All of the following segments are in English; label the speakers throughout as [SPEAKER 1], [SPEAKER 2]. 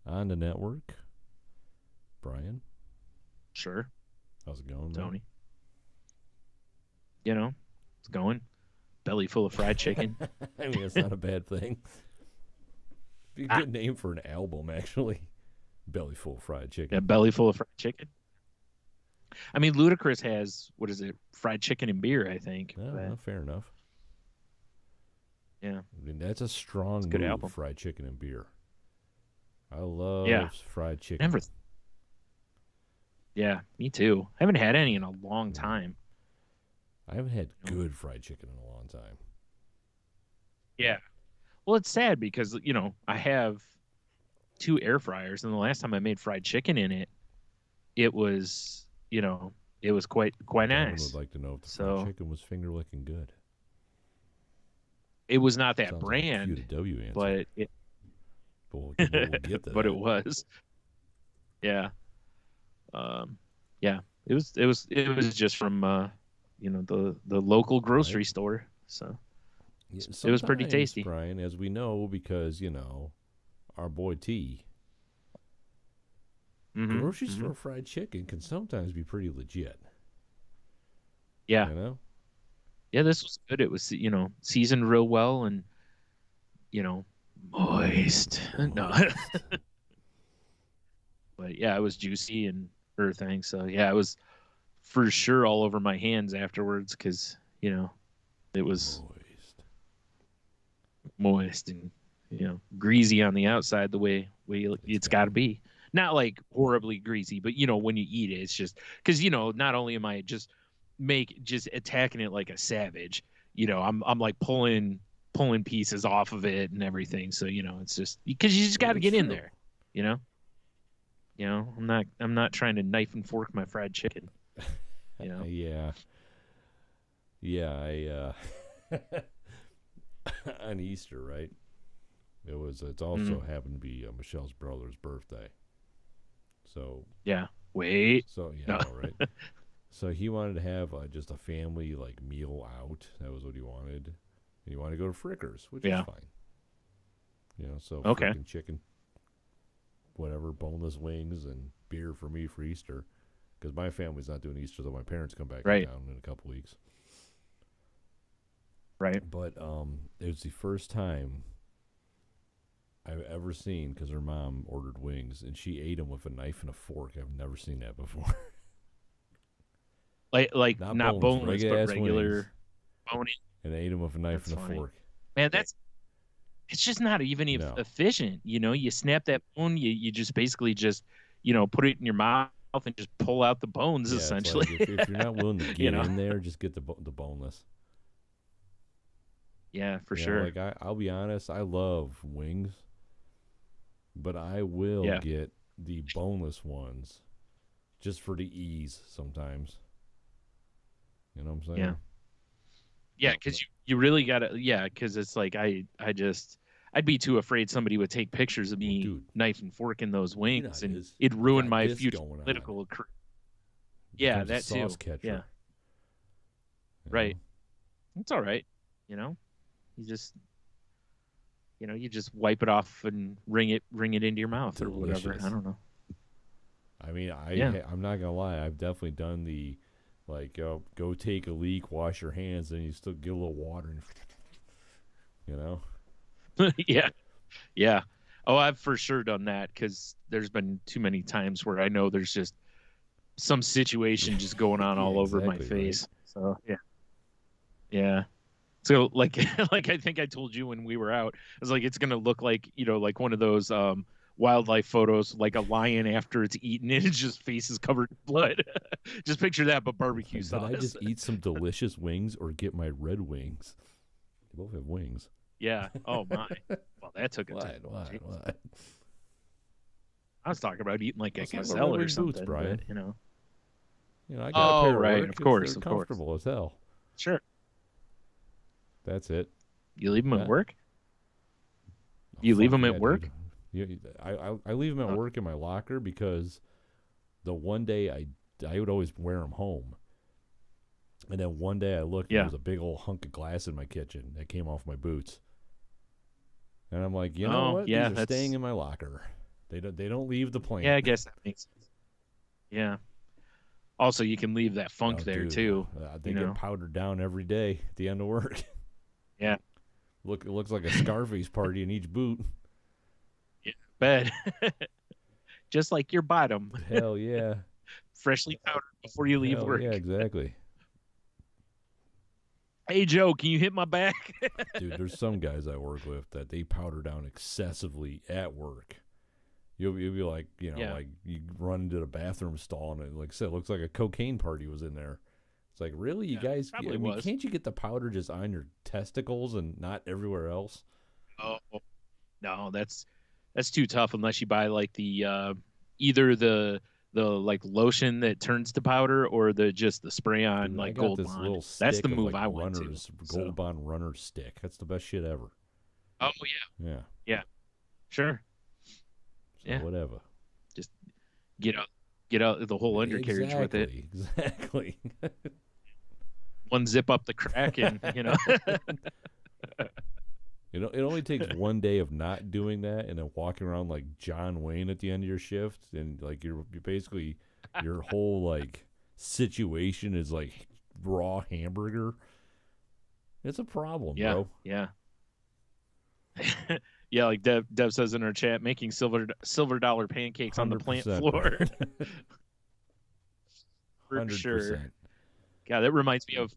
[SPEAKER 1] on the network. Brian,
[SPEAKER 2] Sure.
[SPEAKER 1] how's it going, man?
[SPEAKER 2] Tony. You know, it's going. Belly full of fried chicken.
[SPEAKER 1] I mean, it's not a bad thing. Be a
[SPEAKER 2] Ah,
[SPEAKER 1] good name for an album, actually. Belly full of fried
[SPEAKER 2] yeah,
[SPEAKER 1] chicken.
[SPEAKER 2] belly full of fried chicken. I mean, Ludacris has, what is it? Fried chicken and beer, I think.
[SPEAKER 1] No,
[SPEAKER 2] But
[SPEAKER 1] no, fair enough.
[SPEAKER 2] yeah,
[SPEAKER 1] I mean, that's a
[SPEAKER 2] it's a
[SPEAKER 1] strong
[SPEAKER 2] good
[SPEAKER 1] move,
[SPEAKER 2] album.
[SPEAKER 1] fried chicken and beer. I
[SPEAKER 2] Yeah.
[SPEAKER 1] love fried chicken.
[SPEAKER 2] Never. Yeah, me too. I haven't had any in a long
[SPEAKER 1] Mm.
[SPEAKER 2] time.
[SPEAKER 1] I haven't had
[SPEAKER 2] You know?
[SPEAKER 1] good fried chicken in a long time.
[SPEAKER 2] Yeah. Well, it's sad because, I have two air fryers, and the last time I made fried chicken in it, it was, it was quite
[SPEAKER 1] Darwin would
[SPEAKER 2] nice.
[SPEAKER 1] like to know if the fried
[SPEAKER 2] So
[SPEAKER 1] chicken was finger licking good.
[SPEAKER 2] it was not that
[SPEAKER 1] Sounds like a Q
[SPEAKER 2] brand,
[SPEAKER 1] to W answer.
[SPEAKER 2] but it
[SPEAKER 1] But we'll get to
[SPEAKER 2] but it
[SPEAKER 1] that.
[SPEAKER 2] was. Yeah. Um yeah. It was just from the local
[SPEAKER 1] Right?
[SPEAKER 2] grocery store. So
[SPEAKER 1] Yeah,
[SPEAKER 2] it was pretty
[SPEAKER 1] sometimes,
[SPEAKER 2] tasty.
[SPEAKER 1] Brian, as we know, because, our boy T,
[SPEAKER 2] Mhm.
[SPEAKER 1] grocery
[SPEAKER 2] Mhm.
[SPEAKER 1] store fried chicken can sometimes be pretty legit.
[SPEAKER 2] Yeah.
[SPEAKER 1] You know?
[SPEAKER 2] Yeah, this was good. It was, seasoned real well and, you know, moist. No.
[SPEAKER 1] Moist.
[SPEAKER 2] But yeah, it was juicy and everything. So yeah, it was for sure all over my hands afterwards cuz, it was
[SPEAKER 1] Moist.
[SPEAKER 2] moist and greasy on the outside the way
[SPEAKER 1] It's
[SPEAKER 2] it's
[SPEAKER 1] got
[SPEAKER 2] got
[SPEAKER 1] to
[SPEAKER 2] to
[SPEAKER 1] be.
[SPEAKER 2] be. Not like horribly greasy, but when you eat it, it's just because not only am I just attacking it like a savage, I'm like pulling pieces off of it and everything. So it's just because you just got
[SPEAKER 1] Well,
[SPEAKER 2] to
[SPEAKER 1] it's
[SPEAKER 2] get in
[SPEAKER 1] true.
[SPEAKER 2] there, you know. I'm not trying to knife and fork my fried chicken. You know.
[SPEAKER 1] Yeah. Yeah, on Easter, right? It's also
[SPEAKER 2] Mm,
[SPEAKER 1] happened to be Michelle's brother's birthday. So,
[SPEAKER 2] yeah. Wait.
[SPEAKER 1] yeah, I
[SPEAKER 2] No.
[SPEAKER 1] know, right? So he wanted to have just a family like meal out. That was what he wanted, and he wanted to go to Frickers, which is
[SPEAKER 2] Yeah.
[SPEAKER 1] fine. So
[SPEAKER 2] Okay.
[SPEAKER 1] frickin' chicken, whatever, boneless wings and beer for me for Easter, because my family's not doing Easter, though my parents come back in
[SPEAKER 2] Right.
[SPEAKER 1] town in a couple weeks.
[SPEAKER 2] Right.
[SPEAKER 1] But it was the first time I've ever seen, because her mom ordered wings and she ate them with a knife and a fork. I've never seen that before.
[SPEAKER 2] Like
[SPEAKER 1] Not
[SPEAKER 2] not
[SPEAKER 1] boneless,
[SPEAKER 2] boneless,
[SPEAKER 1] regular
[SPEAKER 2] but
[SPEAKER 1] ass wings,
[SPEAKER 2] regular bony.
[SPEAKER 1] and ate them with a knife
[SPEAKER 2] That's
[SPEAKER 1] and a
[SPEAKER 2] funny.
[SPEAKER 1] fork.
[SPEAKER 2] Man, it's just not even
[SPEAKER 1] No.
[SPEAKER 2] efficient. You snap that bone, you just basically just, put it in your mouth and just pull out the bones
[SPEAKER 1] Yeah, it's
[SPEAKER 2] essentially.
[SPEAKER 1] like if you're not willing to
[SPEAKER 2] you
[SPEAKER 1] get
[SPEAKER 2] know.
[SPEAKER 1] in there, just get the boneless.
[SPEAKER 2] Yeah, for sure.
[SPEAKER 1] Like I'll be honest, I love wings, but I will
[SPEAKER 2] Yeah.
[SPEAKER 1] get the boneless ones just for the ease sometimes. You know what I'm
[SPEAKER 2] Yeah.
[SPEAKER 1] saying?
[SPEAKER 2] Yeah, because you really gotta, yeah, because it's like I'd be too afraid somebody would take pictures of
[SPEAKER 1] Well,
[SPEAKER 2] me
[SPEAKER 1] dude,
[SPEAKER 2] knife and forking those
[SPEAKER 1] you know how
[SPEAKER 2] wings
[SPEAKER 1] it
[SPEAKER 2] and
[SPEAKER 1] is.
[SPEAKER 2] it'd
[SPEAKER 1] You
[SPEAKER 2] ruin
[SPEAKER 1] got
[SPEAKER 2] my
[SPEAKER 1] this
[SPEAKER 2] future
[SPEAKER 1] going on.
[SPEAKER 2] political career.
[SPEAKER 1] It
[SPEAKER 2] Yeah,
[SPEAKER 1] becomes a
[SPEAKER 2] that
[SPEAKER 1] sauce
[SPEAKER 2] too. Yeah.
[SPEAKER 1] catcher. You
[SPEAKER 2] Right.
[SPEAKER 1] know?
[SPEAKER 2] It's all right. You know, you just you just wipe it off and ring it into your mouth or whatever. I
[SPEAKER 1] Delicious.
[SPEAKER 2] don't know.
[SPEAKER 1] I mean,
[SPEAKER 2] Yeah.
[SPEAKER 1] I'm not gonna lie. I've definitely done the like go take a leak, wash your hands, and you still get a little water, and you know.
[SPEAKER 2] Yeah. Yeah. Oh, I've for sure done that because there's been too many times where I know there's just some situation just going on
[SPEAKER 1] Yeah,
[SPEAKER 2] all over my
[SPEAKER 1] exactly right.
[SPEAKER 2] face. So yeah. Yeah. So like like I think I told you when we were out, I was like, it's gonna look like, like one of those wildlife photos, like a lion after it's eaten and its just face is covered in blood. Just picture that, but barbecue
[SPEAKER 1] Did I
[SPEAKER 2] sauce.
[SPEAKER 1] just eat some delicious wings or get my red wings? They both have wings.
[SPEAKER 2] Yeah. Oh my. Well, that took a turn.
[SPEAKER 1] What? What?
[SPEAKER 2] Jeez.
[SPEAKER 1] What?
[SPEAKER 2] I was talking about eating like a
[SPEAKER 1] Let's talk about
[SPEAKER 2] gazelle
[SPEAKER 1] red
[SPEAKER 2] or
[SPEAKER 1] wing boots,
[SPEAKER 2] something,
[SPEAKER 1] Brian.
[SPEAKER 2] but
[SPEAKER 1] I got a
[SPEAKER 2] Oh
[SPEAKER 1] pair at
[SPEAKER 2] right,
[SPEAKER 1] work.
[SPEAKER 2] of
[SPEAKER 1] They're
[SPEAKER 2] course, of course.
[SPEAKER 1] comfortable as hell.
[SPEAKER 2] Sure.
[SPEAKER 1] That's it.
[SPEAKER 2] You leave them at
[SPEAKER 1] Huh?
[SPEAKER 2] work?
[SPEAKER 1] Oh,
[SPEAKER 2] You leave
[SPEAKER 1] fuck
[SPEAKER 2] them
[SPEAKER 1] yeah,
[SPEAKER 2] at
[SPEAKER 1] dude.
[SPEAKER 2] work?
[SPEAKER 1] I leave them at
[SPEAKER 2] Okay.
[SPEAKER 1] work in my locker because the one day I would always wear them home. And then one day I looked and there
[SPEAKER 2] Yeah.
[SPEAKER 1] was a big old hunk of glass in my kitchen that came off my boots. And I'm like, you know
[SPEAKER 2] Oh,
[SPEAKER 1] what?
[SPEAKER 2] yeah,
[SPEAKER 1] These are staying
[SPEAKER 2] that's
[SPEAKER 1] in my locker. They don't leave the plant.
[SPEAKER 2] Yeah, I guess that makes sense. Yeah. Also, you can leave that funk
[SPEAKER 1] Oh,
[SPEAKER 2] there
[SPEAKER 1] dude,
[SPEAKER 2] too.
[SPEAKER 1] they
[SPEAKER 2] You
[SPEAKER 1] get
[SPEAKER 2] know.
[SPEAKER 1] powdered down every day at the end of work.
[SPEAKER 2] Yeah.
[SPEAKER 1] It looks like a Scarface party in each boot.
[SPEAKER 2] Yeah. Bet. Just like your bottom,
[SPEAKER 1] Hell yeah.
[SPEAKER 2] freshly powdered before you leave
[SPEAKER 1] Hell yeah,
[SPEAKER 2] work.
[SPEAKER 1] exactly.
[SPEAKER 2] Hey Joe, can you hit my back?
[SPEAKER 1] Dude, there's some guys I work with that they powder down excessively at work. You'll be like,
[SPEAKER 2] Yeah.
[SPEAKER 1] like you run into the bathroom stall and like I said, it looks like a cocaine party was in there. It's like, really, you guys?
[SPEAKER 2] probably was.
[SPEAKER 1] Can't you get the powder just on your testicles and not everywhere else?
[SPEAKER 2] Oh no, that's too tough unless you buy like the either the like lotion that turns to powder or the spray on
[SPEAKER 1] Dude, I
[SPEAKER 2] like
[SPEAKER 1] got
[SPEAKER 2] Gold
[SPEAKER 1] this
[SPEAKER 2] Bond.
[SPEAKER 1] little
[SPEAKER 2] That's
[SPEAKER 1] stick
[SPEAKER 2] the
[SPEAKER 1] of
[SPEAKER 2] move
[SPEAKER 1] like
[SPEAKER 2] I went to.
[SPEAKER 1] runners,
[SPEAKER 2] So.
[SPEAKER 1] Gold Bond runner stick. That's the best shit ever.
[SPEAKER 2] Oh
[SPEAKER 1] Yeah.
[SPEAKER 2] yeah, sure.
[SPEAKER 1] So
[SPEAKER 2] Yeah.
[SPEAKER 1] whatever.
[SPEAKER 2] Just get out the whole undercarriage with it.
[SPEAKER 1] Exactly.
[SPEAKER 2] One zip up the crack and
[SPEAKER 1] It only takes one day of not doing that and then walking around like John Wayne at the end of your shift, and like you're basically your whole like situation is like raw hamburger. It's a problem,
[SPEAKER 2] yeah,
[SPEAKER 1] bro.
[SPEAKER 2] yeah. Yeah, like Dev says in our chat, making silver dollar pancakes on the plant
[SPEAKER 1] 100%,
[SPEAKER 2] floor. For
[SPEAKER 1] 100%.
[SPEAKER 2] sure. Yeah, that reminds me of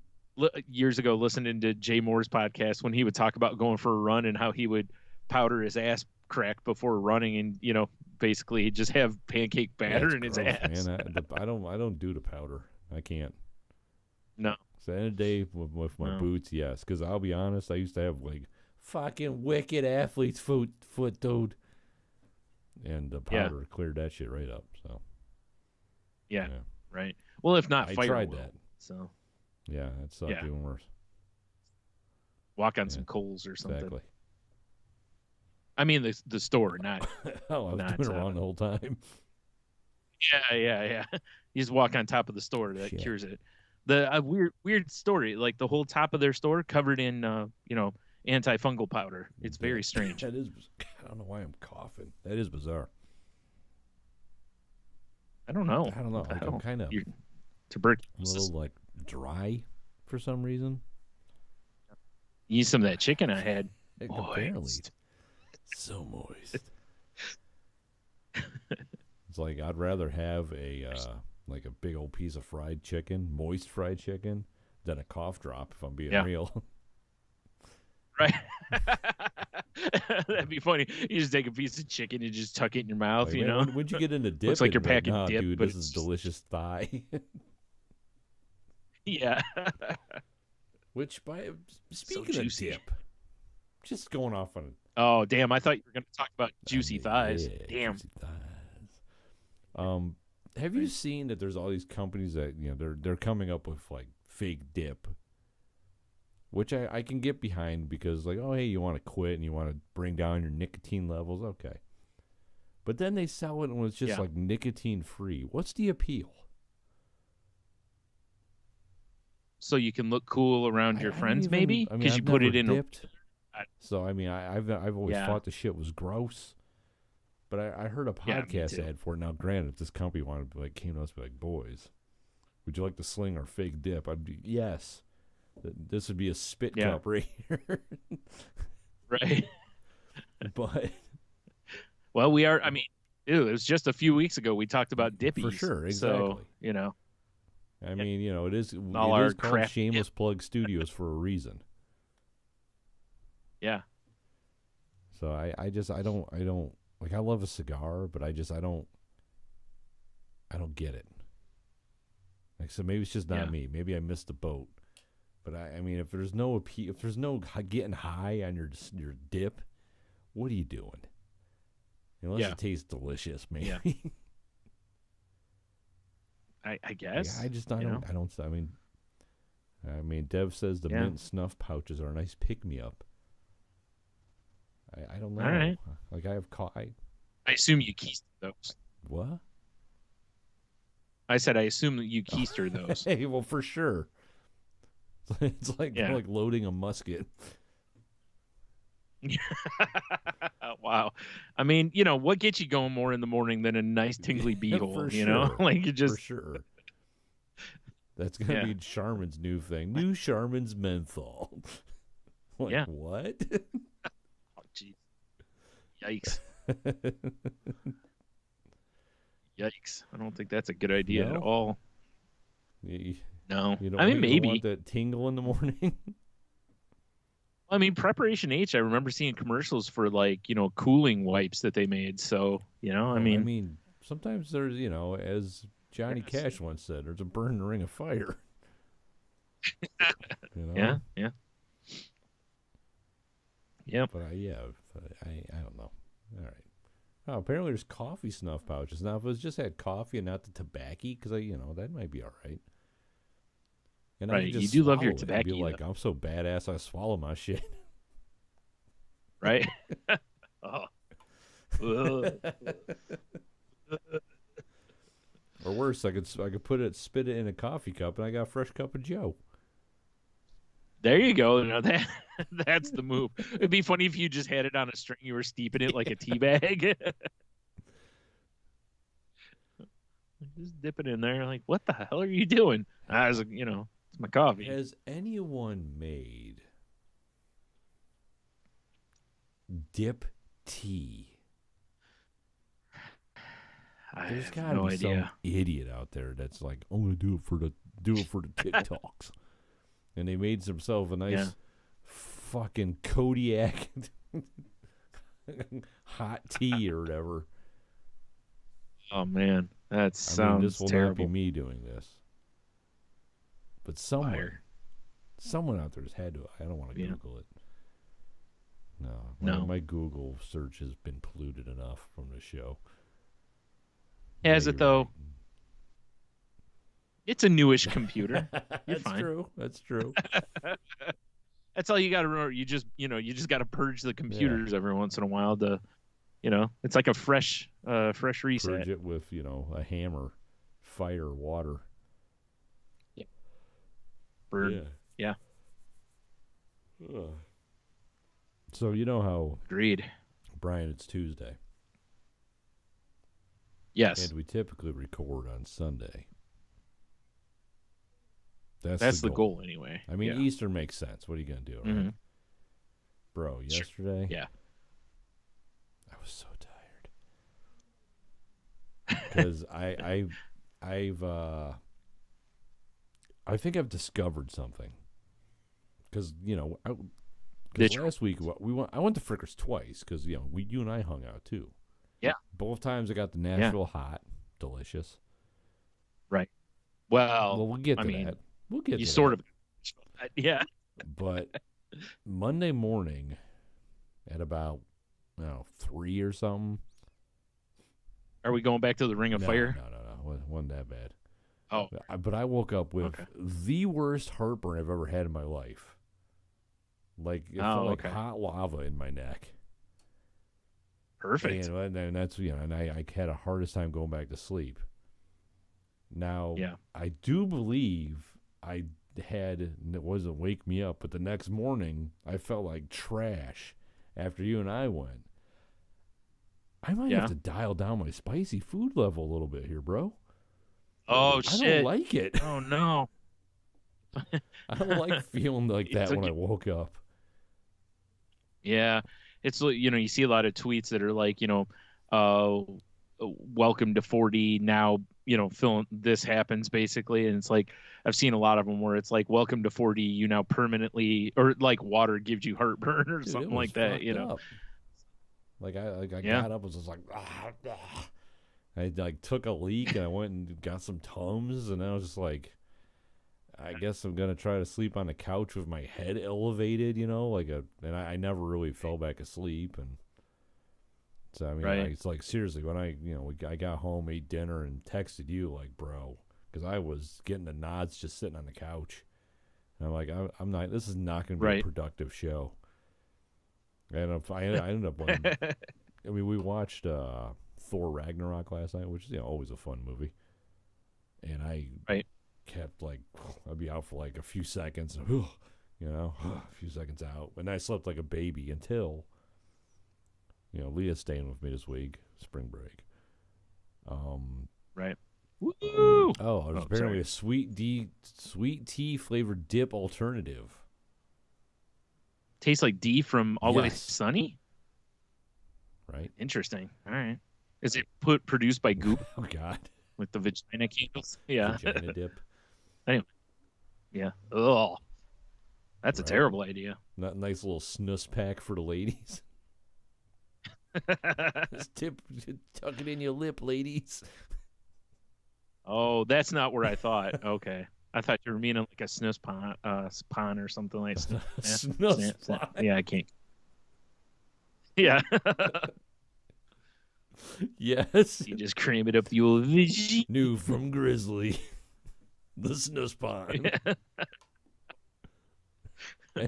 [SPEAKER 2] years ago listening to Jay Moore's podcast when he would talk about going for a run and how he would powder his ass crack before running, and basically just have pancake batter
[SPEAKER 1] That's
[SPEAKER 2] in his
[SPEAKER 1] gross,
[SPEAKER 2] ass.
[SPEAKER 1] man. I don't do the powder. I can't.
[SPEAKER 2] No.
[SPEAKER 1] So at the end of the day with my boots, yes. Because I'll be honest, I used to have like fucking wicked athlete's foot, dude. And the powder cleared that shit right up. So.
[SPEAKER 2] Yeah. Right. Well, if not,
[SPEAKER 1] I
[SPEAKER 2] fire
[SPEAKER 1] tried
[SPEAKER 2] will.
[SPEAKER 1] that.
[SPEAKER 2] So.
[SPEAKER 1] Yeah, that sucked even worse.
[SPEAKER 2] Walk on some coals or something.
[SPEAKER 1] Exactly.
[SPEAKER 2] I mean the store, not.
[SPEAKER 1] Oh, I was doing it wrong the whole time.
[SPEAKER 2] Yeah. You just walk on top of the store. That cures it. The weird story. Like the whole top of their store covered in antifungal powder. It's very strange.
[SPEAKER 1] That is. I don't know why I'm coughing. That is bizarre.
[SPEAKER 2] I don't know.
[SPEAKER 1] Like, I'm kind of
[SPEAKER 2] tuberculosis.
[SPEAKER 1] A little like dry for some reason.
[SPEAKER 2] You eat some of that chicken I had.
[SPEAKER 1] Apparently, so moist. It's like I'd rather have a like a big old piece of fried chicken, moist fried chicken, than a cough drop. If I'm being real.
[SPEAKER 2] Right. That'd be funny. You just take a piece of chicken and just tuck it in your mouth.
[SPEAKER 1] Like, man, when'd you get into dip?
[SPEAKER 2] Looks like you're packing
[SPEAKER 1] nah,
[SPEAKER 2] dip,
[SPEAKER 1] dude.
[SPEAKER 2] but
[SPEAKER 1] This is delicious thigh.
[SPEAKER 2] Yeah.
[SPEAKER 1] Which, speaking of dip, just going off on.
[SPEAKER 2] Oh damn! I thought you were going to talk about juicy thighs.
[SPEAKER 1] Yeah,
[SPEAKER 2] Damn.
[SPEAKER 1] Juicy thighs. Have you seen that there's all these companies that they're coming up with like fake dip, which I can get behind because like, oh hey, you want to quit and you want to bring down your nicotine levels, okay. But then they sell it when it's just like nicotine free. What's the appeal?
[SPEAKER 2] So you can look cool around your friends, maybe? Because you
[SPEAKER 1] I've
[SPEAKER 2] put
[SPEAKER 1] never
[SPEAKER 2] it in
[SPEAKER 1] dipped. So I mean, I've always thought the shit was gross. But I heard a podcast ad for it. Now, granted, if this company wanted to came to us and be like, boys, would you like to sling our fake dip? I'd be yes. This would be a spit cup right here.
[SPEAKER 2] Right.
[SPEAKER 1] But
[SPEAKER 2] well, we are. I mean, it was just a few weeks ago we talked about dippies.
[SPEAKER 1] For sure, exactly.
[SPEAKER 2] So,
[SPEAKER 1] I mean, it is called Shameless Plug Studios for a reason.
[SPEAKER 2] Yeah.
[SPEAKER 1] So I don't like, I love a cigar, but I don't get it. Like, so maybe it's just not me. Maybe I missed the boat. But I mean, if there's no getting high on your dip, what are you doing? Unless it tastes delicious, maybe.
[SPEAKER 2] Yeah. I guess.
[SPEAKER 1] Yeah, I mean, Dev says the mint snuff pouches are a nice pick-me-up. I don't know.
[SPEAKER 2] All right.
[SPEAKER 1] Like, I
[SPEAKER 2] assume you keister those.
[SPEAKER 1] What?
[SPEAKER 2] I said I assume that you keister those.
[SPEAKER 1] Hey, well, for sure. It's like loading a musket.
[SPEAKER 2] Wow. I mean, what gets you going more in the morning than a nice tingly
[SPEAKER 1] For
[SPEAKER 2] beehole,
[SPEAKER 1] sure.
[SPEAKER 2] Like you
[SPEAKER 1] For
[SPEAKER 2] just
[SPEAKER 1] sure. That's gonna
[SPEAKER 2] yeah.
[SPEAKER 1] be Charmin's new thing. New Charmin's menthol. Like
[SPEAKER 2] Yeah.
[SPEAKER 1] what?
[SPEAKER 2] Oh, jeez. Yikes. Yikes. I don't think that's a good idea at
[SPEAKER 1] No,
[SPEAKER 2] all.
[SPEAKER 1] you,
[SPEAKER 2] No.
[SPEAKER 1] you
[SPEAKER 2] I mean,
[SPEAKER 1] don't want
[SPEAKER 2] maybe.
[SPEAKER 1] that tingle in the morning.
[SPEAKER 2] I mean, Preparation H, I remember seeing commercials for like, cooling wipes that they made. So, I
[SPEAKER 1] Well, I
[SPEAKER 2] mean,
[SPEAKER 1] mean, sometimes there's, as Johnny
[SPEAKER 2] yes.
[SPEAKER 1] Cash once said, there's a burning ring of fire. You
[SPEAKER 2] Yeah,
[SPEAKER 1] know.
[SPEAKER 2] yeah. Yep.
[SPEAKER 1] But I don't know. All right. Oh, apparently there's coffee snuff pouches. Now, if it was just had coffee and not the tobacco, because that might be all right. And I
[SPEAKER 2] Right.
[SPEAKER 1] could
[SPEAKER 2] You
[SPEAKER 1] just
[SPEAKER 2] do love
[SPEAKER 1] swallow
[SPEAKER 2] your
[SPEAKER 1] it and be
[SPEAKER 2] tobacco,
[SPEAKER 1] like, I'm so badass, I swallow my shit.
[SPEAKER 2] right? Oh. Ugh.
[SPEAKER 1] Or worse, I could spit it in a coffee cup, and I got a fresh cup of Joe.
[SPEAKER 2] There you go. That's the move. It'd be funny if you just had it on a string. You were steeping it like a tea bag. Just dip it in there. Like, what the hell are you doing? I was like, it's my coffee.
[SPEAKER 1] Has anyone made dip tea?
[SPEAKER 2] I
[SPEAKER 1] There's
[SPEAKER 2] have
[SPEAKER 1] got to
[SPEAKER 2] no
[SPEAKER 1] be some
[SPEAKER 2] idea.
[SPEAKER 1] idiot out there that's like, I'm gonna do it for the TikToks, and they made themselves a nice fucking Kodiak hot tea or whatever.
[SPEAKER 2] Oh man, that sounds
[SPEAKER 1] this will
[SPEAKER 2] terrible.
[SPEAKER 1] not be me doing this, but someone out there has had to. I don't want to Google it. No, my Google search has been polluted enough from the show.
[SPEAKER 2] Has it though?
[SPEAKER 1] Right.
[SPEAKER 2] It's a newish computer. You're
[SPEAKER 1] That's
[SPEAKER 2] fine.
[SPEAKER 1] true. That's true.
[SPEAKER 2] That's all you got to remember. You just got to purge the computers every once in a while to, it's like a fresh reset.
[SPEAKER 1] Purge it with a hammer, fire, water.
[SPEAKER 2] Yeah. Burn. Yeah.
[SPEAKER 1] So you know how,
[SPEAKER 2] Agreed.
[SPEAKER 1] Brian, it's Tuesday.
[SPEAKER 2] Yes.
[SPEAKER 1] And we typically record on Sunday.
[SPEAKER 2] That's the goal anyway.
[SPEAKER 1] I mean, Easter makes sense. What are you going to do? Right?
[SPEAKER 2] Mm-hmm.
[SPEAKER 1] Bro, yesterday,
[SPEAKER 2] yeah,
[SPEAKER 1] I was so tired. Because I think I've discovered something. Because, last week I went to Frickers twice because, you and I hung out too.
[SPEAKER 2] Yeah.
[SPEAKER 1] Both times I got the Nashville hot. Delicious.
[SPEAKER 2] Right. Well,
[SPEAKER 1] we'll get to that. We'll get to
[SPEAKER 2] you
[SPEAKER 1] that.
[SPEAKER 2] sort of. Yeah.
[SPEAKER 1] But Monday morning at about 3 or something.
[SPEAKER 2] Are we going back to the Ring of Fire?
[SPEAKER 1] No. It wasn't that bad.
[SPEAKER 2] Oh.
[SPEAKER 1] But I woke up with the worst heartburn I've ever had in my life. Like, it felt like hot lava in my neck.
[SPEAKER 2] Perfect.
[SPEAKER 1] And that's, and I had a hardest time going back to sleep. Now, I do believe it wasn't wake me up, but the next morning I felt like trash after you and I went. I might have to dial down my spicy food level a little bit here, bro.
[SPEAKER 2] Oh,
[SPEAKER 1] I
[SPEAKER 2] shit.
[SPEAKER 1] don't like it.
[SPEAKER 2] Oh, no.
[SPEAKER 1] I don't like feeling like that when I woke up.
[SPEAKER 2] Yeah. It's, you see a lot of tweets that are like, welcome to 40 now, feeling this happens basically. And it's like, I've seen a lot of them where it's like, welcome to 40, you now permanently, or like water gives you heartburn or something like that,
[SPEAKER 1] up. Like I got up and was just like, I like took a leak and I went and got some Tums and I was just like, I guess I'm gonna try to sleep on the couch with my head elevated, and I never really fell back asleep, and so I mean, it's like seriously when I got home, ate dinner, and texted you like, bro, because I was getting the nods just sitting on the couch, and I'm like, I'm not. This is not gonna be a productive show. And I ended up we watched Thor Ragnarok last night, which is always a fun movie, and I kept like I'd be out for like a few seconds, You know, a few seconds out. And I slept like a baby until, Leah's staying with me this week, spring break.
[SPEAKER 2] Right. Woo!
[SPEAKER 1] There's apparently a sweet tea flavored dip alternative.
[SPEAKER 2] Tastes like D from Always Sunny?
[SPEAKER 1] Right.
[SPEAKER 2] Interesting. All right. Is it produced by Goop?
[SPEAKER 1] Oh, God.
[SPEAKER 2] With the vagina candles? Yeah.
[SPEAKER 1] Vagina dip.
[SPEAKER 2] Anyway. Yeah. Ugh. That's a terrible idea.
[SPEAKER 1] Not a nice little snus pack for the ladies. This tip, tuck it in your lip, ladies.
[SPEAKER 2] Oh, that's not where I thought. Okay. I thought you were meaning like a snus pon or something like that.
[SPEAKER 1] Snus pon.
[SPEAKER 2] Yeah, I can't. Yeah.
[SPEAKER 1] Yes.
[SPEAKER 2] You just cram it up the old vagina.
[SPEAKER 1] New from Grizzly. The snus pon.
[SPEAKER 2] Yeah.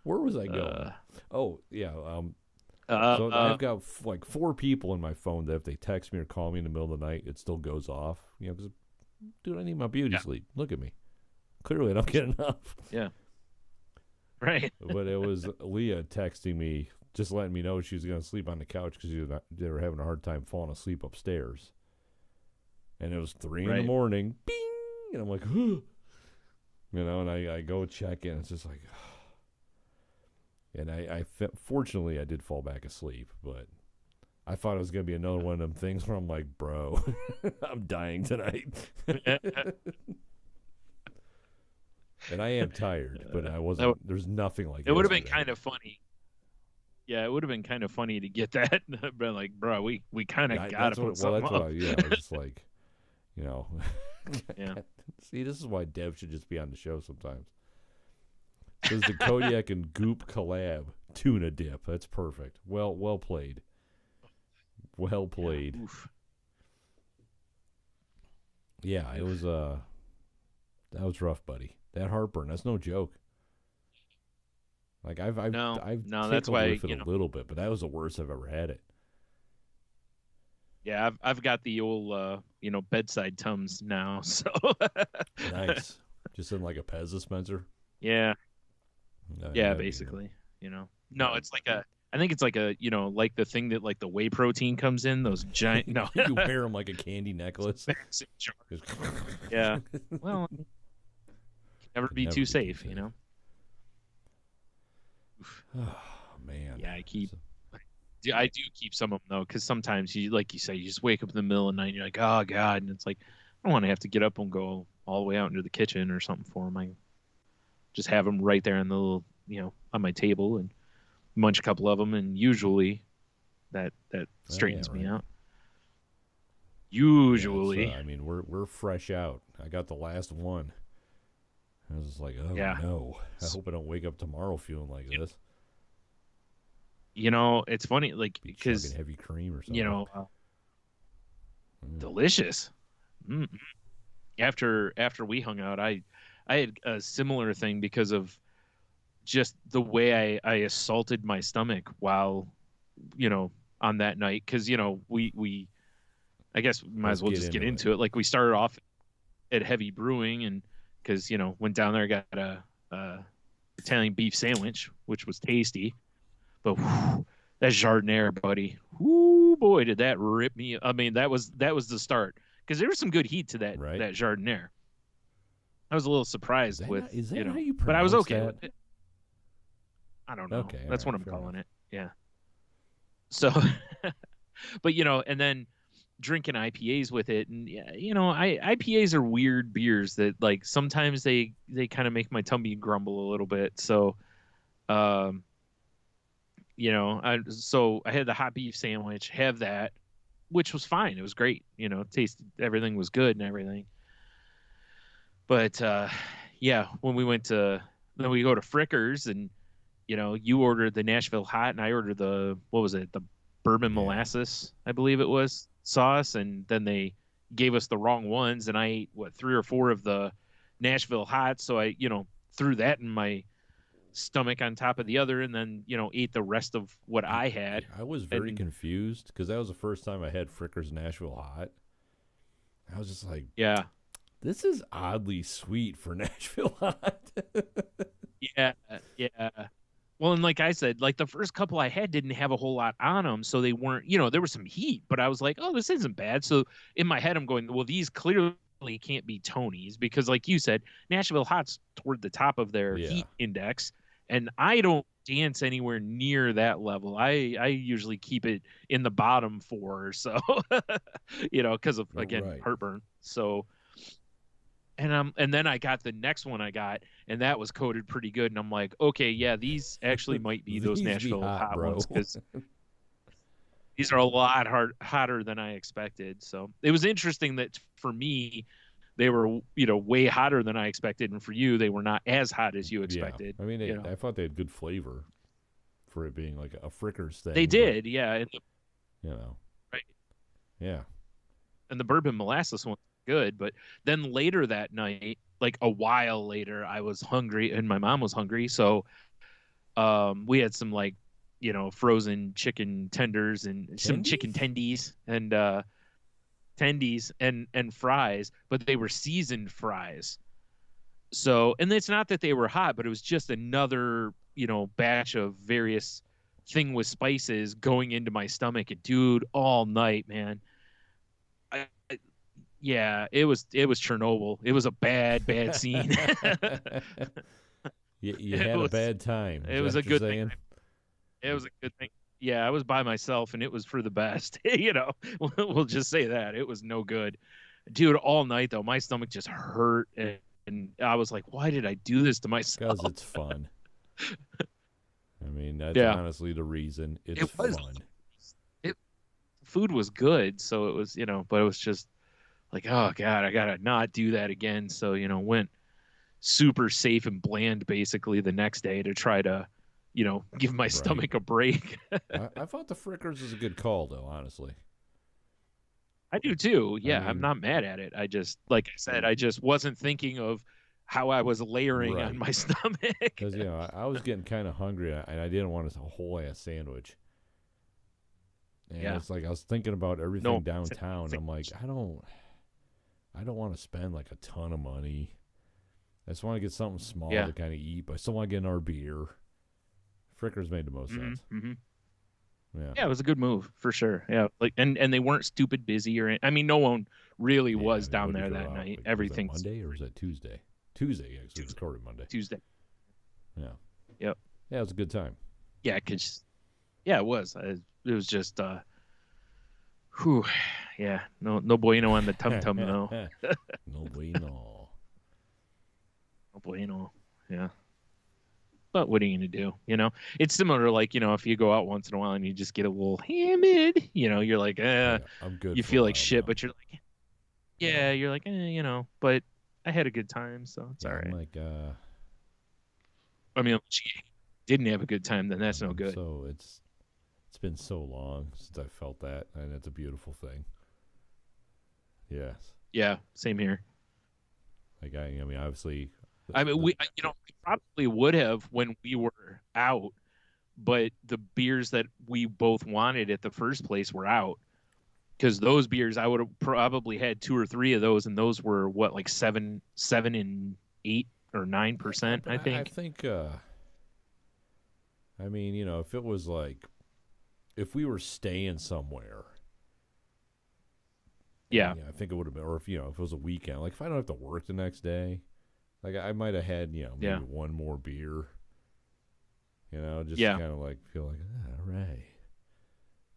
[SPEAKER 1] Where was I going? So I've got like 4 people in my phone that if they text me or call me in the middle of the night, it still goes off. Because, dude, I need my beauty sleep. Look at me. Clearly, I don't get enough.
[SPEAKER 2] Yeah. Right.
[SPEAKER 1] But it was Leah texting me, just letting me know she was going to sleep on the couch because they were having a hard time falling asleep upstairs. And it was 3 in the morning. Bing! And I'm like, and I go check in. It's just like, and fortunately I did fall back asleep, but I thought it was going to be another one of them things where I'm like, bro, I'm dying tonight. And I am tired, but I wasn't. There's nothing like
[SPEAKER 2] it. Would have been kind of funny. Yeah, it would have been kind of funny to get that. But like, bro, we kind of got to put something up.
[SPEAKER 1] I was just like,
[SPEAKER 2] Yeah.
[SPEAKER 1] See, this is why Dev should just be on the show sometimes. This is the Kodiak and Goop collab tuna dip. That's perfect. Well played. Well played. Yeah, it was that was rough, buddy. That heartburn, that's no joke. Like I've
[SPEAKER 2] that's why
[SPEAKER 1] with it a little bit, but that was the worst I've ever had it.
[SPEAKER 2] Yeah, I've got the old bedside Tums now, so
[SPEAKER 1] nice. Just in like a Pez dispenser.
[SPEAKER 2] Yeah. Yeah, basically. No, it's like I think it's like like the thing that like the whey protein comes in, those giant. No,
[SPEAKER 1] you wear them like a candy necklace.
[SPEAKER 2] Yeah. Well, never be too safe,
[SPEAKER 1] Oh man.
[SPEAKER 2] Yeah, I do keep some of them though, because sometimes like you say, you just wake up in the middle of the night and you're like, oh God, and it's like I don't want to have to get up and go all the way out into the kitchen or something for them. I just have them right there in the little, on my table and munch a couple of them, and usually that straightens me out. Usually,
[SPEAKER 1] I mean, we're fresh out. I got the last one. I was just like, oh no, I hope I don't wake up tomorrow feeling like this.
[SPEAKER 2] It's funny, like because
[SPEAKER 1] heavy cream or something.
[SPEAKER 2] Delicious. After we hung out, I had a similar thing because of just the way I assaulted my stomach while, on that night. Because, we I guess we might as well just get into it. Like we started off at Heavy Brewing, and because, went down there, got a Italian beef sandwich, which was tasty. But that Jardiniere, buddy, whoo, boy, did that rip me. I mean, that was the start, because there was some good heat to that Jardiniere. I was a little surprised
[SPEAKER 1] is that how you pronounce
[SPEAKER 2] but I was okay
[SPEAKER 1] that?
[SPEAKER 2] with it. I don't know.
[SPEAKER 1] Okay,
[SPEAKER 2] that's what I'm calling it. Yeah. So, but and then drinking IPAs with it, and IPAs are weird beers that like sometimes they kind of make my tummy grumble a little bit. So, I had the hot beef sandwich, have that, which was fine. It was great. Tasted, everything was good and everything. But when we then we go to Frickers, and you ordered the Nashville Hot, and I ordered the bourbon molasses, I believe it was, sauce, and then they gave us the wrong ones, and I ate 3 or 4 of the Nashville Hot, so I threw that in my stomach on top of the other, and then ate the rest of what I had.
[SPEAKER 1] I was very confused because that was the first time I had Frickers Nashville Hot. I was just like,
[SPEAKER 2] yeah,
[SPEAKER 1] this is oddly sweet for Nashville Hot.
[SPEAKER 2] Yeah, Well, and like I said, like the first couple I had didn't have a whole lot on them, so they weren't, there was some heat, but I was like, oh, this isn't bad. So in my head, I'm going, well, these clearly can't be Tony's because, like you said, Nashville Hot's toward the top of their
[SPEAKER 1] Yeah.
[SPEAKER 2] heat index, and I don't dance anywhere near that level. I usually keep it in the bottom four or so, because of again
[SPEAKER 1] Right.
[SPEAKER 2] heartburn. So and then I got the next one I got, and that was coated pretty good. And I'm like, okay, yeah, these actually might be those
[SPEAKER 1] These be
[SPEAKER 2] Nashville
[SPEAKER 1] hot,
[SPEAKER 2] hot
[SPEAKER 1] bro.
[SPEAKER 2] ones because these are a lot hotter than I expected. So it was interesting that for me, they were way hotter than I expected, and for you, they were not as hot as you
[SPEAKER 1] Yeah.
[SPEAKER 2] expected.
[SPEAKER 1] I mean, I thought they had good flavor for it being like a Frickers thing.
[SPEAKER 2] They did, yeah. And right.
[SPEAKER 1] Yeah.
[SPEAKER 2] And the bourbon molasses one good, but then later that night, like a while later, I was hungry and my mom was hungry, so we had some like frozen chicken tenders and some chicken tendies and fries, but they were seasoned fries. So, and it's not that they were hot, but it was just another batch of various thing with spices going into my stomach. And dude, all night, man. Yeah, it was Chernobyl. It was a bad scene.
[SPEAKER 1] you had a bad time.
[SPEAKER 2] It was a good thing. It was a good thing. Yeah, I was by myself, and it was for the best. We'll just say that it was no good, dude. All night though, my stomach just hurt, and I was like, "Why did I do this to myself?"
[SPEAKER 1] Because it's fun. I mean, that's honestly the reason. It's fun.
[SPEAKER 2] Food was good, so it was but it was just like, oh god, I gotta not do that again. So went super safe and bland basically the next day to try to give my stomach a break.
[SPEAKER 1] I thought the Frickers was a good call though, honestly.
[SPEAKER 2] I do too. Yeah, I'm not mad at it. I just, like I said, I just wasn't thinking of how I was layering on my stomach.
[SPEAKER 1] Because I was getting kind of hungry and I didn't want a whole ass sandwich. And it's like I was thinking about everything downtown. I'm like, I don't want to spend like a ton of money. I just want to get something small to kind of eat, but I still want to get another beer. Frickers made the most sense.
[SPEAKER 2] Mm-hmm.
[SPEAKER 1] Yeah,
[SPEAKER 2] it was a good move for sure. Yeah, like and they weren't stupid busy I mean, no one really was down there that night.
[SPEAKER 1] Like,
[SPEAKER 2] Everything.
[SPEAKER 1] Was that Monday or was that Tuesday? Tuesday, actually. It was recorded Monday.
[SPEAKER 2] Tuesday.
[SPEAKER 1] Yeah.
[SPEAKER 2] Yep.
[SPEAKER 1] Yeah, it was a good time.
[SPEAKER 2] Yeah, it was. It was just, whew, yeah, no bueno on the tum-tum, no.
[SPEAKER 1] No bueno.
[SPEAKER 2] No bueno, yeah. But what are you going to do, It's similar to, like, if you go out once in a while and you just get a little hammered, you're like,
[SPEAKER 1] I'm good.
[SPEAKER 2] You feel like shit, but you're like, you're like, but I had a good time, so it's all right.
[SPEAKER 1] I'm like,
[SPEAKER 2] I mean, if you didn't have a good time, then that's no good.
[SPEAKER 1] So it's been so long since I felt that, and it's a beautiful thing. Yes.
[SPEAKER 2] Yeah, same here.
[SPEAKER 1] Like I mean, obviously.
[SPEAKER 2] We probably would have when we were out, but the beers that we both wanted at the first place were out. Because those beers, I would have probably had 2 or 3 of those, and those were what, like 7 and 8 or 9%, I think.
[SPEAKER 1] I think. I mean, if it was like, if we were staying somewhere.
[SPEAKER 2] Yeah.
[SPEAKER 1] I think it would have been, or if it was a weekend, like if I don't have to work the next day, like I might have had maybe one more beer. Just kind of like feel like all right,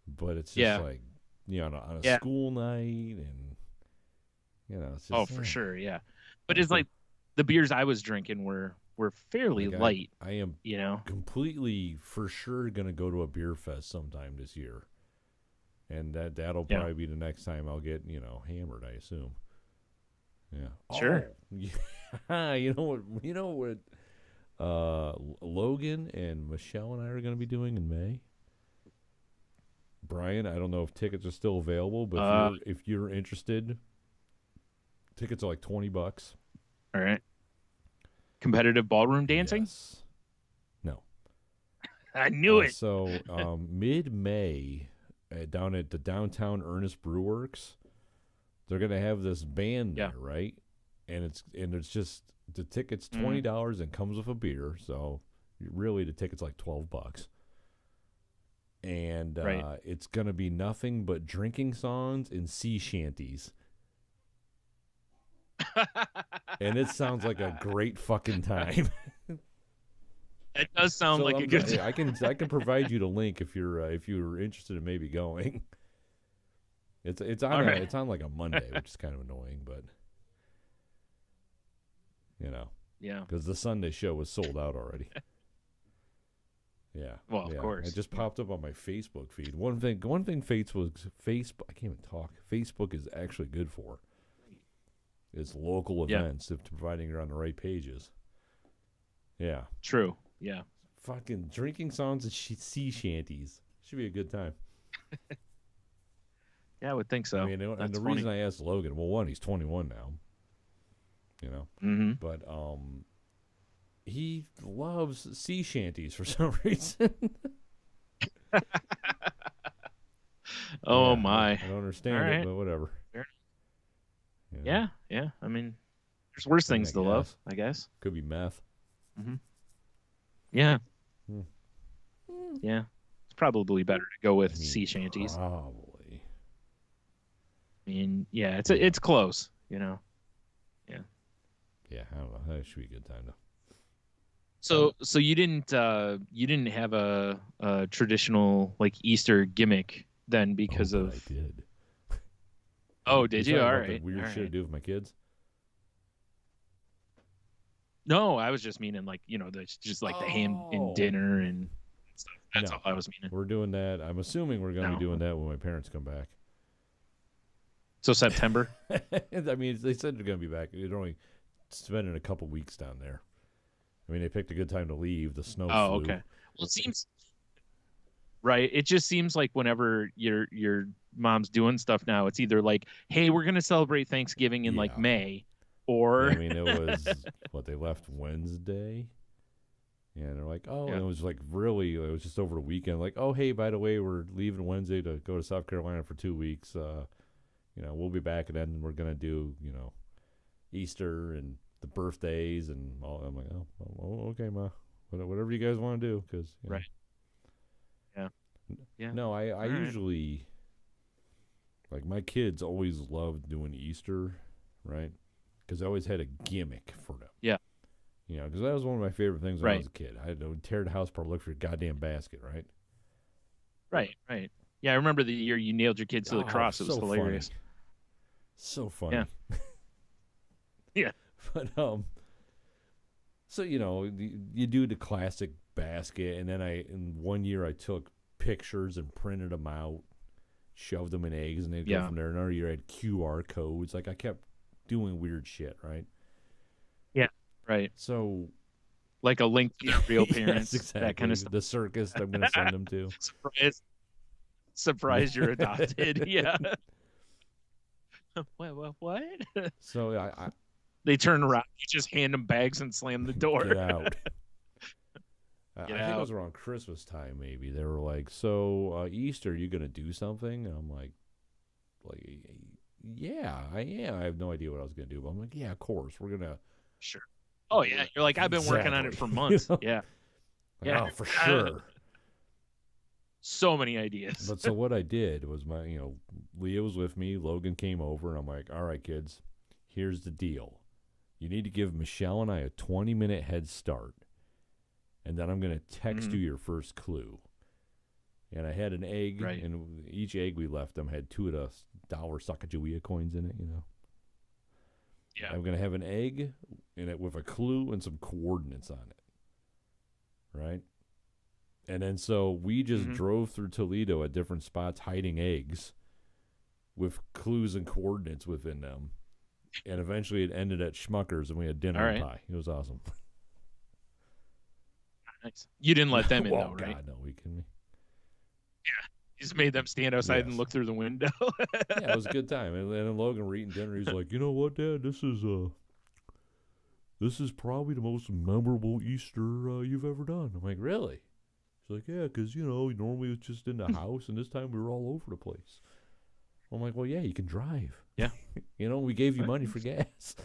[SPEAKER 1] but it's just like on a school night and it's just,
[SPEAKER 2] for sure, yeah. But it's like the beers I was drinking were fairly light.
[SPEAKER 1] I am completely for sure gonna go to a beer fest sometime this year. And that'll probably be the next time I'll get, hammered, I assume. Yeah.
[SPEAKER 2] Sure.
[SPEAKER 1] Oh, you know what Logan and Michelle and I are going to be doing in May? Brian, I don't know if tickets are still available, but if you're interested, tickets are like $20.
[SPEAKER 2] All right. Competitive ballroom dancing?
[SPEAKER 1] Yes. No.
[SPEAKER 2] I knew it.
[SPEAKER 1] So, mid-May, down at the downtown Ernest Brew Works, they're gonna have this band there, right? And it's just the ticket's $20 and comes with a beer, so really the ticket's like $12. And
[SPEAKER 2] Right.
[SPEAKER 1] it's going to be nothing but drinking songs and sea shanties. And it sounds like a great fucking time.
[SPEAKER 2] It does sound
[SPEAKER 1] So
[SPEAKER 2] like a good time.
[SPEAKER 1] I can provide you the link if you're interested in maybe going. It's on
[SPEAKER 2] Right.
[SPEAKER 1] it's on like a Monday, which is kind of annoying, but
[SPEAKER 2] Yeah.
[SPEAKER 1] because the Sunday show was sold out already. Yeah.
[SPEAKER 2] Well, of course.
[SPEAKER 1] It just popped up on my Facebook feed. One thing Facebook I can't even talk. Facebook is actually good for is local events if providing you're on the right pages. Yeah.
[SPEAKER 2] True. Yeah.
[SPEAKER 1] Fucking drinking songs and sea shanties. Should be a good time.
[SPEAKER 2] Yeah, I would think so.
[SPEAKER 1] I mean, and the reason I asked Logan, well, one, he's 21 now.
[SPEAKER 2] Mm-hmm.
[SPEAKER 1] But he loves sea shanties for some reason.
[SPEAKER 2] Oh
[SPEAKER 1] Yeah,
[SPEAKER 2] my!
[SPEAKER 1] I don't understand
[SPEAKER 2] All
[SPEAKER 1] it,
[SPEAKER 2] right.
[SPEAKER 1] but whatever.
[SPEAKER 2] Fair.
[SPEAKER 1] Yeah.
[SPEAKER 2] Yeah. I mean, there's worse things to love,
[SPEAKER 1] guess.
[SPEAKER 2] I guess.
[SPEAKER 1] Could be meth.
[SPEAKER 2] Mm-hmm. Yeah.
[SPEAKER 1] Hmm.
[SPEAKER 2] Yeah. It's probably better to go with sea shanties.
[SPEAKER 1] Probably.
[SPEAKER 2] I mean, yeah, it's close, Yeah.
[SPEAKER 1] Yeah, I don't know. That should be a good time though.
[SPEAKER 2] So you didn't have a traditional like Easter gimmick then because of
[SPEAKER 1] I did.
[SPEAKER 2] Oh, did you?
[SPEAKER 1] talking
[SPEAKER 2] All
[SPEAKER 1] about
[SPEAKER 2] right.
[SPEAKER 1] the weird
[SPEAKER 2] All
[SPEAKER 1] shit I
[SPEAKER 2] right.
[SPEAKER 1] do with my kids.
[SPEAKER 2] No, I was just meaning like, that's just like the ham and dinner and stuff. That's
[SPEAKER 1] No.
[SPEAKER 2] all I was meaning.
[SPEAKER 1] We're doing that. I'm assuming we're going to be doing that when my parents come back.
[SPEAKER 2] So September?
[SPEAKER 1] I mean, they said they're going to be back. They're only spending a couple weeks down there. I mean, they picked a good time to leave. The snow
[SPEAKER 2] Oh,
[SPEAKER 1] flew.
[SPEAKER 2] okay. Well, it seems right. It just seems like whenever your mom's doing stuff now, it's either like, hey, we're gonna celebrate Thanksgiving in like May, or
[SPEAKER 1] I mean, it was what they left Wednesday. Yeah, and they're like, oh, and it was like really, it was just over the weekend. Like, oh, hey, by the way, we're leaving Wednesday to go to South Carolina for 2 weeks. We'll be back, and then we're gonna do, Easter and the birthdays and all. I'm like, oh okay, Ma, whatever you guys want to do, because
[SPEAKER 2] right. Yeah.
[SPEAKER 1] No, I usually like my kids always loved doing Easter, right? Because I always had a gimmick for them.
[SPEAKER 2] Yeah.
[SPEAKER 1] Because that was one of my favorite things when I was a kid. I had to tear the house apart, look for a goddamn basket, right?
[SPEAKER 2] Right. Yeah, I remember the year you nailed your kids to the cross. It was hilarious.
[SPEAKER 1] Funny. So funny.
[SPEAKER 2] Yeah. Yeah.
[SPEAKER 1] But so you do the classic basket, and then in 1 year I took pictures and printed them out, shoved them in eggs, and they'd go from there. Another year I had QR codes. Like I kept doing weird shit, right?
[SPEAKER 2] Yeah. Right.
[SPEAKER 1] So,
[SPEAKER 2] like a link to their real parents,
[SPEAKER 1] yes, exactly.
[SPEAKER 2] That kind of stuff.
[SPEAKER 1] The circus I'm going to send them to.
[SPEAKER 2] Surprise! You're adopted. Yeah. What?
[SPEAKER 1] So I
[SPEAKER 2] they turn around, you just hand them bags and slam the door.
[SPEAKER 1] Get out. I think it was around Christmas time, maybe. They were like, so Easter, you going to do something? And I'm like, yeah, I am. I have no idea what I was going to do. But I'm like, yeah, of course. We're going to.
[SPEAKER 2] Sure. Oh, yeah. You're like, I've been working on it for months. Yeah.
[SPEAKER 1] Yeah. Oh, for sure.
[SPEAKER 2] So many ideas.
[SPEAKER 1] But so what I did was Leah was with me. Logan came over, and I'm like, all right, kids, here's the deal. You need to give Michelle and I a 20-minute head start. And then I'm going to text you your first clue. And I had an egg, and each egg we left them had 2 of the dollar Sacagawea coins in it,
[SPEAKER 2] Yeah.
[SPEAKER 1] I'm going to have an egg in it with a clue and some coordinates on it. Right? And then so we just drove through Toledo at different spots hiding eggs with clues and coordinates within them. And eventually it ended at Schmucker's, and we had dinner and pie. It was awesome.
[SPEAKER 2] Nice. You didn't let them in, though, right?
[SPEAKER 1] God, no, we kidding me?
[SPEAKER 2] Yeah. You just made them stand outside and look through the window.
[SPEAKER 1] Yeah, it was a good time. And then Logan were eating dinner. He's like, you know what, Dad? This is probably the most memorable Easter you've ever done. I'm like, really? He's like, yeah, because, normally it's just in the house, and this time we were all over the place. I'm like, well, yeah, you can drive.
[SPEAKER 2] Yeah.
[SPEAKER 1] We gave you money for gas.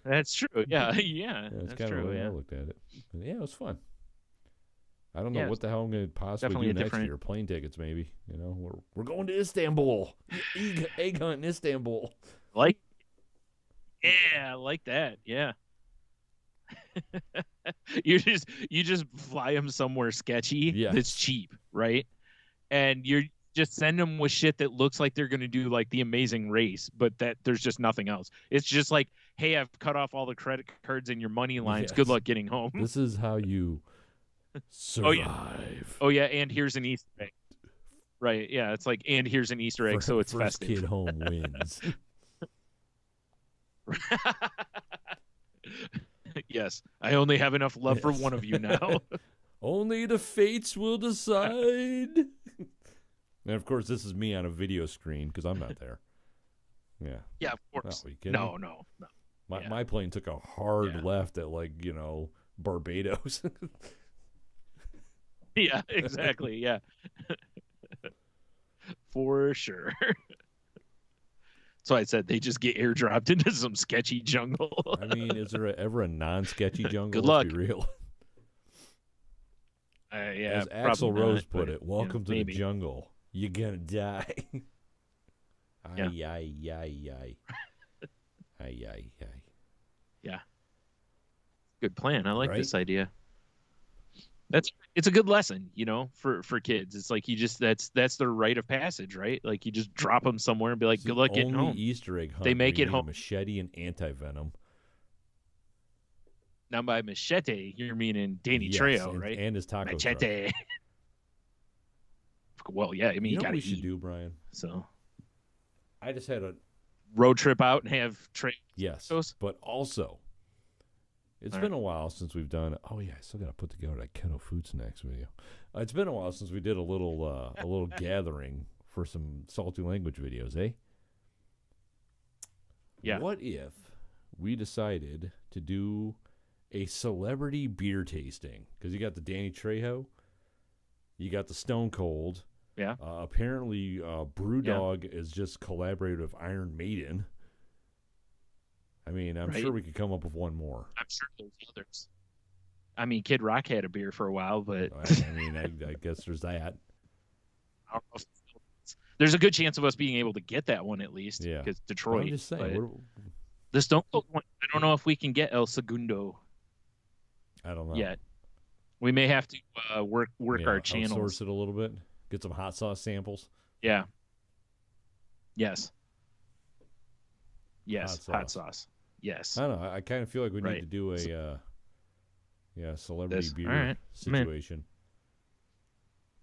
[SPEAKER 2] That's true. Yeah,
[SPEAKER 1] Yeah, it's
[SPEAKER 2] that's
[SPEAKER 1] kind of
[SPEAKER 2] true.
[SPEAKER 1] the way I
[SPEAKER 2] Yeah,
[SPEAKER 1] looked at it. But yeah, it was fun. I don't know
[SPEAKER 2] yeah,
[SPEAKER 1] what the hell I'm going to possibly
[SPEAKER 2] definitely
[SPEAKER 1] do
[SPEAKER 2] a
[SPEAKER 1] next
[SPEAKER 2] different.
[SPEAKER 1] year. Plane tickets, maybe. We're going to Istanbul. Egg hunt in Istanbul.
[SPEAKER 2] Like, yeah, like that. Yeah. You just fly them somewhere sketchy that's
[SPEAKER 1] Yes.
[SPEAKER 2] cheap, right? And you're just send them with shit that looks like they're going to do like the Amazing Race, but that there's just nothing else. It's just like, hey, I've cut off all the credit cards and your money lines. Good
[SPEAKER 1] Yes.
[SPEAKER 2] luck getting home.
[SPEAKER 1] This is how you
[SPEAKER 2] Oh yeah,
[SPEAKER 1] survive.
[SPEAKER 2] oh yeah, and here's an Easter egg. Right? Yeah, it's like, and here's an Easter egg, so it's
[SPEAKER 1] First
[SPEAKER 2] festive.
[SPEAKER 1] kid home wins.
[SPEAKER 2] Yes, I only have enough love for one of you now.
[SPEAKER 1] Only the fates will decide. And of course, this is me on a video screen because I'm not there. Yeah.
[SPEAKER 2] Yeah, of course.
[SPEAKER 1] No, are you kidding me?
[SPEAKER 2] No.
[SPEAKER 1] My plane took a hard left at Barbados.
[SPEAKER 2] Yeah, exactly. Yeah. For sure. So I said they just get airdropped into some sketchy jungle.
[SPEAKER 1] I mean, is there ever a non-sketchy jungle?
[SPEAKER 2] Good luck.
[SPEAKER 1] Let's be real.
[SPEAKER 2] Yeah,
[SPEAKER 1] As Axl Rose put
[SPEAKER 2] but,
[SPEAKER 1] it, welcome to
[SPEAKER 2] maybe.
[SPEAKER 1] the jungle. You're gonna die.
[SPEAKER 2] Yeah.
[SPEAKER 1] Ay, ay, ay, ay. Ay, ay, ay.
[SPEAKER 2] Yeah. Good plan. I like
[SPEAKER 1] Right?
[SPEAKER 2] this idea. It's a good lesson, for kids. It's like that's their rite of passage, right? Like you just drop them somewhere and be like,
[SPEAKER 1] It's
[SPEAKER 2] good luck
[SPEAKER 1] the
[SPEAKER 2] getting
[SPEAKER 1] only
[SPEAKER 2] home.
[SPEAKER 1] Easter egg hunt
[SPEAKER 2] They make
[SPEAKER 1] where you
[SPEAKER 2] it
[SPEAKER 1] need a
[SPEAKER 2] home.
[SPEAKER 1] machete and anti-venom.
[SPEAKER 2] Now by machete, you're meaning Danny
[SPEAKER 1] Yes,
[SPEAKER 2] Trejo, right?
[SPEAKER 1] And his taco truck.
[SPEAKER 2] Machete. Well, yeah. I mean,
[SPEAKER 1] You know
[SPEAKER 2] got
[SPEAKER 1] what
[SPEAKER 2] to
[SPEAKER 1] we should
[SPEAKER 2] eat.
[SPEAKER 1] do, Brian?
[SPEAKER 2] So
[SPEAKER 1] I just had a
[SPEAKER 2] road trip out and have
[SPEAKER 1] yes,
[SPEAKER 2] tacos.
[SPEAKER 1] but also it's been a while since we've done. Oh yeah, I still got to put together that keto food snacks video. It's been a while since we did a little gathering for some salty language videos, eh?
[SPEAKER 2] Yeah.
[SPEAKER 1] What if we decided to do a celebrity beer tasting? Because you got the Danny Trejo, you got the Stone Cold.
[SPEAKER 2] Yeah.
[SPEAKER 1] Apparently, Brewdog is just collaborated with Iron Maiden. I mean, I'm sure we could come up with one more.
[SPEAKER 2] I'm sure there's others. I mean, Kid Rock had a beer for a while, but
[SPEAKER 1] I mean, I guess there's that.
[SPEAKER 2] I don't know if there's a good chance of us being able to get that one at least.
[SPEAKER 1] Yeah.
[SPEAKER 2] Because
[SPEAKER 1] But
[SPEAKER 2] Detroit.
[SPEAKER 1] I'm just saying.
[SPEAKER 2] The Stone Cold one, I don't know if we can get El Segundo
[SPEAKER 1] I don't know.
[SPEAKER 2] yet. We may have to work our channels.
[SPEAKER 1] Outsource it a little bit. Get some hot sauce samples.
[SPEAKER 2] Yeah. Yes. Yes. Hot sauce. Yes.
[SPEAKER 1] I don't know. I kind of feel like we need to do a celebrity beer situation.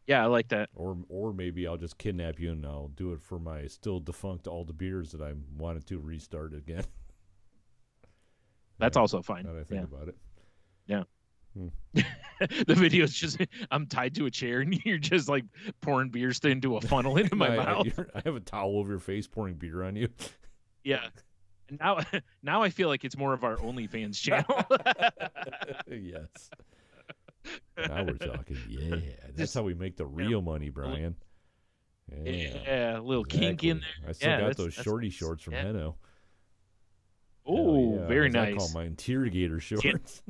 [SPEAKER 2] Yeah, I like that.
[SPEAKER 1] Or maybe I'll just kidnap you and I'll do it for my still defunct all the beers that I wanted to restart again.
[SPEAKER 2] That's also fine.
[SPEAKER 1] Now that I think about it.
[SPEAKER 2] Yeah. The video is just I'm tied to a chair and you're just like pouring beers into a funnel into my mouth.
[SPEAKER 1] I have a towel over your face pouring beer on you.
[SPEAKER 2] Yeah. Now I feel like it's more of our OnlyFans channel.
[SPEAKER 1] Yes. Now we're talking. Yeah. That's how we make the real money, Brian.
[SPEAKER 2] Yeah. A little kink in there.
[SPEAKER 1] I still got those shorty shorts from Heno.
[SPEAKER 2] Oh, very
[SPEAKER 1] I
[SPEAKER 2] nice.
[SPEAKER 1] call my interrogator shorts.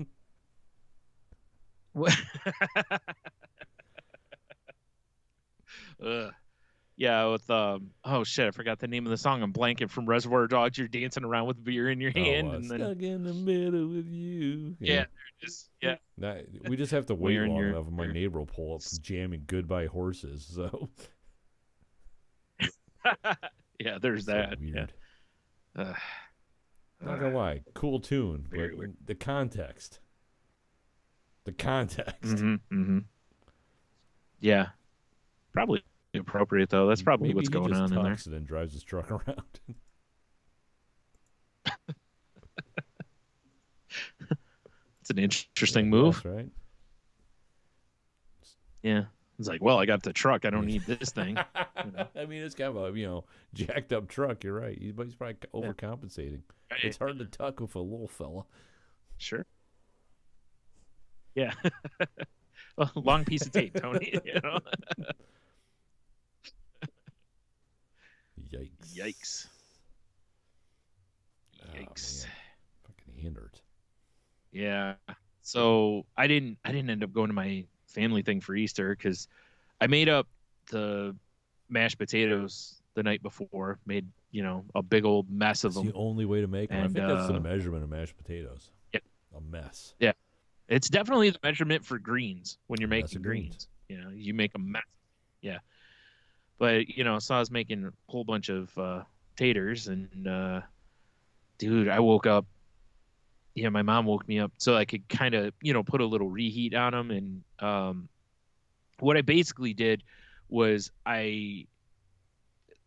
[SPEAKER 2] Yeah, with oh shit, I forgot the name of the song. I'm blanking. From Reservoir Dogs. You're dancing around with beer in your hand, and then
[SPEAKER 1] stuck in the middle with you.
[SPEAKER 2] Yeah, there it is. Yeah,
[SPEAKER 1] we just have to wait long
[SPEAKER 2] Wearing
[SPEAKER 1] enough. My neighbor will pull up jamming "Goodbye Horses." So
[SPEAKER 2] yeah, there's that.
[SPEAKER 1] Weird.
[SPEAKER 2] Yeah.
[SPEAKER 1] Not gonna lie, cool tune, but
[SPEAKER 2] weird.
[SPEAKER 1] the context.
[SPEAKER 2] Yeah, probably appropriate though. That's probably
[SPEAKER 1] Maybe
[SPEAKER 2] what's
[SPEAKER 1] he
[SPEAKER 2] going
[SPEAKER 1] just
[SPEAKER 2] on in there.
[SPEAKER 1] tucks and then drives his truck around.
[SPEAKER 2] It's an interesting move.
[SPEAKER 1] That's right.
[SPEAKER 2] Yeah, it's like, well, I got the truck. I don't need this thing.
[SPEAKER 1] I mean, it's kind of a jacked up truck. You're right. He's probably overcompensating.
[SPEAKER 2] Right.
[SPEAKER 1] It's hard to tuck with a little fella.
[SPEAKER 2] Sure. Yeah. Well, long piece of tape, Tony.
[SPEAKER 1] Yikes.
[SPEAKER 2] Yikes.
[SPEAKER 1] Oh,
[SPEAKER 2] Yikes.
[SPEAKER 1] man. Fucking standards.
[SPEAKER 2] Yeah. So I didn't end up going to my family thing for Easter because I made up the mashed potatoes the night before, made, a big old mess of
[SPEAKER 1] It's the
[SPEAKER 2] them.
[SPEAKER 1] only way to make them. I
[SPEAKER 2] And
[SPEAKER 1] think that's the measurement of mashed potatoes.
[SPEAKER 2] yeah,
[SPEAKER 1] A mess.
[SPEAKER 2] yeah. It's definitely the measurement for greens when you're
[SPEAKER 1] A mess
[SPEAKER 2] making
[SPEAKER 1] of
[SPEAKER 2] greens. You make a mess. Yeah. But, so I was making a whole bunch of taters and dude, I woke up. Yeah, my mom woke me up so I could kind of, put a little reheat on them. And what I basically did was I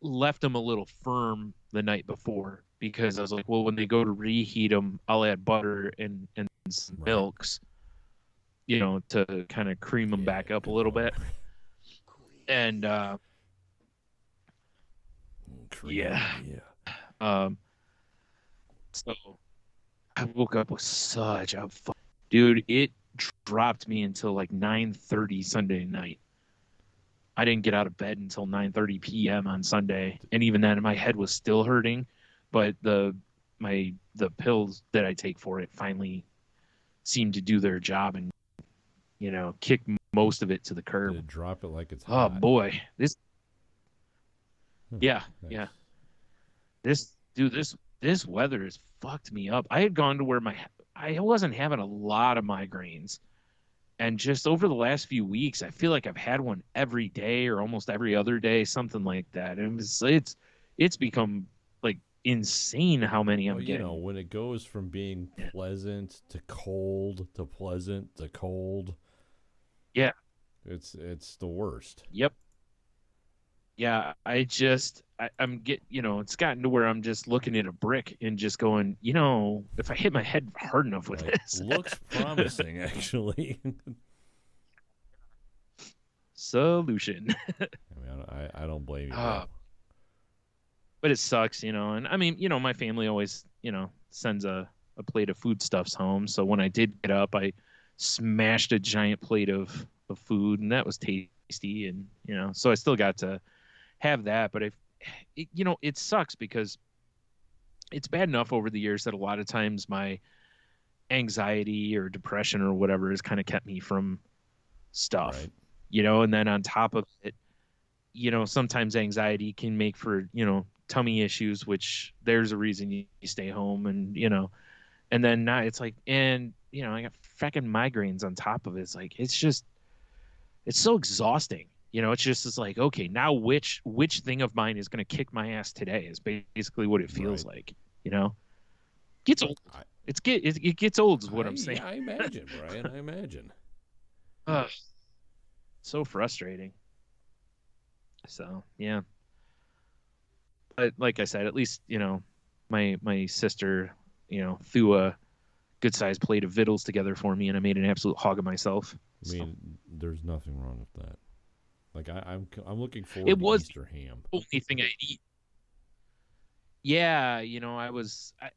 [SPEAKER 2] left them a little firm the night before because I was like, well, when they go to reheat them, I'll add butter and some
[SPEAKER 1] Right.
[SPEAKER 2] milks, to kind of cream them back up a little bit. And
[SPEAKER 1] Cream,
[SPEAKER 2] yeah.
[SPEAKER 1] yeah.
[SPEAKER 2] So I woke up with such a dude. It dropped me until like 9:30 Sunday night. I didn't get out of bed until 9:30 p.m. on Sunday, and even then, my head was still hurting. But the pills that I take for it finally seemed to do their job and kick most of it to the curb.
[SPEAKER 1] Did it drop it like it's
[SPEAKER 2] Oh
[SPEAKER 1] hot?
[SPEAKER 2] boy, this. Yeah,
[SPEAKER 1] Nice.
[SPEAKER 2] yeah. This weather has fucked me up. I had gone to where I wasn't having a lot of migraines. And just over the last few weeks, I feel like I've had one every day or almost every other day, something like that. And it's become like insane how many I'm getting.
[SPEAKER 1] When it goes from being pleasant to cold to pleasant to cold.
[SPEAKER 2] Yeah.
[SPEAKER 1] It's the worst.
[SPEAKER 2] Yep. Yeah, I'm it's gotten to where I'm just looking at a brick and just going, if I hit my head hard enough with this.
[SPEAKER 1] Looks promising, actually.
[SPEAKER 2] Solution.
[SPEAKER 1] I don't blame you.
[SPEAKER 2] But it sucks, and I mean, my family always, sends a plate of foodstuffs home. So when I did get up, I smashed a giant plate of food, and that was tasty. And, so I still got to have that. But it sucks because it's bad enough over the years that a lot of times my anxiety or depression or whatever has kind of kept me from stuff,
[SPEAKER 1] right.
[SPEAKER 2] And then on top of it, sometimes anxiety can make for, tummy issues, which there's a reason you stay home and, and then now it's like, and, I got fucking migraines on top of it. It's like, it's so exhausting. It's like, okay, now which thing of mine is going to kick my ass today is basically what it feels like, Gets old. It gets old is what I'm saying.
[SPEAKER 1] I imagine, Brian. I imagine.
[SPEAKER 2] So frustrating. So, yeah. But like I said, at least, my sister, threw a good sized plate of victuals together for me and I made an absolute hog of myself.
[SPEAKER 1] I mean, there's nothing wrong with that. Like I'm looking forward to Easter ham.
[SPEAKER 2] The only thing I'd eat. Yeah,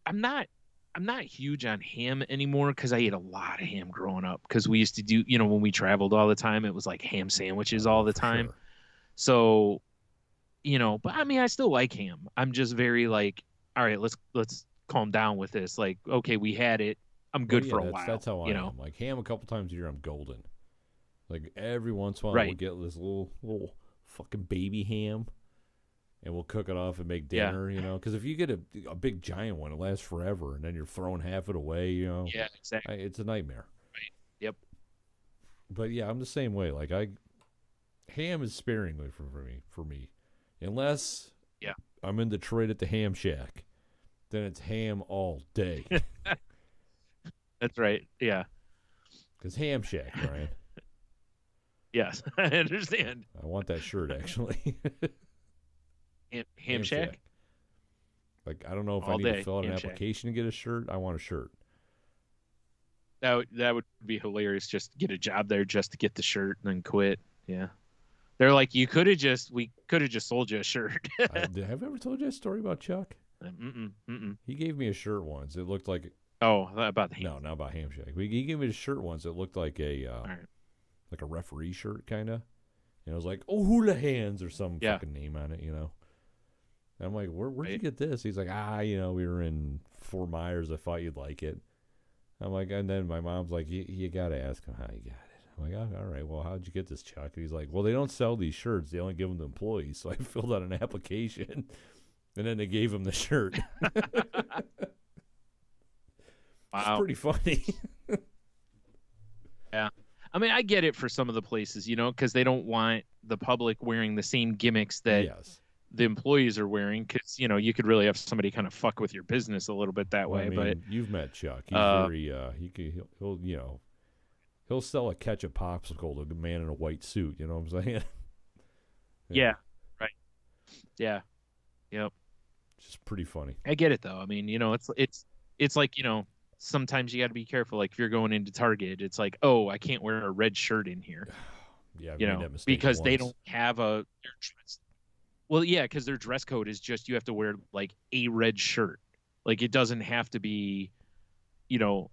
[SPEAKER 2] I'm not huge on ham anymore because I ate a lot of ham growing up because we used to do, when we traveled all the time, it was like ham sandwiches all the time.
[SPEAKER 1] Sure.
[SPEAKER 2] So, but I mean, I still like ham. I'm just very like, all right, let's calm down with this. Like, okay, we had it. I'm good for a while.
[SPEAKER 1] That's how I am. Like ham a couple times a year, I'm golden. Like every once in a while, we'll get this little fucking baby ham, and we'll cook it off and make dinner. Because if you get a big giant one, it lasts forever, and then you're throwing half it away.
[SPEAKER 2] Yeah, exactly.
[SPEAKER 1] It's a nightmare.
[SPEAKER 2] Right. Yep.
[SPEAKER 1] But yeah, I'm the same way. Like ham is sparingly for me, unless I'm in Detroit at the Ham Shack, then it's ham all day.
[SPEAKER 2] That's right. Yeah.
[SPEAKER 1] Because Ham Shack, Brian.
[SPEAKER 2] Yes, I understand.
[SPEAKER 1] I want that shirt, actually.
[SPEAKER 2] Ham Shack?
[SPEAKER 1] Like, I don't know if I need to fill out an application to get a shirt. I want a shirt.
[SPEAKER 2] That would be hilarious. Just get a job there just to get the shirt and then quit. Yeah. They're like, we could have just sold you a shirt.
[SPEAKER 1] Have I ever told you a story about Chuck? He gave me a shirt once. It looked like...
[SPEAKER 2] Oh, about the ham.
[SPEAKER 1] No, not about Ham Shack. He gave me a shirt once. It looked like like a referee shirt, kind of. And it was like, oh, hula hands or some fucking name on it, And I'm like, where'd you get this? He's like, we were in Fort Myers. I thought you'd like it. I'm like, and then my mom's like, you got to ask him how he got it. I'm like, oh, all right, well, how'd you get this, Chuck? And he's like, well, they don't sell these shirts. They only give them to employees. So I filled out an application, and then they gave him the shirt. Wow. It's pretty funny.
[SPEAKER 2] Yeah. I mean, I get it for some of the places, because they don't want the public wearing the same gimmicks that the employees are wearing, because, you could really have somebody kind of fuck with your business a little bit that way. I mean, but
[SPEAKER 1] you've met Chuck. He's very, he'll sell a ketchup popsicle to a man in a white suit. You know what I'm saying?
[SPEAKER 2] Yeah. Right. Yeah. Yep.
[SPEAKER 1] It's just pretty funny.
[SPEAKER 2] I get it though. I mean, it's like, sometimes you got to be careful. Like if you're going into Target, it's like, oh, I can't wear a red shirt in here.
[SPEAKER 1] Yeah,
[SPEAKER 2] because they don't have a. Well, yeah, because their dress code is just you have to wear like a red shirt. Like it doesn't have to be,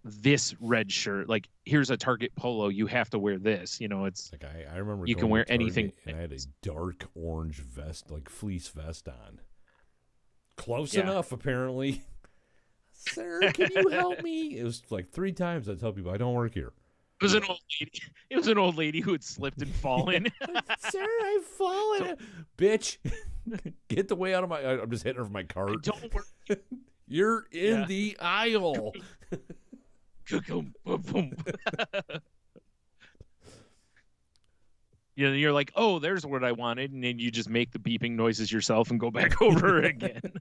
[SPEAKER 2] this red shirt. Like here's a Target polo, you have to wear this. It's
[SPEAKER 1] like I remember
[SPEAKER 2] you can wear anything.
[SPEAKER 1] And I had a dark orange vest, like fleece vest on. Close enough, apparently. Sir, can you help me? It was like 3 times I tell people I don't work here.
[SPEAKER 2] It was an old lady. It was an old lady who had slipped and fallen.
[SPEAKER 1] Sir, I've fallen. Bitch, get the way out of my. I'm just hitting her with my cart.
[SPEAKER 2] Don't work.
[SPEAKER 1] You're in the aisle.
[SPEAKER 2] You're like, oh, there's what I wanted, and then you just make the beeping noises yourself and go back over again.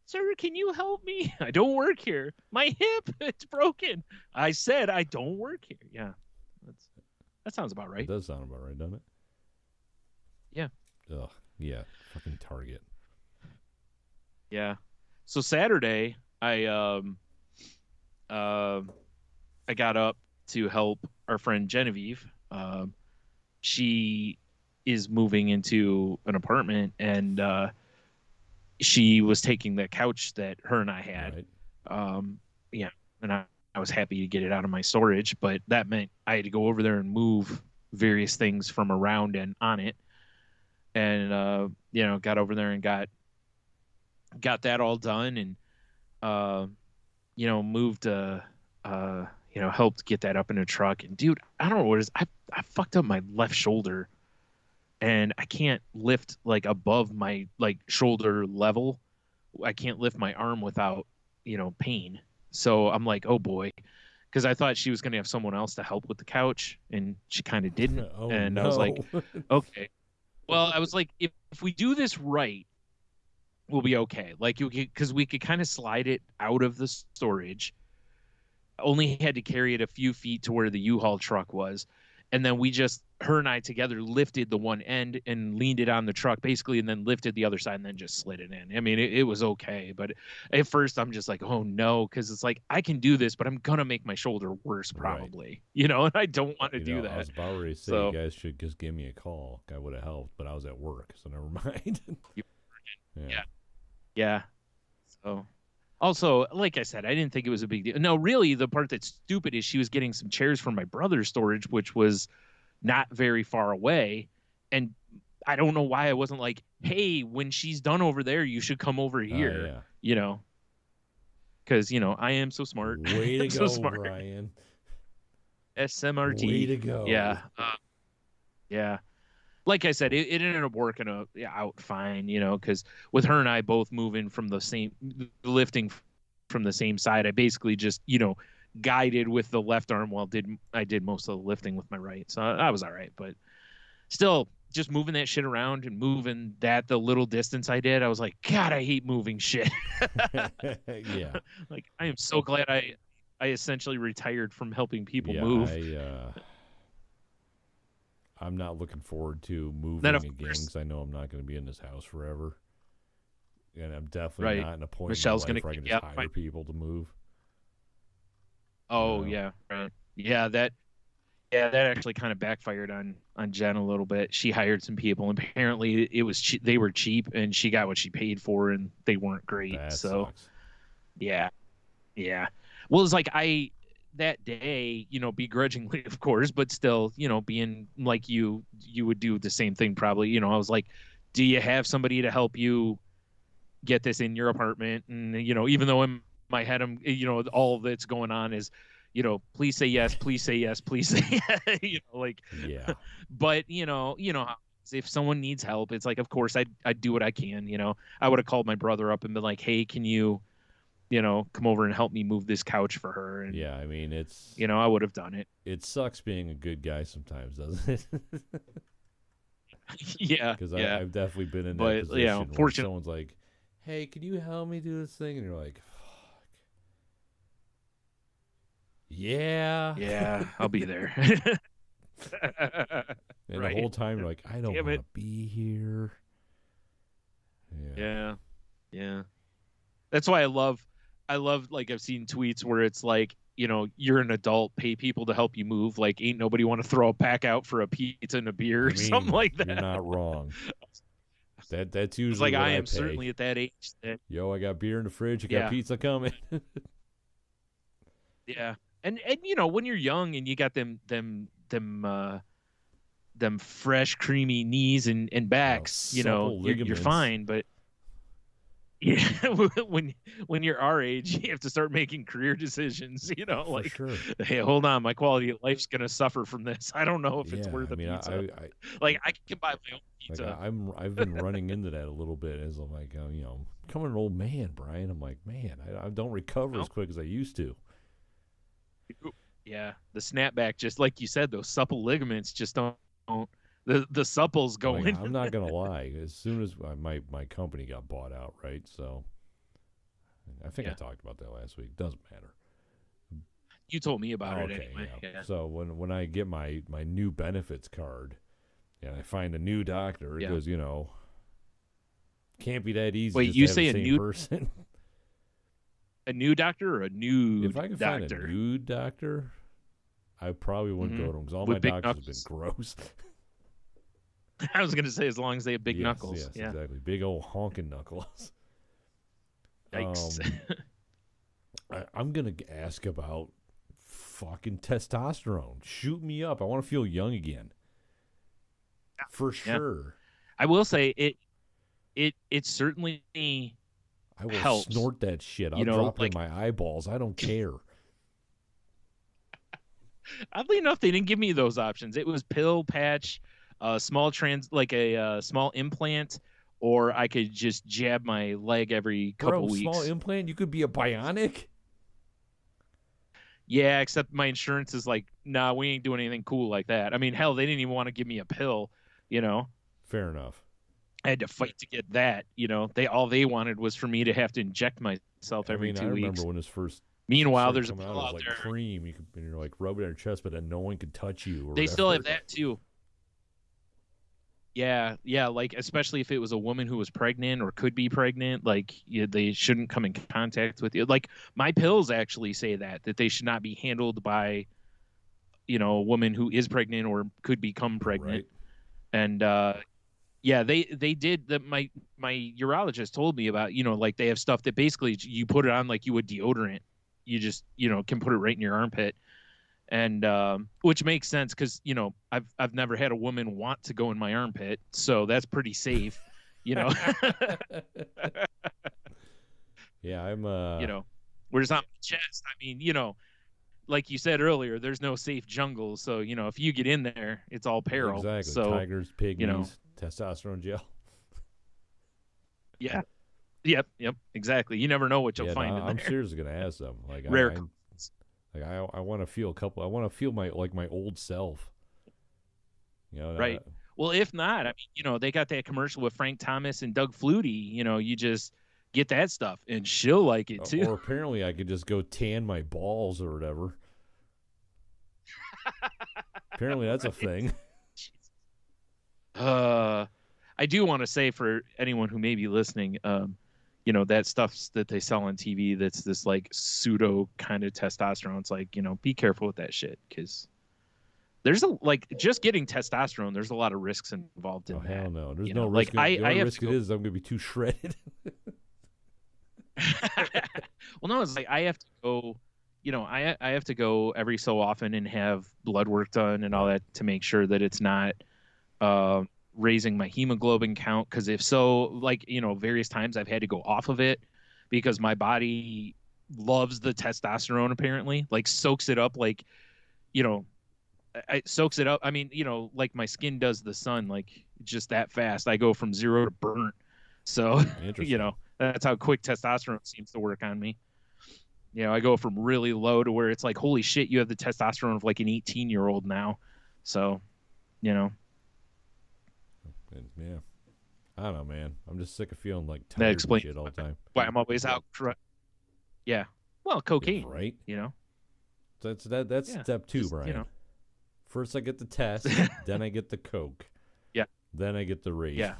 [SPEAKER 2] Sir, can you help me? I don't work here. My hip, it's broken. I said I don't work here. Yeah, that sounds about right.
[SPEAKER 1] It does sound about right, doesn't it?
[SPEAKER 2] Yeah.
[SPEAKER 1] Ugh, yeah, fucking Target.
[SPEAKER 2] Yeah. So Saturday, I got up to help our friend Genevieve. She is moving into an apartment, and she was taking the couch that her and I had. Right. Yeah, and I was happy to get it out of my storage, but that meant I had to go over there and move various things from around and on it. And got over there and got that all done, and moved helped get that up in a truck. And dude, I don't know what it is. I fucked up my left shoulder, and I can't lift like above my like shoulder level. I can't lift my arm without, pain. So I'm like, oh boy, because I thought she was going to have someone else to help with the couch, and she kind of didn't. I was like, okay. Well, I was like, if we do this right, we'll be okay. Like, because we could kind of slide it out of the storage. Only had to carry it a few feet to where the U-Haul truck was. And then her and I together lifted the one end and leaned it on the truck basically, and then lifted the other side and then just slid it in. I mean, it was okay. But at first I'm just like, oh no, because it's like, I can do this, but I'm going to make my shoulder worse probably, and I don't want to do that. I was
[SPEAKER 1] about ready to say, you guys should just give me a call. I would have helped, but I was at work, so never mind.
[SPEAKER 2] Yeah. So also, like I said, I didn't think it was a big deal. No, really, the part that's stupid is she was getting some chairs from my brother's storage, which was not very far away. And I don't know why I wasn't like, hey, when she's done over there, you should come over here, because, I am so smart.
[SPEAKER 1] Way to go, smart. Brian.
[SPEAKER 2] SMRT.
[SPEAKER 1] Way to go.
[SPEAKER 2] Yeah. Yeah. Like I said, it ended up working out fine, because with her and I both moving from lifting from the same side, I basically just, guided with the left arm while I did most of the lifting with my right. So I was all right. But still, just moving that shit around and moving that the little distance I did, I was like, God, I hate moving shit.
[SPEAKER 1] Yeah.
[SPEAKER 2] Like, I am so glad I essentially retired from helping people move.
[SPEAKER 1] I'm not looking forward to moving again, because I know I'm not going to be in this house forever. And I'm definitely not in a point
[SPEAKER 2] Michelle's
[SPEAKER 1] in my life where I can just hire people to move.
[SPEAKER 2] Oh, yeah. Right. Yeah, that actually kind of backfired on Jen a little bit. She hired some people, and apparently they were cheap, and she got what she paid for, and they weren't great.
[SPEAKER 1] That
[SPEAKER 2] so,
[SPEAKER 1] sucks.
[SPEAKER 2] Yeah. Well, it's like that day, begrudgingly, of course, but still, being like you would do the same thing probably. I was like, do you have somebody to help you get this in your apartment? And, even though my head, I'm, all that's going on is, please say yes, please say yes, please say yes. Like,
[SPEAKER 1] Yeah.
[SPEAKER 2] but if someone needs help, it's like, of course I'd do what I can. I would have called my brother up and been like, hey, can you, come over and help me move this couch for her? And
[SPEAKER 1] Yeah, I mean,
[SPEAKER 2] I would have done it.
[SPEAKER 1] It sucks being a good guy sometimes, doesn't it?
[SPEAKER 2] Yeah,
[SPEAKER 1] because
[SPEAKER 2] yeah.
[SPEAKER 1] I've definitely been in that position where
[SPEAKER 2] fortunately,
[SPEAKER 1] someone's like, hey, can you help me do this thing? And you're like, fuck.
[SPEAKER 2] Yeah, I'll be there.
[SPEAKER 1] And
[SPEAKER 2] right.
[SPEAKER 1] the whole time you're like, I don't want to be here.
[SPEAKER 2] Yeah. That's why I love, like, I've seen tweets where it's like, you're an adult, pay people to help you move. Like, ain't nobody want to throw a pack out for a pizza and a beer or something like that.
[SPEAKER 1] You're not wrong. That's usually
[SPEAKER 2] it's like,
[SPEAKER 1] what I
[SPEAKER 2] am
[SPEAKER 1] pay.
[SPEAKER 2] certainly at that age.
[SPEAKER 1] Yo, I got beer in the fridge. I got pizza coming.
[SPEAKER 2] Yeah. And when you're young and you got them fresh, creamy knees and backs, you're fine. But yeah, when you're our age, you have to start making career decisions. Like,
[SPEAKER 1] sure.
[SPEAKER 2] Hey, hold on, my quality of life's gonna suffer from this. I don't know if it's worth a pizza. I can buy my own pizza.
[SPEAKER 1] I've been running into that a little bit as I'm like, I'm becoming an old man, Brian. I'm like, man, I don't recover as quick as I used to.
[SPEAKER 2] Yeah, the snapback, just like you said, those supple ligaments just don't. The supple's going.
[SPEAKER 1] I'm not gonna lie. As soon as my company got bought out, right? So I think I talked about that last week. Doesn't matter.
[SPEAKER 2] You told me about it anyway. Yeah.
[SPEAKER 1] So when I get my new benefits card and I find a new doctor, it goes, can't be that easy.
[SPEAKER 2] Wait,
[SPEAKER 1] just
[SPEAKER 2] you
[SPEAKER 1] to have
[SPEAKER 2] say
[SPEAKER 1] the same person?
[SPEAKER 2] A new doctor or a new
[SPEAKER 1] If I could find a new doctor, I probably wouldn't go to them because all my doctors have been gross.
[SPEAKER 2] I was going to say, as long as they have big knuckles.
[SPEAKER 1] Yes, exactly. Big old honking knuckles.
[SPEAKER 2] Yikes.
[SPEAKER 1] I'm going to ask about fucking testosterone. Shoot me up. I want to feel young again. For sure.
[SPEAKER 2] I will say it certainly
[SPEAKER 1] I will
[SPEAKER 2] helps.
[SPEAKER 1] Snort that shit. I'll drop it in my eyeballs. I don't care.
[SPEAKER 2] Oddly enough, they didn't give me those options. It was pill, patch, small small implant, or I could just jab my leg every couple weeks.
[SPEAKER 1] Small implant? You could be a bionic?
[SPEAKER 2] Yeah, except my insurance is like, nah, we ain't doing anything cool like that. I mean, hell, they didn't even want to give me a pill,
[SPEAKER 1] Fair enough.
[SPEAKER 2] I had to fight to get that, all they wanted was for me to have to inject myself every 2 weeks. I remember
[SPEAKER 1] when this first.
[SPEAKER 2] Meanwhile, there's a pill out
[SPEAKER 1] like
[SPEAKER 2] there.
[SPEAKER 1] Cream. And you're like rubbing it on your chest, but then no one could touch you.
[SPEAKER 2] They still have that too. Yeah, like especially if it was a woman who was pregnant or could be pregnant, like they shouldn't come in contact with you. Like my pills actually say that they should not be handled by, a woman who is pregnant or could become pregnant. Right. And they did that. My urologist told me about, like they have stuff that basically you put it on like you would deodorant. You just, can put it right in your armpit. And which makes sense because, I've never had a woman want to go in my armpit. So that's pretty safe, Yeah,
[SPEAKER 1] I'm
[SPEAKER 2] whereas on my chest, I mean, like you said earlier, there's no safe jungle. So, if you get in there, it's all peril.
[SPEAKER 1] Exactly.
[SPEAKER 2] So,
[SPEAKER 1] tigers, pygmies, testosterone gel.
[SPEAKER 2] Yeah. Yep. Exactly. You never know what you'll find in there.
[SPEAKER 1] I'm seriously gonna ask them. Like
[SPEAKER 2] rare.
[SPEAKER 1] I want to feel I want to feel my old self.
[SPEAKER 2] Right. Well, if not, I mean, they got that commercial with Frank Thomas and Doug Flutie. You just get that stuff, and she'll like it too.
[SPEAKER 1] Or apparently, I could just go tan my balls or whatever. Apparently, that's a thing.
[SPEAKER 2] I do want to say for anyone who may be listening, that stuff that they sell on TV that's this like pseudo kind of testosterone. It's like, be careful with that shit because there's just getting testosterone. There's a lot of risks involved in that.
[SPEAKER 1] Hell no. There's no risk. The only risk it is I'm going to be too shredded.
[SPEAKER 2] Well, no, it's like I have to go, I have to go every so often and have blood work done and all that to make sure that it's not raising my hemoglobin count, because if so, various times I've had to go off of it because my body loves the testosterone apparently, like soaks it up like, you know, it soaks it up. I mean, like my skin does the sun, like just that fast. I go from 0 to burnt. So,
[SPEAKER 1] Interesting.
[SPEAKER 2] that's how quick testosterone seems to work on me. I go from really low to where it's like, holy shit, you have the testosterone of like an 18-year-old now. So,
[SPEAKER 1] Yeah. I don't know, man. I'm just sick of feeling like tired and shit all the time.
[SPEAKER 2] Why I'm always out. Yeah. Well, cocaine.
[SPEAKER 1] Yeah, right. That's
[SPEAKER 2] Yeah,
[SPEAKER 1] step 2, Brian. First I get the test, then I get the coke.
[SPEAKER 2] Yeah.
[SPEAKER 1] Then I get the rage.
[SPEAKER 2] Yeah.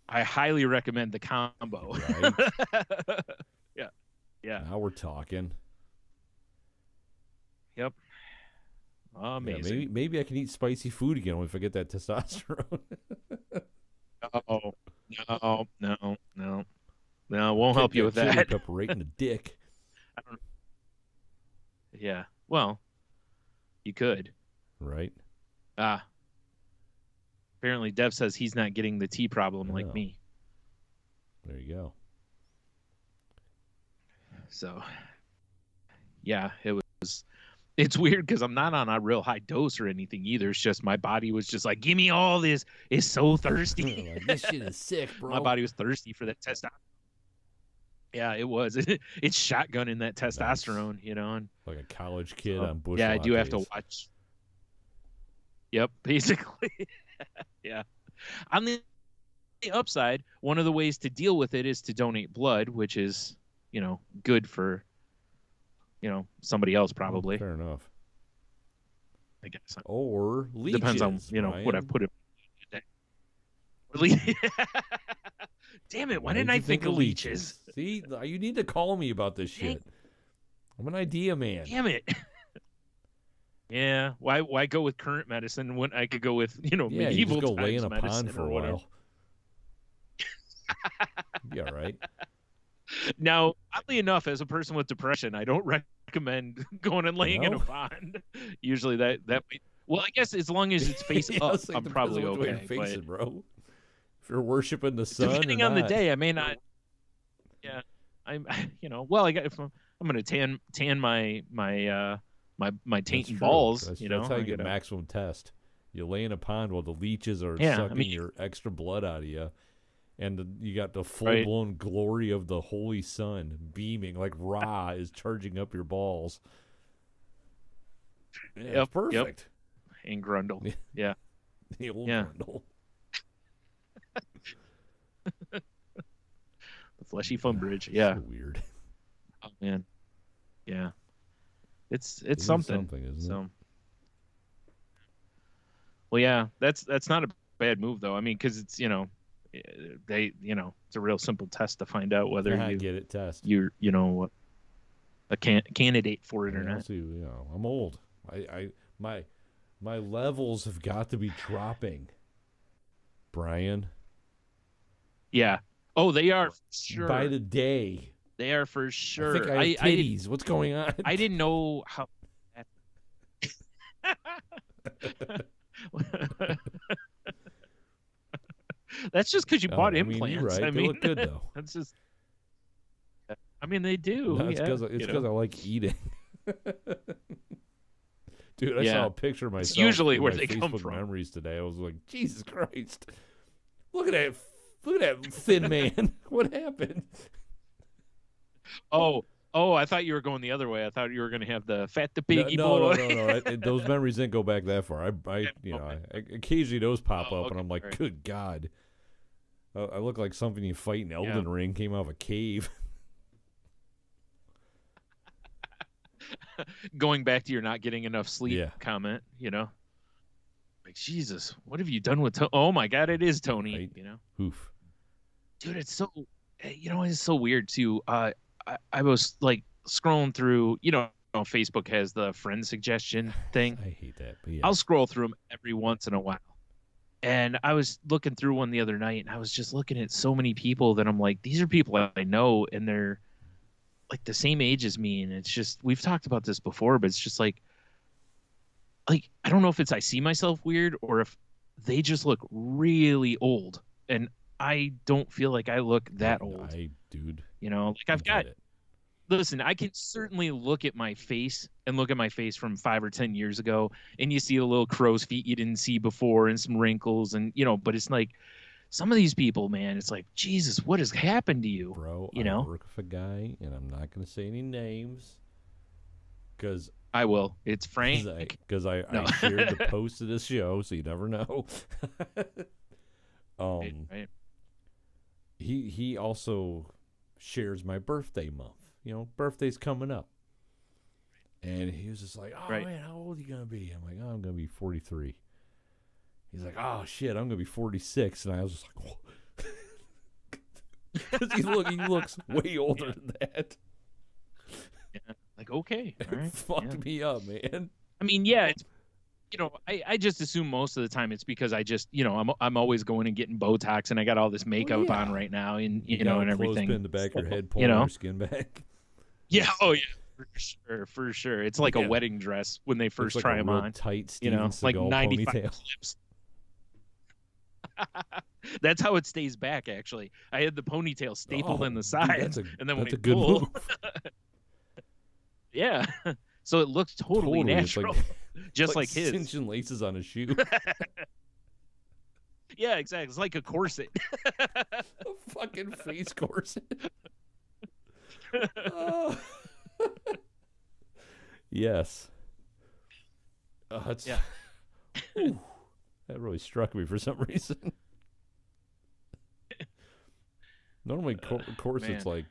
[SPEAKER 2] I highly recommend the combo.
[SPEAKER 1] Right.
[SPEAKER 2] Yeah.
[SPEAKER 1] Now we're talking.
[SPEAKER 2] Yep. Amazing.
[SPEAKER 1] Yeah, maybe I can eat spicy food again if I get that testosterone.
[SPEAKER 2] No. Won't help you with that.
[SPEAKER 1] Chili pepper right in the dick.
[SPEAKER 2] I don't. Yeah. Well, you could.
[SPEAKER 1] Right.
[SPEAKER 2] Apparently, Dev says he's not getting the tea problem like me.
[SPEAKER 1] There you go.
[SPEAKER 2] So, yeah, it's weird because I'm not on a real high dose or anything either. It's just my body was just like, give me all this. It's so thirsty.
[SPEAKER 1] Like, this shit is sick, bro.
[SPEAKER 2] My body was thirsty for that testosterone. Yeah, it was. It's shotgunning that testosterone, and
[SPEAKER 1] like a college kid on bush.
[SPEAKER 2] Yeah,
[SPEAKER 1] lattes.
[SPEAKER 2] I do have to watch. Yep, basically. Yeah. On the upside, one of the ways to deal with it is to donate blood, which is, good for, somebody else probably.
[SPEAKER 1] Fair enough.
[SPEAKER 2] I guess.
[SPEAKER 1] Or leeches.
[SPEAKER 2] Depends on,
[SPEAKER 1] Brian.
[SPEAKER 2] what I put in. Damn it! Why didn't I think of leeches?
[SPEAKER 1] See, you need to call me about this shit. I'm an idea man.
[SPEAKER 2] Damn it! Yeah, why go with current medicine when I could go with medieval
[SPEAKER 1] you just go
[SPEAKER 2] times
[SPEAKER 1] lay in a
[SPEAKER 2] medicine
[SPEAKER 1] pond for
[SPEAKER 2] or
[SPEAKER 1] a
[SPEAKER 2] whatever.
[SPEAKER 1] while. Yeah, right.
[SPEAKER 2] Now, oddly enough, as a person with depression, I don't recommend going and laying in a pond. Usually that well, I guess as long as it's face up, I'm probably okay.
[SPEAKER 1] Face it, bro. If you're worshiping the sun,
[SPEAKER 2] depending on the day, I may not. Yeah, I'm. Well, if I'm going to tan my taint and balls.
[SPEAKER 1] That's how you get maximum test. You lay in a pond while the leeches are sucking your extra blood out of you, and you got the full blown glory of the holy sun beaming like Ra is charging up your balls. Yeah, perfect.
[SPEAKER 2] Yep. And Grundle. Yeah.
[SPEAKER 1] The old Grundle.
[SPEAKER 2] The fleshy fun bridge. Yeah.
[SPEAKER 1] So weird.
[SPEAKER 2] Oh man. Yeah. It's something,
[SPEAKER 1] isn't it?
[SPEAKER 2] Well, yeah, that's not a bad move though. I mean, because it's it's a real simple test to find out whether you
[SPEAKER 1] get it test.
[SPEAKER 2] You're a candidate for it or not.
[SPEAKER 1] Also, I'm old. My levels have got to be dropping, Brian.
[SPEAKER 2] Yeah. Oh, they are for sure.
[SPEAKER 1] By the day.
[SPEAKER 2] They are for sure.
[SPEAKER 1] I think I have titties. What's going on?
[SPEAKER 2] I didn't know how. That's just because you bought implants.
[SPEAKER 1] You're right. They look good though.
[SPEAKER 2] That's just. I mean, they do.
[SPEAKER 1] No, it's because I like eating. Dude, I saw a picture of myself.
[SPEAKER 2] It's usually where
[SPEAKER 1] my
[SPEAKER 2] they
[SPEAKER 1] Facebook
[SPEAKER 2] come from.
[SPEAKER 1] Memories today. I was like, Jesus Christ! Look at that! Look at that thin man. What happened?
[SPEAKER 2] Oh, I thought you were going the other way. I thought you were going to have the fat the piggy boy.
[SPEAKER 1] No. Those memories didn't go back that far. I occasionally those pop up, and I'm like, good God. I look like something you fight in Elden Ring came out of a cave.
[SPEAKER 2] Going back to your not getting enough sleep comment, like, Jesus, what have you done with oh my God, it is Tony,
[SPEAKER 1] right? Oof.
[SPEAKER 2] Dude, it's so, it's so weird too. I was like scrolling through, Facebook has the friend suggestion thing.
[SPEAKER 1] I hate that. But
[SPEAKER 2] I'll scroll through them every once in a while. And I was looking through one the other night, and I was just looking at so many people that I'm like, these are people I know, and they're like the same age as me. And it's just, we've talked about this before, but it's just like I don't know if it's I see myself weird or if they just look really old. And I don't feel like I look that old.
[SPEAKER 1] dude.
[SPEAKER 2] You know, like I've got.
[SPEAKER 1] Get it.
[SPEAKER 2] Listen, I can certainly look at my face from 5 or 10 years ago, and you see a little crow's feet you didn't see before, and some wrinkles, and but it's like some of these people, man, it's like, Jesus, what has happened to you,
[SPEAKER 1] Bro?
[SPEAKER 2] You
[SPEAKER 1] I
[SPEAKER 2] know,
[SPEAKER 1] work with a guy, and I'm not going to say any names, because
[SPEAKER 2] I will. It's Frank.
[SPEAKER 1] Because I shared the post of this show, so you never know.
[SPEAKER 2] Right.
[SPEAKER 1] He also shares my birthday month. You know, birthday's coming up. And he was just like, oh, man, how old are you going to be? I'm like, oh, I'm going to be 43. He's like, oh, shit, I'm going to be 46. And I was just like, whoa. Because he looks way older than that.
[SPEAKER 2] Yeah. Like, okay. All right.
[SPEAKER 1] It fucked me up, man.
[SPEAKER 2] I mean, yeah, it's, I just assume most of the time it's because I just, I'm always going and getting Botox, and I got all this makeup on right now, and you know, and everything.
[SPEAKER 1] Clothespin in the back of your head, pulling your skin back.
[SPEAKER 2] Yeah. Oh yeah. For sure. It's like a wedding dress when they first try them on.
[SPEAKER 1] Tight, Steven
[SPEAKER 2] like
[SPEAKER 1] Seagal
[SPEAKER 2] 95
[SPEAKER 1] ponytail.
[SPEAKER 2] clips. That's how it stays back. Actually, I had the ponytail stapled in the side, and then when I
[SPEAKER 1] good
[SPEAKER 2] pull,
[SPEAKER 1] move.
[SPEAKER 2] Yeah. So it looks totally natural, just like his.
[SPEAKER 1] Cinching laces on a shoe.
[SPEAKER 2] Yeah, exactly. It's like a corset.
[SPEAKER 1] A fucking face corset. Oh. Yes. Yeah. That really struck me for some reason. Normally, corset's like,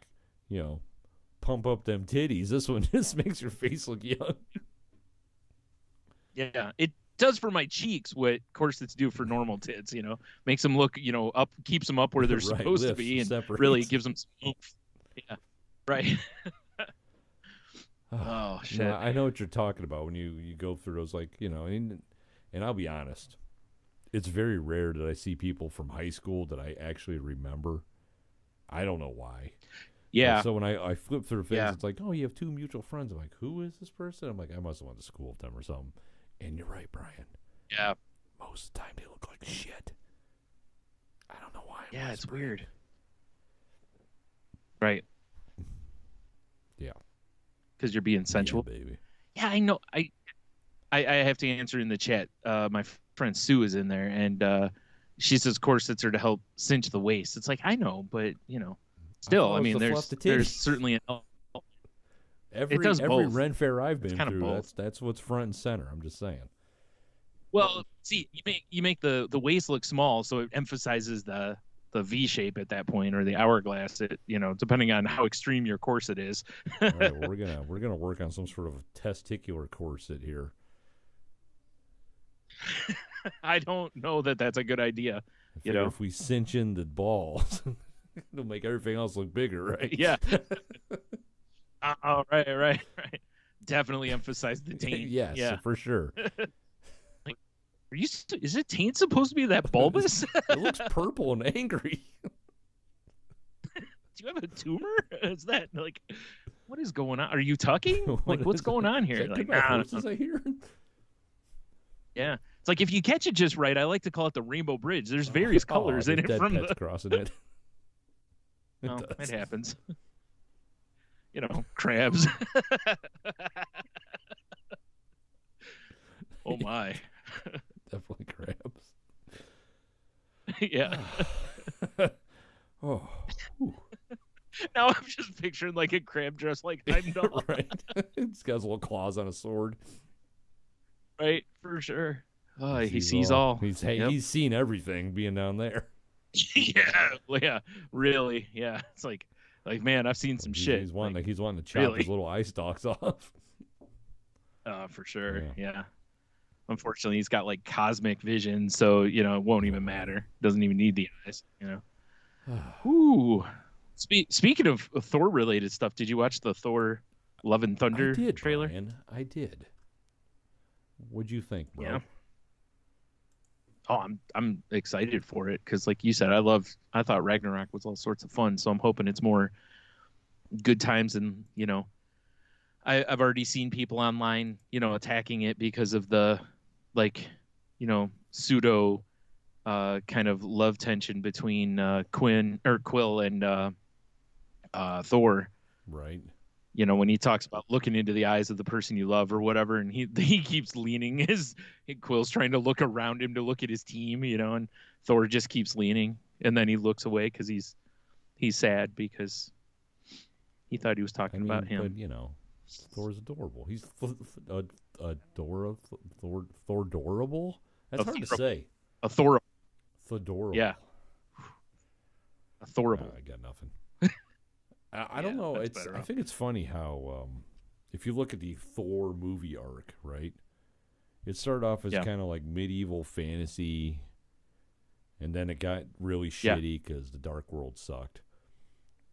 [SPEAKER 1] pump up them titties. This one just makes your face look young.
[SPEAKER 2] Yeah, it does for my cheeks what corsets do for normal tits. Makes them look, up, keeps them up where they're supposed to be, and
[SPEAKER 1] separates.
[SPEAKER 2] Really gives them some oomph. Yeah, right. Oh shit!
[SPEAKER 1] I know what you're talking about when you go through those, like, and I'll be honest, it's very rare that I see people from high school that I actually remember. I don't know why.
[SPEAKER 2] Yeah.
[SPEAKER 1] So when I flip through things, it's like, oh, you have two mutual friends. I'm like, who is this person? I'm like, I must have went to school with them or something. And you're right, Brian.
[SPEAKER 2] Yeah.
[SPEAKER 1] Most of the time they look like shit. I don't know why.
[SPEAKER 2] Yeah, it's weird. Right.
[SPEAKER 1] Yeah.
[SPEAKER 2] Because you're being sensual.
[SPEAKER 1] Yeah, baby.
[SPEAKER 2] Yeah, I know. I have to answer in the chat. My friend Sue is in there, and she says corsets are to help cinch the waist. It's like, I know, but still, I mean, there's certainly an
[SPEAKER 1] every Ren Fair I've been through, that's what's front and center. I'm just saying.
[SPEAKER 2] Well, see, you make the waist look small, so it emphasizes the V shape at that point, or the hourglass. Depending on how extreme your corset is.
[SPEAKER 1] All right, well, we're gonna work on some sort of testicular corset here.
[SPEAKER 2] I don't know that that's a good idea.
[SPEAKER 1] If we cinch in the balls, it'll make everything else look bigger, right?
[SPEAKER 2] Yeah. Oh, right. Definitely emphasize the taint.
[SPEAKER 1] Yes, yeah, for sure.
[SPEAKER 2] Like, is it taint supposed to be that bulbous?
[SPEAKER 1] It looks purple and angry.
[SPEAKER 2] Do you have a tumor? Is that like, what is going on? Are you tucking? Like, what's going on here? Like,
[SPEAKER 1] I hear.
[SPEAKER 2] Yeah. It's like, if you catch it just right, I like to call it the Rainbow Bridge. There's various colors in it from the crossing it. It happens. Crabs. Oh my.
[SPEAKER 1] Definitely crabs.
[SPEAKER 2] Yeah.
[SPEAKER 1] Oh.
[SPEAKER 2] Now I'm just picturing like a crab dressed like Heimdall.
[SPEAKER 1] Right. He's got his little claws on a sword.
[SPEAKER 2] Right, for sure. Oh, he sees all.
[SPEAKER 1] He's seen everything being down there.
[SPEAKER 2] Yeah, really. Yeah, it's like man, I've seen some shit.
[SPEAKER 1] He's wanting to chop his little eye stalks off.
[SPEAKER 2] For sure. Yeah. Unfortunately, he's got like cosmic vision, so it won't even matter. Doesn't even need the eyes. Ooh. Speaking of Thor related stuff, did you watch the Thor Love and Thunder trailer?
[SPEAKER 1] Brian, I did. What'd you think, bro?
[SPEAKER 2] Yeah. Oh, I'm excited for it because, like you said, I thought Ragnarok was all sorts of fun, so I'm hoping it's more good times. And I've already seen people online, attacking it because of the pseudo kind of love tension between Quill and Thor.
[SPEAKER 1] Right.
[SPEAKER 2] You know, when he talks about looking into the eyes of the person you love or whatever, and he keeps leaning. His Quill's trying to look around him to look at his team, you know, and Thor just keeps leaning, and then he looks away because he's sad because he thought he was talking about him.
[SPEAKER 1] But you know, Thor's adorable. He's Thor-dorable. That's hard to say.
[SPEAKER 2] A Thor.
[SPEAKER 1] Thorable.
[SPEAKER 2] Yeah. A Thorable.
[SPEAKER 1] I got nothing. I don't know. I think it's funny how if you look at the Thor movie arc, right? It started off as kind of like medieval fantasy, and then it got really shitty because the Dark World sucked,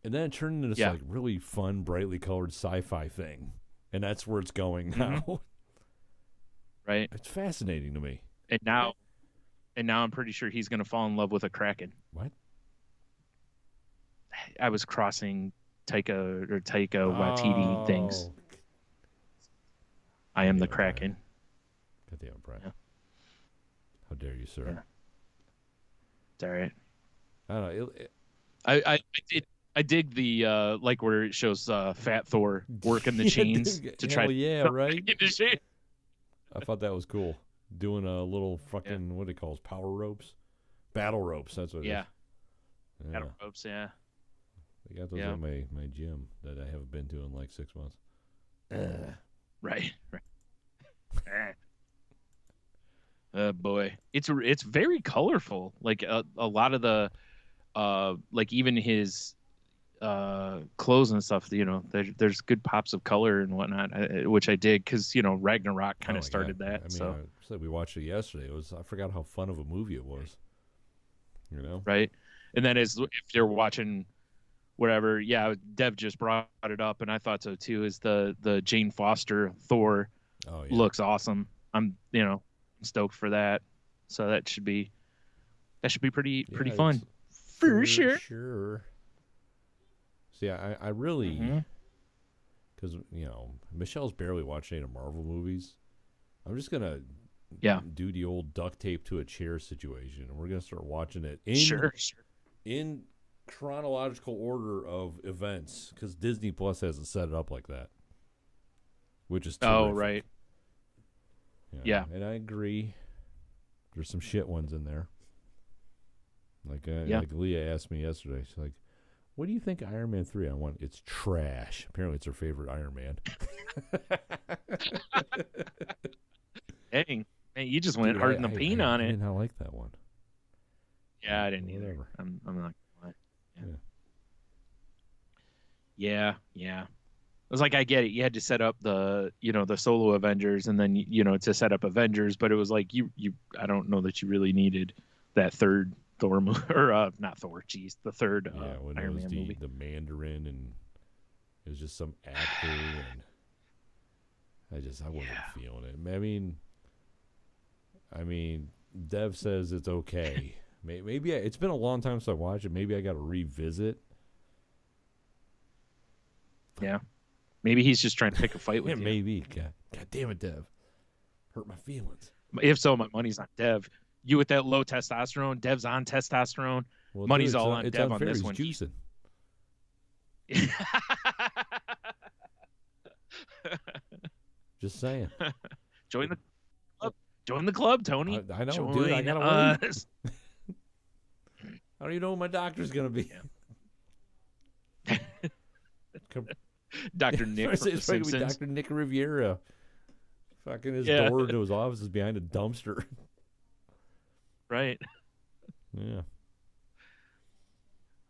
[SPEAKER 1] and then it turned into this like really fun, brightly colored sci-fi thing, and that's where it's going now.
[SPEAKER 2] Right.
[SPEAKER 1] It's fascinating to me.
[SPEAKER 2] And now I'm pretty sure he's going to fall in love with a Kraken.
[SPEAKER 1] What?
[SPEAKER 2] I was crossing Taika Waititi things. I am the Kraken.
[SPEAKER 1] God damn it, Brian. Yeah. How dare you, sir?
[SPEAKER 2] Yeah. It's all right.
[SPEAKER 1] I don't know.
[SPEAKER 2] I dig the like where it shows Fat Thor working the chains to try.
[SPEAKER 1] Right. I thought that was cool. Doing a little fucking what it calls power ropes, battle ropes. That's what it is.
[SPEAKER 2] Battle ropes. Yeah.
[SPEAKER 1] I got those at my gym that I haven't been to in like 6 months.
[SPEAKER 2] Right. Boy, it's very colorful. Like a lot of the like even his clothes and stuff. You know, there's good pops of color and whatnot, which I dig because you know Ragnarok kind of started that. I mean,
[SPEAKER 1] so we watched it yesterday. I forgot how fun of a movie it was. You know,
[SPEAKER 2] right? And then if you're watching. Whatever, Dev just brought it up, and I thought so too. Is the Jane Foster Thor looks awesome? I'm stoked for that. So that should be pretty fun for sure.
[SPEAKER 1] Sure. See, I really because Michelle's barely watched any of Marvel movies. I'm just gonna do the old duct tape to a chair situation, and we're gonna start watching it in chronological order of events because Disney Plus hasn't set it up like that, which is terrific.
[SPEAKER 2] Oh right. Yeah,
[SPEAKER 1] and I agree. There's some shit ones in there. Like Leah asked me yesterday. She's like, "What do you think of Iron Man 3?" I went, "It's trash." Apparently, it's her favorite Iron Man.
[SPEAKER 2] Dang, man, you just went hard in the paint on it.
[SPEAKER 1] I did not like that one.
[SPEAKER 2] Yeah, I didn't either. I'm not. Yeah. It was like I get it. You had to set up the solo Avengers, and then to set up Avengers. But it was like you I don't know that you really needed that third Thor movie or not Thor. Jeez, the third
[SPEAKER 1] when
[SPEAKER 2] Iron
[SPEAKER 1] it was
[SPEAKER 2] Man movie.
[SPEAKER 1] The Mandarin, and it was just some actor, and I wasn't feeling it. I mean, Dev says it's okay. Maybe it's been a long time since I watched it. Maybe I got to revisit.
[SPEAKER 2] Yeah, maybe he's just trying to pick a fight with you.
[SPEAKER 1] Maybe. God damn it, Dev. Hurt my feelings.
[SPEAKER 2] If so, my money's on Dev. You with that low testosterone, Dev's on testosterone.
[SPEAKER 1] Well,
[SPEAKER 2] money's
[SPEAKER 1] dude,
[SPEAKER 2] all on Dev on this
[SPEAKER 1] he's
[SPEAKER 2] one.
[SPEAKER 1] Juicing. Just saying.
[SPEAKER 2] Join the club. Join the club, Tony.
[SPEAKER 1] I know,
[SPEAKER 2] Join
[SPEAKER 1] dude. I gotta
[SPEAKER 2] us.
[SPEAKER 1] I don't even know who my doctor's gonna be.
[SPEAKER 2] Dr. Nick from The Simpsons.
[SPEAKER 1] Dr. Nick Riviera. Fucking his door to his office is behind a dumpster.
[SPEAKER 2] Right.
[SPEAKER 1] Yeah.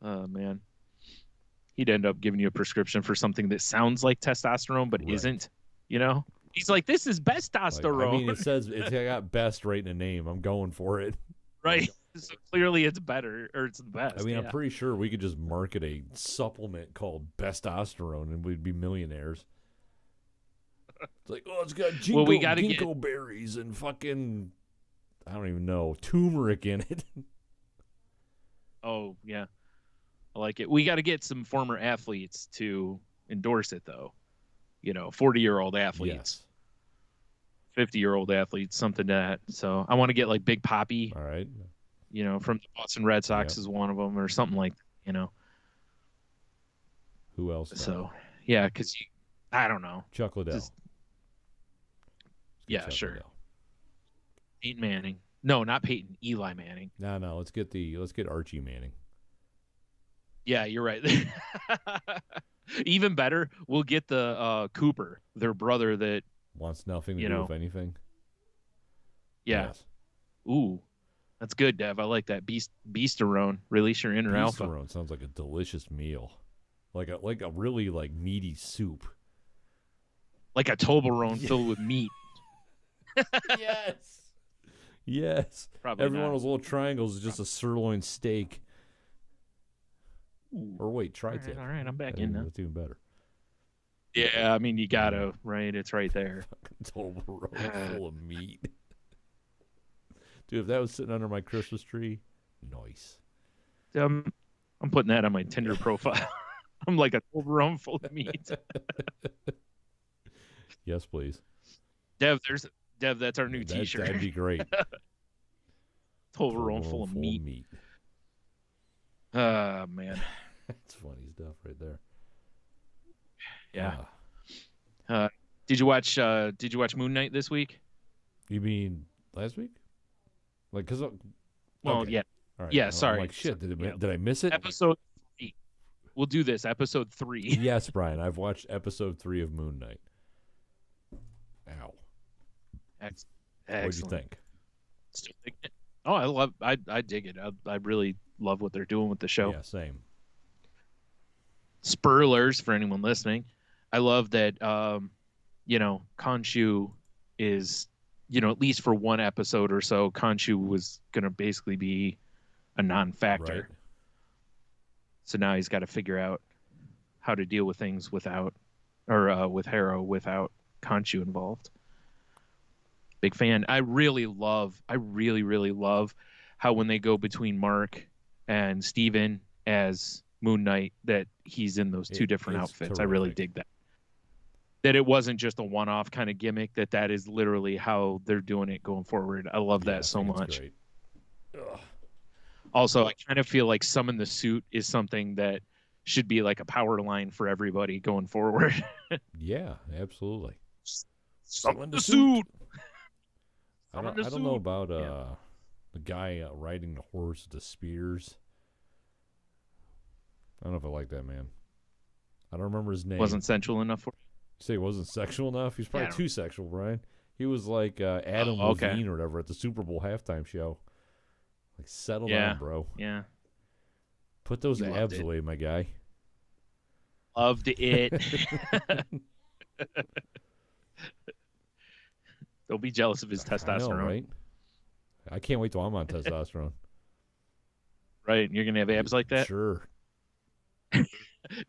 [SPEAKER 2] Oh, man. He'd end up giving you a prescription for something that sounds like testosterone but isn't, He's like, this is bestosterone.
[SPEAKER 1] It says it's got best right in the name. I'm going for it.
[SPEAKER 2] Right. So clearly it's better, or it's the best.
[SPEAKER 1] I'm pretty sure we could just market a supplement called bestosterone and we'd be millionaires. It's like, it's got ginkgo berries and fucking, I don't even know, turmeric in it.
[SPEAKER 2] Oh, yeah. I like it. We got to get some former athletes to endorse it, though. 40-year-old athletes. Yes. 50-year-old athletes, something like that. So I want to get like Big Papi.
[SPEAKER 1] All right.
[SPEAKER 2] From the Boston Red Sox is one of them, or something like,
[SPEAKER 1] Who else?
[SPEAKER 2] So yeah, because I don't know.
[SPEAKER 1] Chuck Liddell.
[SPEAKER 2] Yeah,
[SPEAKER 1] Chuck
[SPEAKER 2] sure.
[SPEAKER 1] Liddell.
[SPEAKER 2] Peyton Manning. No, not Peyton. Eli Manning.
[SPEAKER 1] No. Let's get Archie Manning.
[SPEAKER 2] Yeah, you're right. Even better, we'll get the Cooper, their brother that
[SPEAKER 1] wants nothing to do with anything.
[SPEAKER 2] Yeah.
[SPEAKER 1] Yes.
[SPEAKER 2] Ooh, that's good, Dev. I like that. Beasterone. Release your inner alpha.
[SPEAKER 1] Beasterone sounds like a delicious meal, like a really like meaty soup,
[SPEAKER 2] like a Toblerone filled with meat.
[SPEAKER 1] Yes.
[SPEAKER 2] Probably
[SPEAKER 1] every
[SPEAKER 2] not.
[SPEAKER 1] one of those little triangles is just a sirloin steak.
[SPEAKER 2] Ooh.
[SPEAKER 1] Or wait, tri-tip.
[SPEAKER 2] All right, I'm back in now.
[SPEAKER 1] That's even better.
[SPEAKER 2] Yeah, I mean, you gotta, right? It's right there.
[SPEAKER 1] Toblerone full of meat. Dude, if that was sitting under my Christmas tree, nice.
[SPEAKER 2] I'm putting that on my Tinder profile. I'm like a Toblerone full of meat.
[SPEAKER 1] Yes, please.
[SPEAKER 2] Dev, that's our new T-shirt.
[SPEAKER 1] That'd be great.
[SPEAKER 2] Toblerone full of meat. Man.
[SPEAKER 1] That's funny stuff right there.
[SPEAKER 2] Yeah. Did you watch Moon Knight this week?
[SPEAKER 1] You mean last week? Like, cause
[SPEAKER 2] well,
[SPEAKER 1] okay.
[SPEAKER 2] Yeah.
[SPEAKER 1] All right.
[SPEAKER 2] Yeah, sorry.
[SPEAKER 1] I'm like, shit, did I miss it?
[SPEAKER 2] Episode 3. We'll do this. Episode 3.
[SPEAKER 1] Yes, Brian. I've watched episode 3 of Moon Knight. Ow.
[SPEAKER 2] Excellent.
[SPEAKER 1] What'd you think?
[SPEAKER 2] Still digging it? Oh, I dig it. I really love what they're doing with the show.
[SPEAKER 1] Yeah, same.
[SPEAKER 2] Spoilers for anyone listening. I love that, Khonshu is, at least for one episode or so, Khonshu was going to basically be a non-factor.
[SPEAKER 1] Right.
[SPEAKER 2] So now he's got to figure out how to deal with things with Harrow without Khonshu involved. Big fan. I really, really love how when they go between Mark and Steven as Moon Knight, that he's in those two different outfits. Terrific. I really dig that. That it wasn't just a one-off kind of gimmick, that is literally how they're doing it going forward. I love that so much.
[SPEAKER 1] Great.
[SPEAKER 2] Also, I kind of feel like Summon the Suit is something that should be like a power line for everybody going forward.
[SPEAKER 1] Yeah, absolutely.
[SPEAKER 2] Summon the Suit!
[SPEAKER 1] I don't know about the guy riding the horse, the spears. I don't know if I like that man. I don't remember his name.
[SPEAKER 2] Wasn't sensual enough for you?
[SPEAKER 1] You say he wasn't sexual enough? He's probably too sexual, Brian. He was like Adam Levine or whatever at the Super Bowl halftime show. Like, settle down, bro.
[SPEAKER 2] Yeah.
[SPEAKER 1] Put those abs away, my guy.
[SPEAKER 2] Loved it. Don't be jealous of his testosterone.
[SPEAKER 1] I know, right? I can't wait till I'm on testosterone.
[SPEAKER 2] Right? You're going to have abs like that?
[SPEAKER 1] Sure.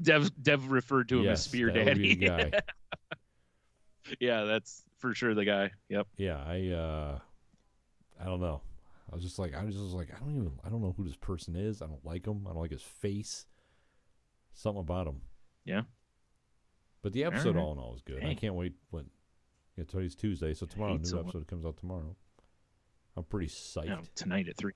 [SPEAKER 2] Dev referred to him as Spear Daddy.
[SPEAKER 1] Would be the guy.
[SPEAKER 2] Yeah, that's for sure the guy. Yep.
[SPEAKER 1] Yeah, I don't know. I was just like, I don't know who this person is. I don't like him. I don't like his face. Something about him.
[SPEAKER 2] Yeah.
[SPEAKER 1] But the episode all in all is good. Hey. I can't wait today's Tuesday, so tomorrow new episode comes out tomorrow. I'm pretty psyched.
[SPEAKER 2] No, tonight at 3.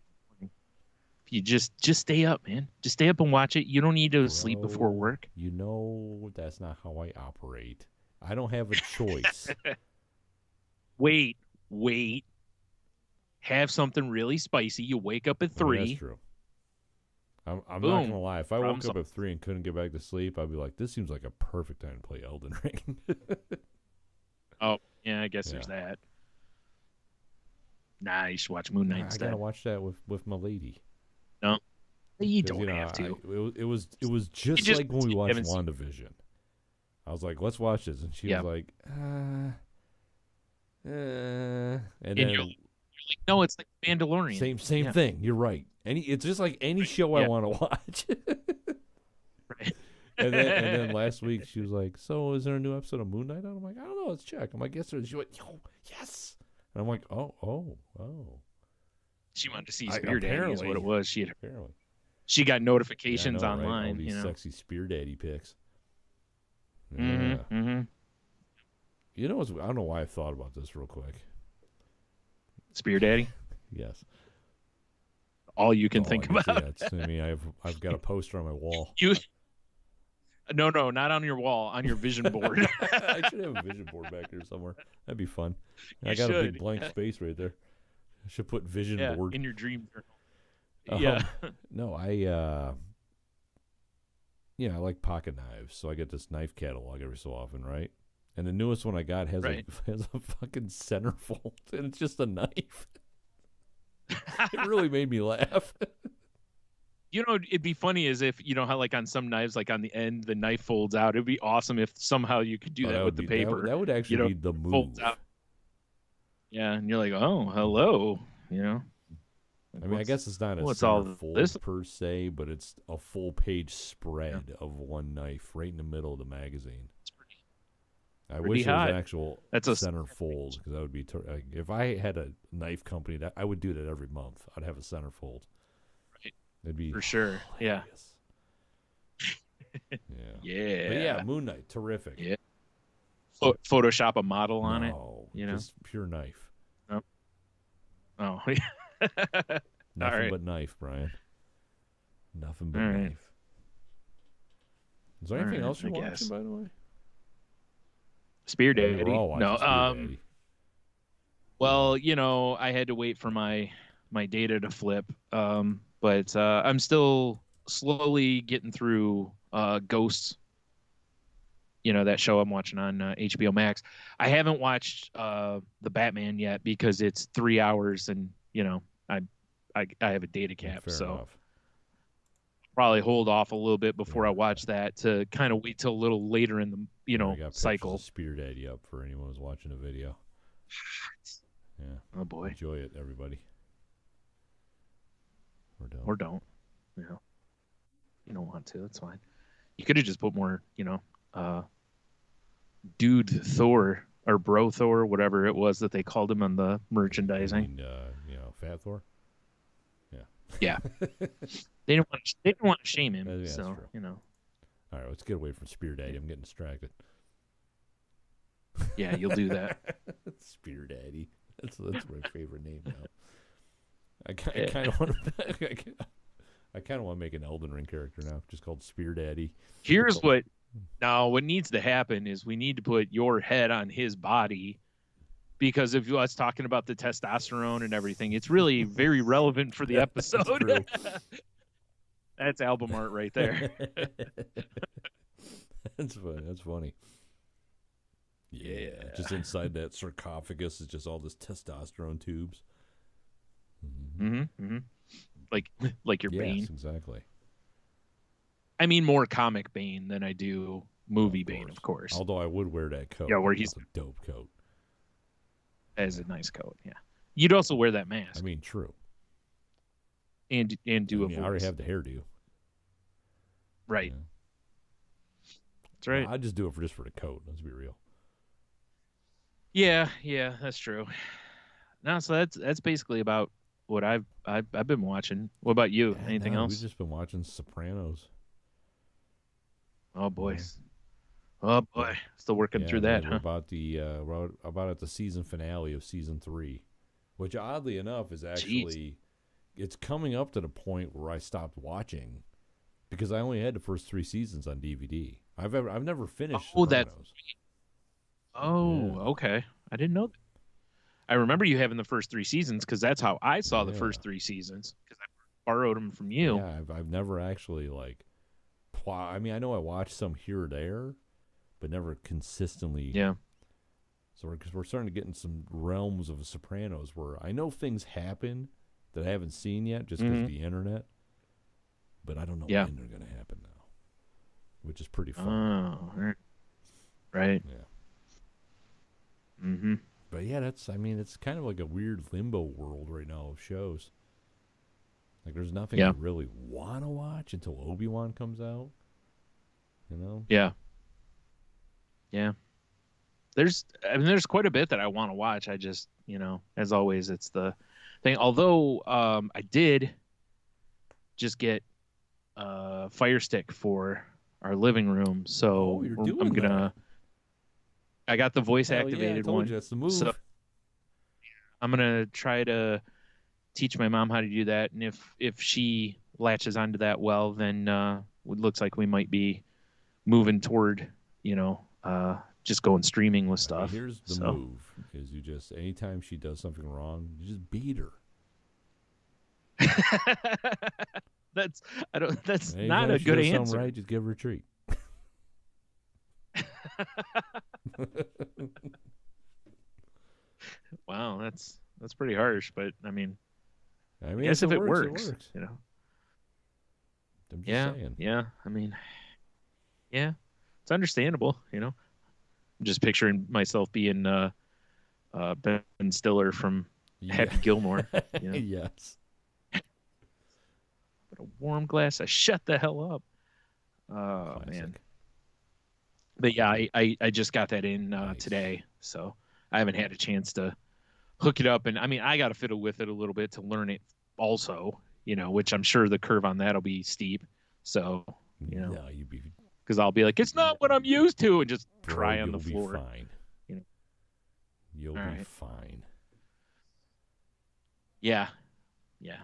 [SPEAKER 2] You just stay up, man. Just stay up and watch it. You don't need to sleep before work.
[SPEAKER 1] You know that's not how I operate. I don't have a choice.
[SPEAKER 2] Wait. Have something really spicy. You wake up at 3.
[SPEAKER 1] That's true. I'm not going to lie. If I woke up at 3 and couldn't get back to sleep, I'd be like, this seems like a perfect time to play Elden Ring.
[SPEAKER 2] Oh, yeah, I guess there's that. Nah, you should watch Moon Knight instead.
[SPEAKER 1] I got to watch that with my lady.
[SPEAKER 2] No, you don't have to.
[SPEAKER 1] It was just like when we watched WandaVision. I was like, let's watch this. And she was like, and then
[SPEAKER 2] you're like, no, it's like Mandalorian.
[SPEAKER 1] Same thing. You're right. It's just like any show I want to watch.
[SPEAKER 2] Right.
[SPEAKER 1] And then last week she was like, so is there a new episode of Moon Knight? I'm like, I don't know. Let's check. I'm like, yes, there is. She went, yo, yes. And I'm like, oh.
[SPEAKER 2] She wanted to see Spear Daddy is what it was.
[SPEAKER 1] Apparently.
[SPEAKER 2] She got notifications online.
[SPEAKER 1] Right? All these sexy Spear Daddy pics. Yeah.
[SPEAKER 2] Mm-hmm.
[SPEAKER 1] You know, I don't know why I thought about this real quick.
[SPEAKER 2] Spear Daddy?
[SPEAKER 1] Yes.
[SPEAKER 2] All you can think about.
[SPEAKER 1] Yeah, I mean, I've got a poster on my wall.
[SPEAKER 2] No, not on your wall, on your vision board.
[SPEAKER 1] I should have a vision board back there somewhere. That'd be fun. I got
[SPEAKER 2] should.
[SPEAKER 1] a big blank space right there. I should put vision board
[SPEAKER 2] in your dream journal. Yeah.
[SPEAKER 1] No, I like pocket knives, so I get this knife catalog every so often, right? And the newest one I got has has a fucking centerfold, and it's just a knife. It really made me laugh.
[SPEAKER 2] It'd be funny as if, how like on some knives, like on the end, the knife folds out. It'd be awesome if somehow you could do that with the paper.
[SPEAKER 1] That would actually be the move. Folds out.
[SPEAKER 2] Yeah, and you're like, oh, hello,
[SPEAKER 1] I mean, I guess it's not a centerfold per se, but it's a full page spread of one knife right in the middle of the magazine. I wish it was an actual centerfold, because that would be if I had a knife company, that I would do that every month. I'd have a centerfold.
[SPEAKER 2] Right.
[SPEAKER 1] It'd be
[SPEAKER 2] for sure.
[SPEAKER 1] Hilarious.
[SPEAKER 2] Yeah.
[SPEAKER 1] Yeah. But yeah, Moon Knight, terrific.
[SPEAKER 2] Yeah. Photoshop a model on it.
[SPEAKER 1] Just pure knife.
[SPEAKER 2] Oh.
[SPEAKER 1] Nothing but knife, Brian. Nothing but knife. Is there anything else you're watching, by the way?
[SPEAKER 2] Spear Daddy. No. Well, I had to wait for my data to flip. But I'm still slowly getting through Ghosts. That show I'm watching on HBO Max. I haven't watched the Batman yet because it's 3 hours, and I have a data cap,
[SPEAKER 1] Fair
[SPEAKER 2] so
[SPEAKER 1] enough.
[SPEAKER 2] Probably hold off a little bit before I watch that, to kind of wait till a little later in the
[SPEAKER 1] I got
[SPEAKER 2] cycle.
[SPEAKER 1] Spear Daddy up for anyone who's watching the video. Yeah.
[SPEAKER 2] Oh boy.
[SPEAKER 1] Enjoy it, everybody.
[SPEAKER 2] Or don't. You don't want to. It's fine. You could have just put more, dude Thor or bro Thor, whatever it was that they called him on the merchandising.
[SPEAKER 1] Fat Thor.
[SPEAKER 2] Yeah. They didn't want to shame him.
[SPEAKER 1] That's
[SPEAKER 2] so
[SPEAKER 1] true. All right, let's get away from Spear Daddy. I'm getting distracted.
[SPEAKER 2] Yeah, you'll do that.
[SPEAKER 1] Spear Daddy. That's my favorite name now. I kind of want to. I kind of want to make an Elden Ring character now, just called Spear Daddy.
[SPEAKER 2] Here's what needs to happen is we need to put your head on his body, because if us talking about the testosterone and everything, it's really very relevant for the episode. That's album art right there.
[SPEAKER 1] That's funny. That's funny. Yeah, just inside that sarcophagus is just all this testosterone tubes.
[SPEAKER 2] Like your Bane.
[SPEAKER 1] Yes, exactly.
[SPEAKER 2] I mean, more comic Bane than I do movie Bane, of course.
[SPEAKER 1] Although I would wear that coat.
[SPEAKER 2] Yeah, where he's
[SPEAKER 1] a dope coat.
[SPEAKER 2] That is a nice coat. Yeah, you'd also wear that mask.
[SPEAKER 1] I mean, true.
[SPEAKER 2] And do a voice.
[SPEAKER 1] I already have the hairdo.
[SPEAKER 2] Right. That's right.
[SPEAKER 1] I'd just do it for the coat. Let's be real.
[SPEAKER 2] Yeah, that's true. No, so that's basically about what I've been watching. What about you? Anything else?
[SPEAKER 1] We've just been watching Sopranos.
[SPEAKER 2] Oh boy. Oh boy. Still working through that, huh?
[SPEAKER 1] We're about at the season finale of season 3, which oddly enough is actually it's coming up to the point where I stopped watching because I only had the first 3 seasons on DVD. I've never finished Sopranos.
[SPEAKER 2] Okay. I didn't know that. I remember you having the first 3 seasons because that's how I saw the first 3 seasons, because I borrowed them from you.
[SPEAKER 1] Yeah, I've never actually I mean, I know I watched some here or there, but never consistently.
[SPEAKER 2] Yeah.
[SPEAKER 1] So we're starting to get in some realms of Sopranos where I know things happen that I haven't seen yet just because of the internet, but I don't know when they're going to happen now, which is pretty fun.
[SPEAKER 2] Oh, right.
[SPEAKER 1] Yeah.
[SPEAKER 2] Mm-hmm.
[SPEAKER 1] But yeah, it's kind of like a weird limbo world right now of shows. Like there's nothing I really want to watch until Obi-Wan comes out.
[SPEAKER 2] Yeah. There's quite a bit that I want to watch. I just, as always, it's the thing. Although I did just get a Fire Stick for our living room, so I'm gonna. I got the voice activated one.
[SPEAKER 1] That's the move.
[SPEAKER 2] So I'm gonna try to teach my mom how to do that, and if she latches onto that well, then it looks like we might be moving toward, just going streaming with
[SPEAKER 1] Right,
[SPEAKER 2] stuff.
[SPEAKER 1] here's the move: is you just anytime she does something wrong, you just beat her.
[SPEAKER 2] That's That's
[SPEAKER 1] Anytime
[SPEAKER 2] not a
[SPEAKER 1] she
[SPEAKER 2] good
[SPEAKER 1] does
[SPEAKER 2] answer.
[SPEAKER 1] something right, just give her a treat.
[SPEAKER 2] Wow, that's pretty harsh, but I mean,
[SPEAKER 1] I
[SPEAKER 2] I guess if it works,
[SPEAKER 1] it works. I'm just saying.
[SPEAKER 2] Yeah. I mean, yeah, it's understandable. I'm just picturing myself being Ben Stiller from Happy Gilmore.
[SPEAKER 1] Yes.
[SPEAKER 2] But a warm glass of shut the hell up. Oh
[SPEAKER 1] Classic.
[SPEAKER 2] man. But yeah, I just got that in
[SPEAKER 1] Nice.
[SPEAKER 2] today, so I haven't had a chance to hook it up. And I mean, I got to fiddle with it a little bit to learn it also, which I'm sure the curve on that'll be steep. So,
[SPEAKER 1] No, you'd be
[SPEAKER 2] because I'll be like, it's not what I'm used to, and just cry on the
[SPEAKER 1] you'll
[SPEAKER 2] floor.
[SPEAKER 1] Be fine. You'll
[SPEAKER 2] All
[SPEAKER 1] be
[SPEAKER 2] right.
[SPEAKER 1] fine.
[SPEAKER 2] Yeah.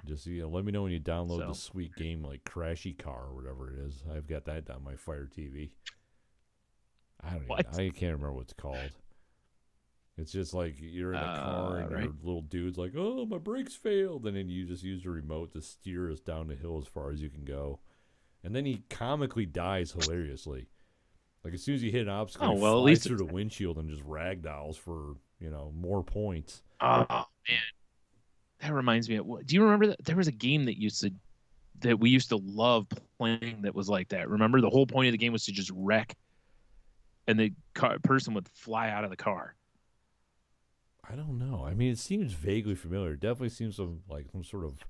[SPEAKER 1] Just let me know when you download the sweet game like Crashy Car or whatever it is. I've got that on my Fire TV. I can't remember what it's called. It's just like you're in a car and your little dude's like, "Oh, my brakes failed," and then you just use the remote to steer us down the hill as far as you can go. And then he comically dies hilariously. Like as soon as you hit an obstacle, he flies through the windshield and just ragdolls for more points.
[SPEAKER 2] Oh man, that reminds me of. Do you remember that there was a game that we used to love playing that was like that? Remember, the whole point of the game was to just wreck, and the person would fly out of the car.
[SPEAKER 1] I don't know. I mean, it seems vaguely familiar. It definitely seems like some sort of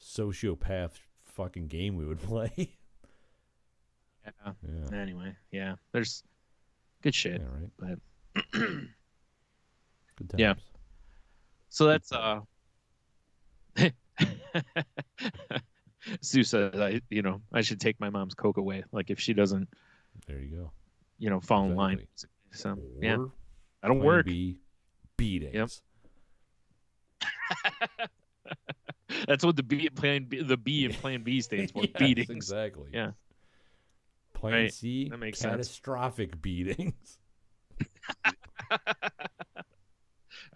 [SPEAKER 1] sociopath fucking game we would play.
[SPEAKER 2] Yeah. Anyway, yeah. There's good shit.
[SPEAKER 1] Yeah, right.
[SPEAKER 2] But
[SPEAKER 1] good times.
[SPEAKER 2] Yeah. So that's Sue says I should take my mom's Coke away. Like if she doesn't,
[SPEAKER 1] there you go.
[SPEAKER 2] Fall in line. So yeah,
[SPEAKER 1] that'll
[SPEAKER 2] work.
[SPEAKER 1] Beatings.
[SPEAKER 2] Yep. That's what the B in Plan B stands for.
[SPEAKER 1] Yes,
[SPEAKER 2] beatings.
[SPEAKER 1] Exactly.
[SPEAKER 2] Yeah.
[SPEAKER 1] Plan C.
[SPEAKER 2] That makes
[SPEAKER 1] catastrophic
[SPEAKER 2] sense.
[SPEAKER 1] Beatings.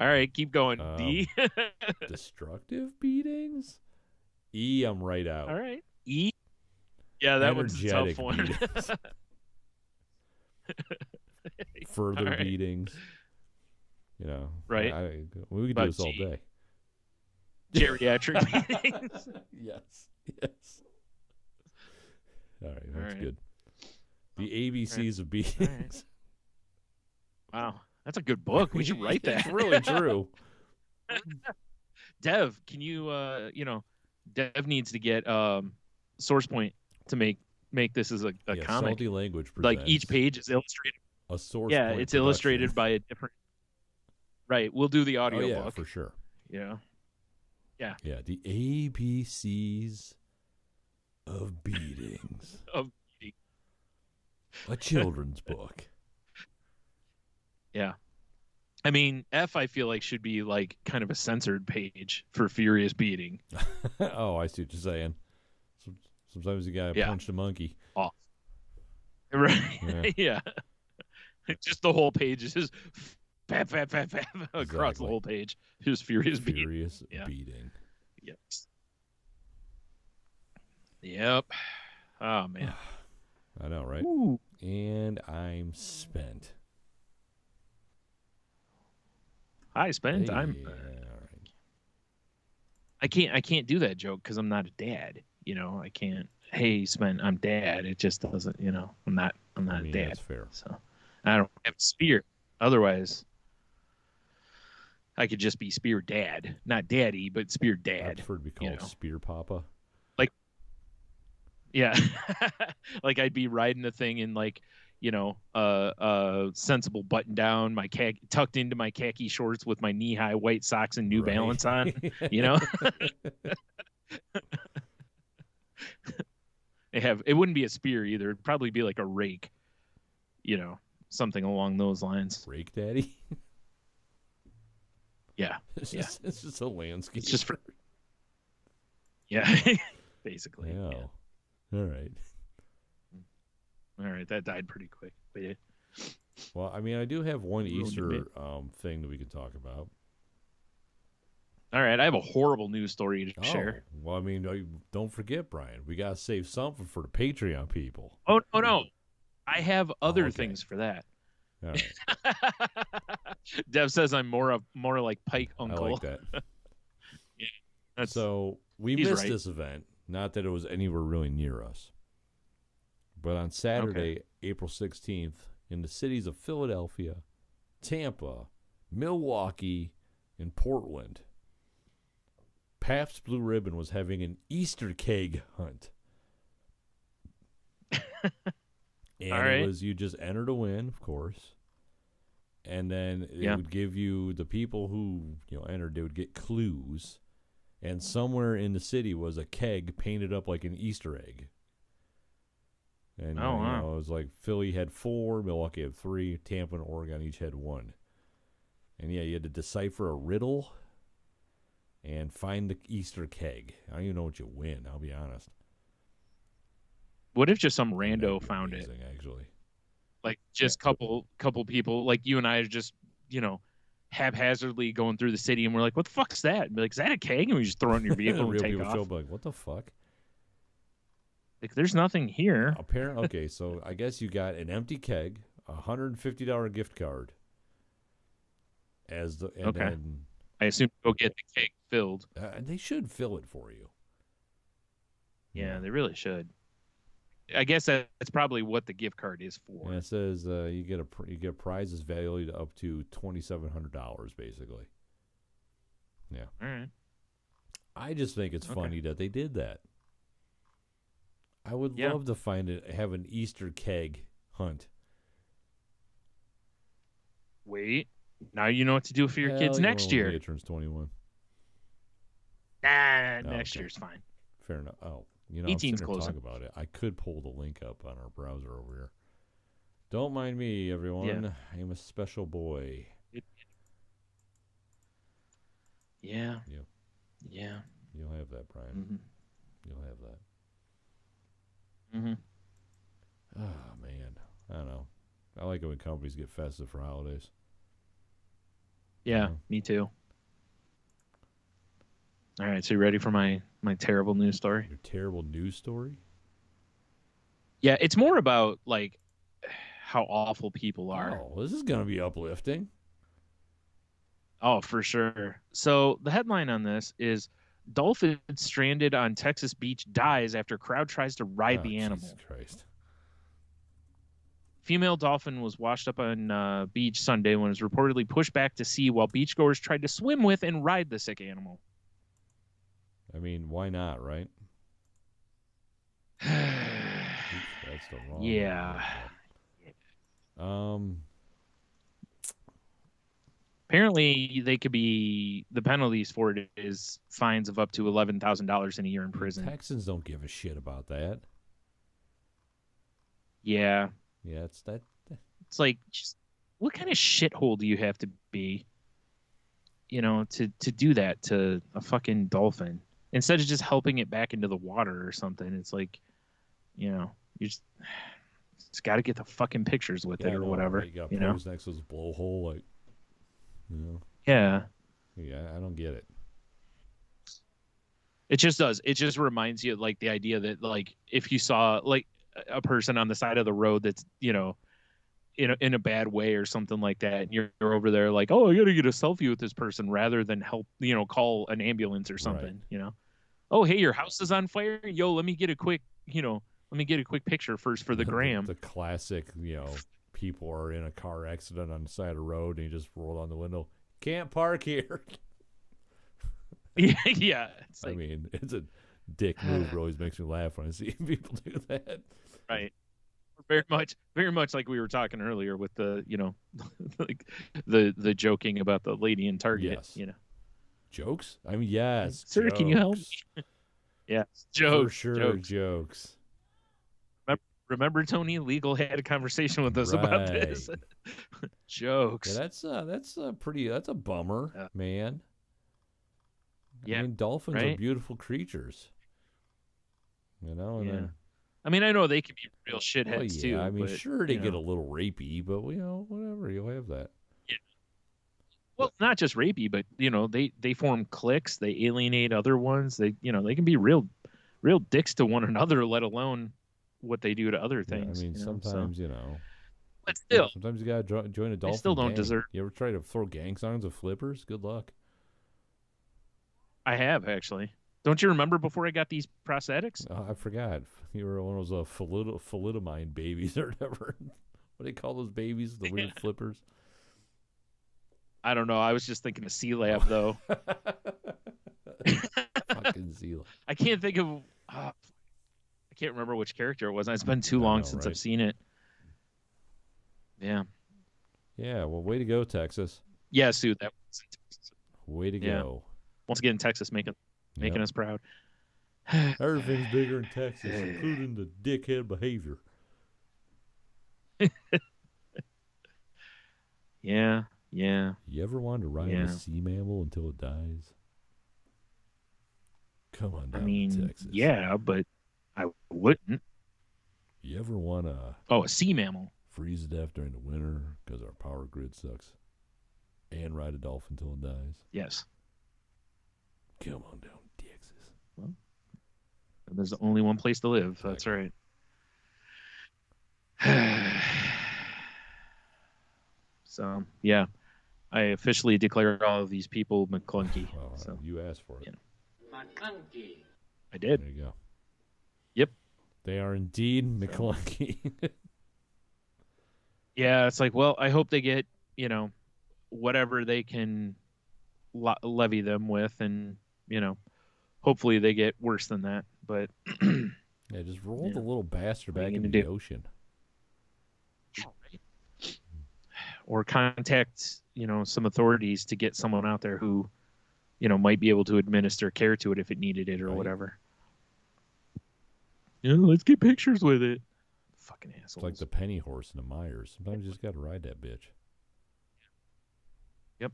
[SPEAKER 2] All right, keep going. D.
[SPEAKER 1] Destructive beatings. E. I'm right out.
[SPEAKER 2] All right. E. Yeah, that one's a tough one.
[SPEAKER 1] Further beatings.
[SPEAKER 2] Right.
[SPEAKER 1] We could do this all day.
[SPEAKER 2] Geriatric beatings.
[SPEAKER 1] Yes. All right, that's good. The ABCs of beatings.
[SPEAKER 2] Right. Wow, that's a good book. We should write that.
[SPEAKER 1] It's really true.
[SPEAKER 2] Dev, can you Dev needs to get Source Point to make this as a comic.
[SPEAKER 1] Salty Language
[SPEAKER 2] presents. Like each page is illustrated.
[SPEAKER 1] A Source
[SPEAKER 2] Point it's
[SPEAKER 1] production.
[SPEAKER 2] illustrated by a different. Right, we'll do the audio
[SPEAKER 1] book.
[SPEAKER 2] book
[SPEAKER 1] For sure.
[SPEAKER 2] Yeah.
[SPEAKER 1] The ABCs of beatings. A children's book.
[SPEAKER 2] Yeah. I mean, F, I feel like, should be like kind of a censored page for furious beating.
[SPEAKER 1] Oh, I see what you're saying. Sometimes you gotta punch the monkey.
[SPEAKER 2] Off. Right. Yeah. Just the whole page is just fap across the whole page. Just furious beating.
[SPEAKER 1] Beating.
[SPEAKER 2] Yes. Yep. Oh man.
[SPEAKER 1] I know, right?
[SPEAKER 2] Ooh.
[SPEAKER 1] And I'm spent.
[SPEAKER 2] Hi, spent.
[SPEAKER 1] Hey,
[SPEAKER 2] I'm.
[SPEAKER 1] all right.
[SPEAKER 2] I can't do that joke because I'm not a dad. I can't. Hey, spent. I'm dad. It just doesn't. I'm not a dad.
[SPEAKER 1] That's fair.
[SPEAKER 2] So I don't have spear. Otherwise, I could just be Spear Dad, not Daddy, but Spear Dad.
[SPEAKER 1] I prefer to be called Spear Papa.
[SPEAKER 2] Yeah, like I'd be riding the thing in sensible button down, my tucked into my khaki shorts with my knee-high white socks and New Balance on. It wouldn't be a spear either. It'd probably be like a rake, something along those lines.
[SPEAKER 1] Rake Daddy.
[SPEAKER 2] Yeah,
[SPEAKER 1] it's just a landscape.
[SPEAKER 2] It's just basically.
[SPEAKER 1] Yeah. All right.
[SPEAKER 2] All right, that died pretty quick. But yeah.
[SPEAKER 1] Well, I mean, I do have one
[SPEAKER 2] Ruined a
[SPEAKER 1] Easter
[SPEAKER 2] bit.
[SPEAKER 1] thing that we can talk about.
[SPEAKER 2] All right, I have a horrible news story to
[SPEAKER 1] Oh,
[SPEAKER 2] share.
[SPEAKER 1] well, I mean, don't forget, Brian. We gotta save something for the Patreon people.
[SPEAKER 2] Oh no, I have
[SPEAKER 1] Oh,
[SPEAKER 2] other
[SPEAKER 1] okay.
[SPEAKER 2] things for that.
[SPEAKER 1] All right.
[SPEAKER 2] Dev says I'm more like Pike
[SPEAKER 1] I like
[SPEAKER 2] Uncle.
[SPEAKER 1] that.
[SPEAKER 2] Yeah, that's
[SPEAKER 1] So we
[SPEAKER 2] he's
[SPEAKER 1] missed
[SPEAKER 2] right.
[SPEAKER 1] this event. Not that it was anywhere really near us. But on
[SPEAKER 2] Okay.
[SPEAKER 1] Saturday, April 16th, in the cities of Philadelphia, Tampa, Milwaukee, and Portland, Pabst Blue Ribbon was having an Easter keg hunt. And
[SPEAKER 2] All
[SPEAKER 1] it
[SPEAKER 2] right.
[SPEAKER 1] was, you just enter to win, of course. And then it
[SPEAKER 2] Yeah.
[SPEAKER 1] would give you, the people who entered, they would get clues. And somewhere in the city was a keg painted up like an Easter egg. And
[SPEAKER 2] Oh, wow.
[SPEAKER 1] it was like Philly had 4, Milwaukee had 3, Tampa and Oregon each had 1. And yeah, you had to decipher a riddle and find the Easter keg. I don't even know what you win, I'll be honest.
[SPEAKER 2] What if just some
[SPEAKER 1] That'd
[SPEAKER 2] rando
[SPEAKER 1] be
[SPEAKER 2] found
[SPEAKER 1] amazing,
[SPEAKER 2] it?
[SPEAKER 1] actually.
[SPEAKER 2] Like just couple people, like you and I, are just haphazardly going through the city, and we're like, "What the fuck's that?" And be like, "Is that a keg?" And we just throw it in your vehicle and
[SPEAKER 1] Real
[SPEAKER 2] take
[SPEAKER 1] people show
[SPEAKER 2] off.
[SPEAKER 1] up like, what the fuck?
[SPEAKER 2] Like, there's nothing here.
[SPEAKER 1] Apparently, okay, so I guess you got an empty keg, a $150 gift card, and
[SPEAKER 2] Okay.
[SPEAKER 1] then
[SPEAKER 2] I assume go get the keg filled.
[SPEAKER 1] they should fill it for you.
[SPEAKER 2] Yeah, they really should. I guess that's probably what the gift card is for.
[SPEAKER 1] And it says you get prizes valued up to $2,700, basically. Yeah.
[SPEAKER 2] All right.
[SPEAKER 1] I just think it's funny that they did that. I would love to have an Easter keg hunt.
[SPEAKER 2] Wait. Now you know what to do for your kids
[SPEAKER 1] Hell,
[SPEAKER 2] next
[SPEAKER 1] when
[SPEAKER 2] year.
[SPEAKER 1] Leah turns 21.
[SPEAKER 2] Nah,
[SPEAKER 1] Oh,
[SPEAKER 2] next
[SPEAKER 1] okay.
[SPEAKER 2] ye's fine.
[SPEAKER 1] Fair enough. Oh, I'm
[SPEAKER 2] 18's
[SPEAKER 1] sitting here
[SPEAKER 2] closing.
[SPEAKER 1] talking about it. I could pull the link up on our browser over here. Don't mind me, everyone. I am a special boy.
[SPEAKER 2] Yeah.
[SPEAKER 1] Yep.
[SPEAKER 2] Yeah.
[SPEAKER 1] You'll have that, Brian.
[SPEAKER 2] Mm-hmm.
[SPEAKER 1] You'll have that.
[SPEAKER 2] Mm-hmm.
[SPEAKER 1] Oh, man. I don't know. I like it when companies get festive for holidays.
[SPEAKER 2] Yeah, me too. All right, so you ready for my terrible news story?
[SPEAKER 1] Your terrible news story?
[SPEAKER 2] Yeah, it's more about like how awful people are.
[SPEAKER 1] Oh, this is going to be uplifting.
[SPEAKER 2] Oh, for sure. So the headline on this is dolphin stranded on Texas beach dies after crowd tries to ride the animal.
[SPEAKER 1] Jesus Christ.
[SPEAKER 2] Female dolphin was washed up on beach Sunday when it was reportedly pushed back to sea while beachgoers tried to swim with and ride the sick animal.
[SPEAKER 1] I mean, why not, right? That's the wrong
[SPEAKER 2] Yeah.
[SPEAKER 1] one.
[SPEAKER 2] Apparently, the penalties for it is fines of up to $11,000 in a year in prison.
[SPEAKER 1] Texans don't give a shit about that.
[SPEAKER 2] Yeah.
[SPEAKER 1] Yeah, it's that.
[SPEAKER 2] It's like, just, what kind of shithole do you have to be, to do that to a fucking dolphin? Instead of just helping it back into the water or something, it's like, you just got to get the fucking pictures with it or whatever.
[SPEAKER 1] Right? You got pose next to his blowhole, like,
[SPEAKER 2] Yeah.
[SPEAKER 1] Yeah, I don't get it.
[SPEAKER 2] It just does. It just reminds you, like, the idea that, like, if you saw, like, a person on the side of the road that's, in a bad way or something like that, and you're over there like, oh, I got to get a selfie with this person rather than help, call an ambulance or something, Oh, hey, your house is on fire. Yo, let me get a quick picture first for the gram.
[SPEAKER 1] The classic, people are in a car accident on the side of the road and you just roll down the window. Can't park here.
[SPEAKER 2] Yeah. It's like,
[SPEAKER 1] I mean, it's a dick move. It always makes me laugh when I see people do that.
[SPEAKER 2] Right. Very much like we were talking earlier with the, like the joking about the lady in Target.
[SPEAKER 1] Yes. Jokes? I mean, yes.
[SPEAKER 2] Sir,
[SPEAKER 1] jokes.
[SPEAKER 2] can you help me? Yeah. Jokes.
[SPEAKER 1] For sure, jokes.
[SPEAKER 2] Remember Tony Legal had a conversation with us about this. Jokes.
[SPEAKER 1] Yeah, that's a bummer, man.
[SPEAKER 2] Yeah.
[SPEAKER 1] I mean, dolphins
[SPEAKER 2] right?
[SPEAKER 1] are beautiful creatures. And then
[SPEAKER 2] I mean, I know they can be real
[SPEAKER 1] Well,
[SPEAKER 2] shitheads
[SPEAKER 1] yeah,
[SPEAKER 2] too,
[SPEAKER 1] I mean,
[SPEAKER 2] but
[SPEAKER 1] sure they
[SPEAKER 2] you
[SPEAKER 1] get
[SPEAKER 2] know,
[SPEAKER 1] a little rapey, but whatever, you'll have that.
[SPEAKER 2] yeah. Well, not just rapey, but you know, they form cliques, they alienate other ones. They you know they can be real dicks to one another, let alone what they do to other
[SPEAKER 1] Yeah, I
[SPEAKER 2] things.
[SPEAKER 1] mean,
[SPEAKER 2] You know, so
[SPEAKER 1] sometimes
[SPEAKER 2] but still,
[SPEAKER 1] sometimes you gotta join a
[SPEAKER 2] they still
[SPEAKER 1] dolphin
[SPEAKER 2] don't
[SPEAKER 1] gang.
[SPEAKER 2] deserve.
[SPEAKER 1] You ever try to throw gang signs with flippers? Good luck.
[SPEAKER 2] I have actually. Don't you remember before I got these prosthetics?
[SPEAKER 1] I forgot. You were one of those thalidomide babies or whatever. What do they call those babies? The weird flippers?
[SPEAKER 2] I don't know. I was just thinking of Sea Lab though.
[SPEAKER 1] Fucking Zila.
[SPEAKER 2] I can't think of. I can't remember which character it was. It's been too
[SPEAKER 1] I
[SPEAKER 2] long
[SPEAKER 1] know,
[SPEAKER 2] since
[SPEAKER 1] right?
[SPEAKER 2] I've seen it. Yeah.
[SPEAKER 1] Yeah, well, way to go, Texas.
[SPEAKER 2] Yeah, Sue. That was in Texas.
[SPEAKER 1] Way to
[SPEAKER 2] Yeah.
[SPEAKER 1] go.
[SPEAKER 2] Once again, Texas making
[SPEAKER 1] Yep.
[SPEAKER 2] us proud.
[SPEAKER 1] Everything's bigger in Texas, including the dickhead behavior.
[SPEAKER 2] Yeah. Yeah.
[SPEAKER 1] You ever wanted to ride
[SPEAKER 2] Yeah.
[SPEAKER 1] a sea mammal until it dies? Come on
[SPEAKER 2] I
[SPEAKER 1] down to
[SPEAKER 2] mean,
[SPEAKER 1] Texas.
[SPEAKER 2] yeah, but I wouldn't.
[SPEAKER 1] You ever want to
[SPEAKER 2] Oh, a sea mammal.
[SPEAKER 1] freeze to death during the winter because our power grid sucks and ride a dolphin until it dies?
[SPEAKER 2] Yes.
[SPEAKER 1] Come on down to Texas.
[SPEAKER 2] Well, there's only one place to live. That's
[SPEAKER 1] Exactly.
[SPEAKER 2] right. So, yeah. I officially declare all of these people McClunky.
[SPEAKER 1] Well,
[SPEAKER 2] So,
[SPEAKER 1] you asked for it.
[SPEAKER 2] yeah. I did.
[SPEAKER 1] There you go.
[SPEAKER 2] Yep.
[SPEAKER 1] They are indeed McClunky.
[SPEAKER 2] Yeah, it's like, well, I hope they get, you know, whatever they can levy them with, and, you know, hopefully they get worse than that. But
[SPEAKER 1] Yeah, just roll the little bastard
[SPEAKER 2] What are
[SPEAKER 1] back
[SPEAKER 2] you
[SPEAKER 1] into
[SPEAKER 2] gonna
[SPEAKER 1] the ocean.
[SPEAKER 2] or contact, you know, some authorities to get someone out there who, you know, might be able to administer care to it if it needed it or
[SPEAKER 1] Right.
[SPEAKER 2] whatever. Yeah, let's get pictures with it. Fucking assholes.
[SPEAKER 1] It's like the penny horse in the Myers. Sometimes you just got to ride that bitch.
[SPEAKER 2] Yep.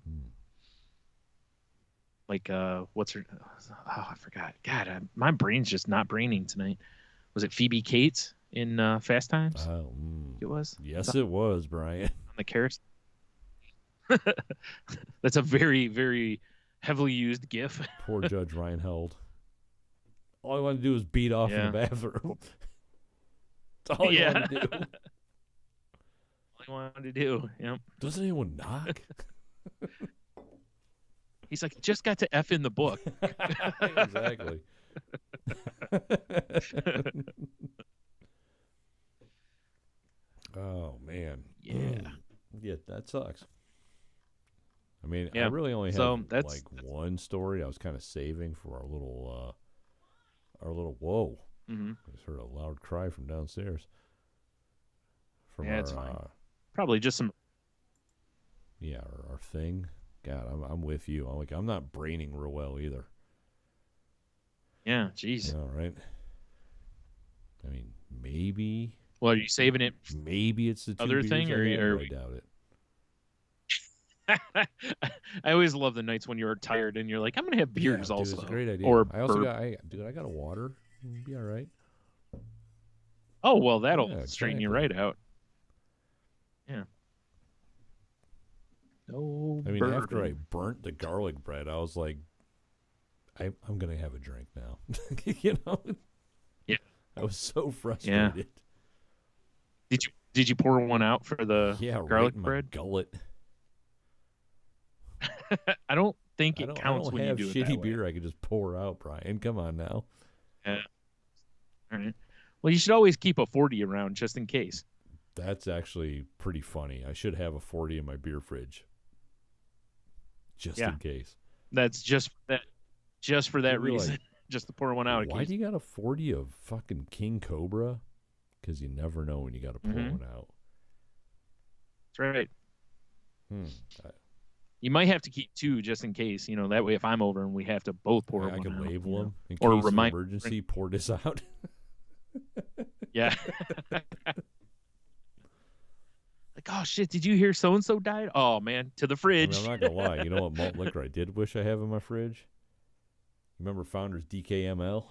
[SPEAKER 2] Like, what's her? Oh, I forgot. God, my brain's just not braining tonight. Was it Phoebe Cates in Fast Times? It was.
[SPEAKER 1] Yes, it was, Brian.
[SPEAKER 2] On the carousel. That's a very, very heavily used GIF.
[SPEAKER 1] Poor Judge Reinhold. All I wanted to do was beat off in the bathroom. That's all I wanted to do.
[SPEAKER 2] All I wanted to do. Yep.
[SPEAKER 1] Doesn't anyone knock?
[SPEAKER 2] He's like, just got to F in the book.
[SPEAKER 1] Exactly. Oh, man.
[SPEAKER 2] Yeah.
[SPEAKER 1] Yeah, that sucks. I mean,
[SPEAKER 2] Yeah.
[SPEAKER 1] I really only
[SPEAKER 2] So,
[SPEAKER 1] have
[SPEAKER 2] that's
[SPEAKER 1] one story I was kind of saving for our little whoa.
[SPEAKER 2] Mm-hmm.
[SPEAKER 1] I just heard a loud cry from downstairs. From
[SPEAKER 2] Yeah,
[SPEAKER 1] our,
[SPEAKER 2] it's fine. Probably just some.
[SPEAKER 1] our thing. God, I'm with you. I'm not braining real well either.
[SPEAKER 2] Yeah, jeez.
[SPEAKER 1] All right. I mean, maybe.
[SPEAKER 2] Well, are you saving it?
[SPEAKER 1] Maybe it's the two
[SPEAKER 2] Other
[SPEAKER 1] beers
[SPEAKER 2] thing,
[SPEAKER 1] I
[SPEAKER 2] or
[SPEAKER 1] had,
[SPEAKER 2] are
[SPEAKER 1] but I
[SPEAKER 2] we-
[SPEAKER 1] doubt it.
[SPEAKER 2] I always love the nights when you're tired and you're like, I'm gonna have beers
[SPEAKER 1] dude,
[SPEAKER 2] also.
[SPEAKER 1] It's a great idea.
[SPEAKER 2] Or
[SPEAKER 1] I also
[SPEAKER 2] burp.
[SPEAKER 1] I got a water. It'll be all right.
[SPEAKER 2] Oh well, that'll
[SPEAKER 1] Yeah,
[SPEAKER 2] straighten you
[SPEAKER 1] exactly.
[SPEAKER 2] right out. Yeah. No.
[SPEAKER 1] I mean, after I
[SPEAKER 2] bourbon.
[SPEAKER 1] burnt the garlic bread, I was like, I'm gonna have a drink now. You know?
[SPEAKER 2] Yeah.
[SPEAKER 1] I was so frustrated.
[SPEAKER 2] Did you pour one out for the
[SPEAKER 1] Right
[SPEAKER 2] garlic
[SPEAKER 1] in my
[SPEAKER 2] bread?
[SPEAKER 1] gullet.
[SPEAKER 2] I don't think
[SPEAKER 1] I
[SPEAKER 2] it
[SPEAKER 1] don't
[SPEAKER 2] counts when you
[SPEAKER 1] have
[SPEAKER 2] do it
[SPEAKER 1] shitty
[SPEAKER 2] that way.
[SPEAKER 1] beer I could just pour out, Brian. Come on now.
[SPEAKER 2] Yeah. All right. Well, you should always keep a 40 around just in case.
[SPEAKER 1] That's actually pretty funny. I should have a 40 in my beer fridge. Just
[SPEAKER 2] Yeah.
[SPEAKER 1] in case.
[SPEAKER 2] That's just for that
[SPEAKER 1] You realize-
[SPEAKER 2] reason, just to pour one out.
[SPEAKER 1] Why do you got a 40 of fucking King Cobra? Because you never know when you got to pour
[SPEAKER 2] Mhm.
[SPEAKER 1] one out.
[SPEAKER 2] That's right.
[SPEAKER 1] I
[SPEAKER 2] You might have to keep two just in case. You know, that way if I'm over and we have to both pour
[SPEAKER 1] I
[SPEAKER 2] one
[SPEAKER 1] can
[SPEAKER 2] out,
[SPEAKER 1] label
[SPEAKER 2] you know.
[SPEAKER 1] them in
[SPEAKER 2] Or
[SPEAKER 1] case
[SPEAKER 2] remind-
[SPEAKER 1] of emergency. Pour this out.
[SPEAKER 2] Yeah. Like, oh shit, did you hear so and so died? Oh man, to the
[SPEAKER 1] I
[SPEAKER 2] fridge.
[SPEAKER 1] mean, I'm not gonna lie. You know what malt liquor I did wish I have in my fridge? Remember Founders DKML?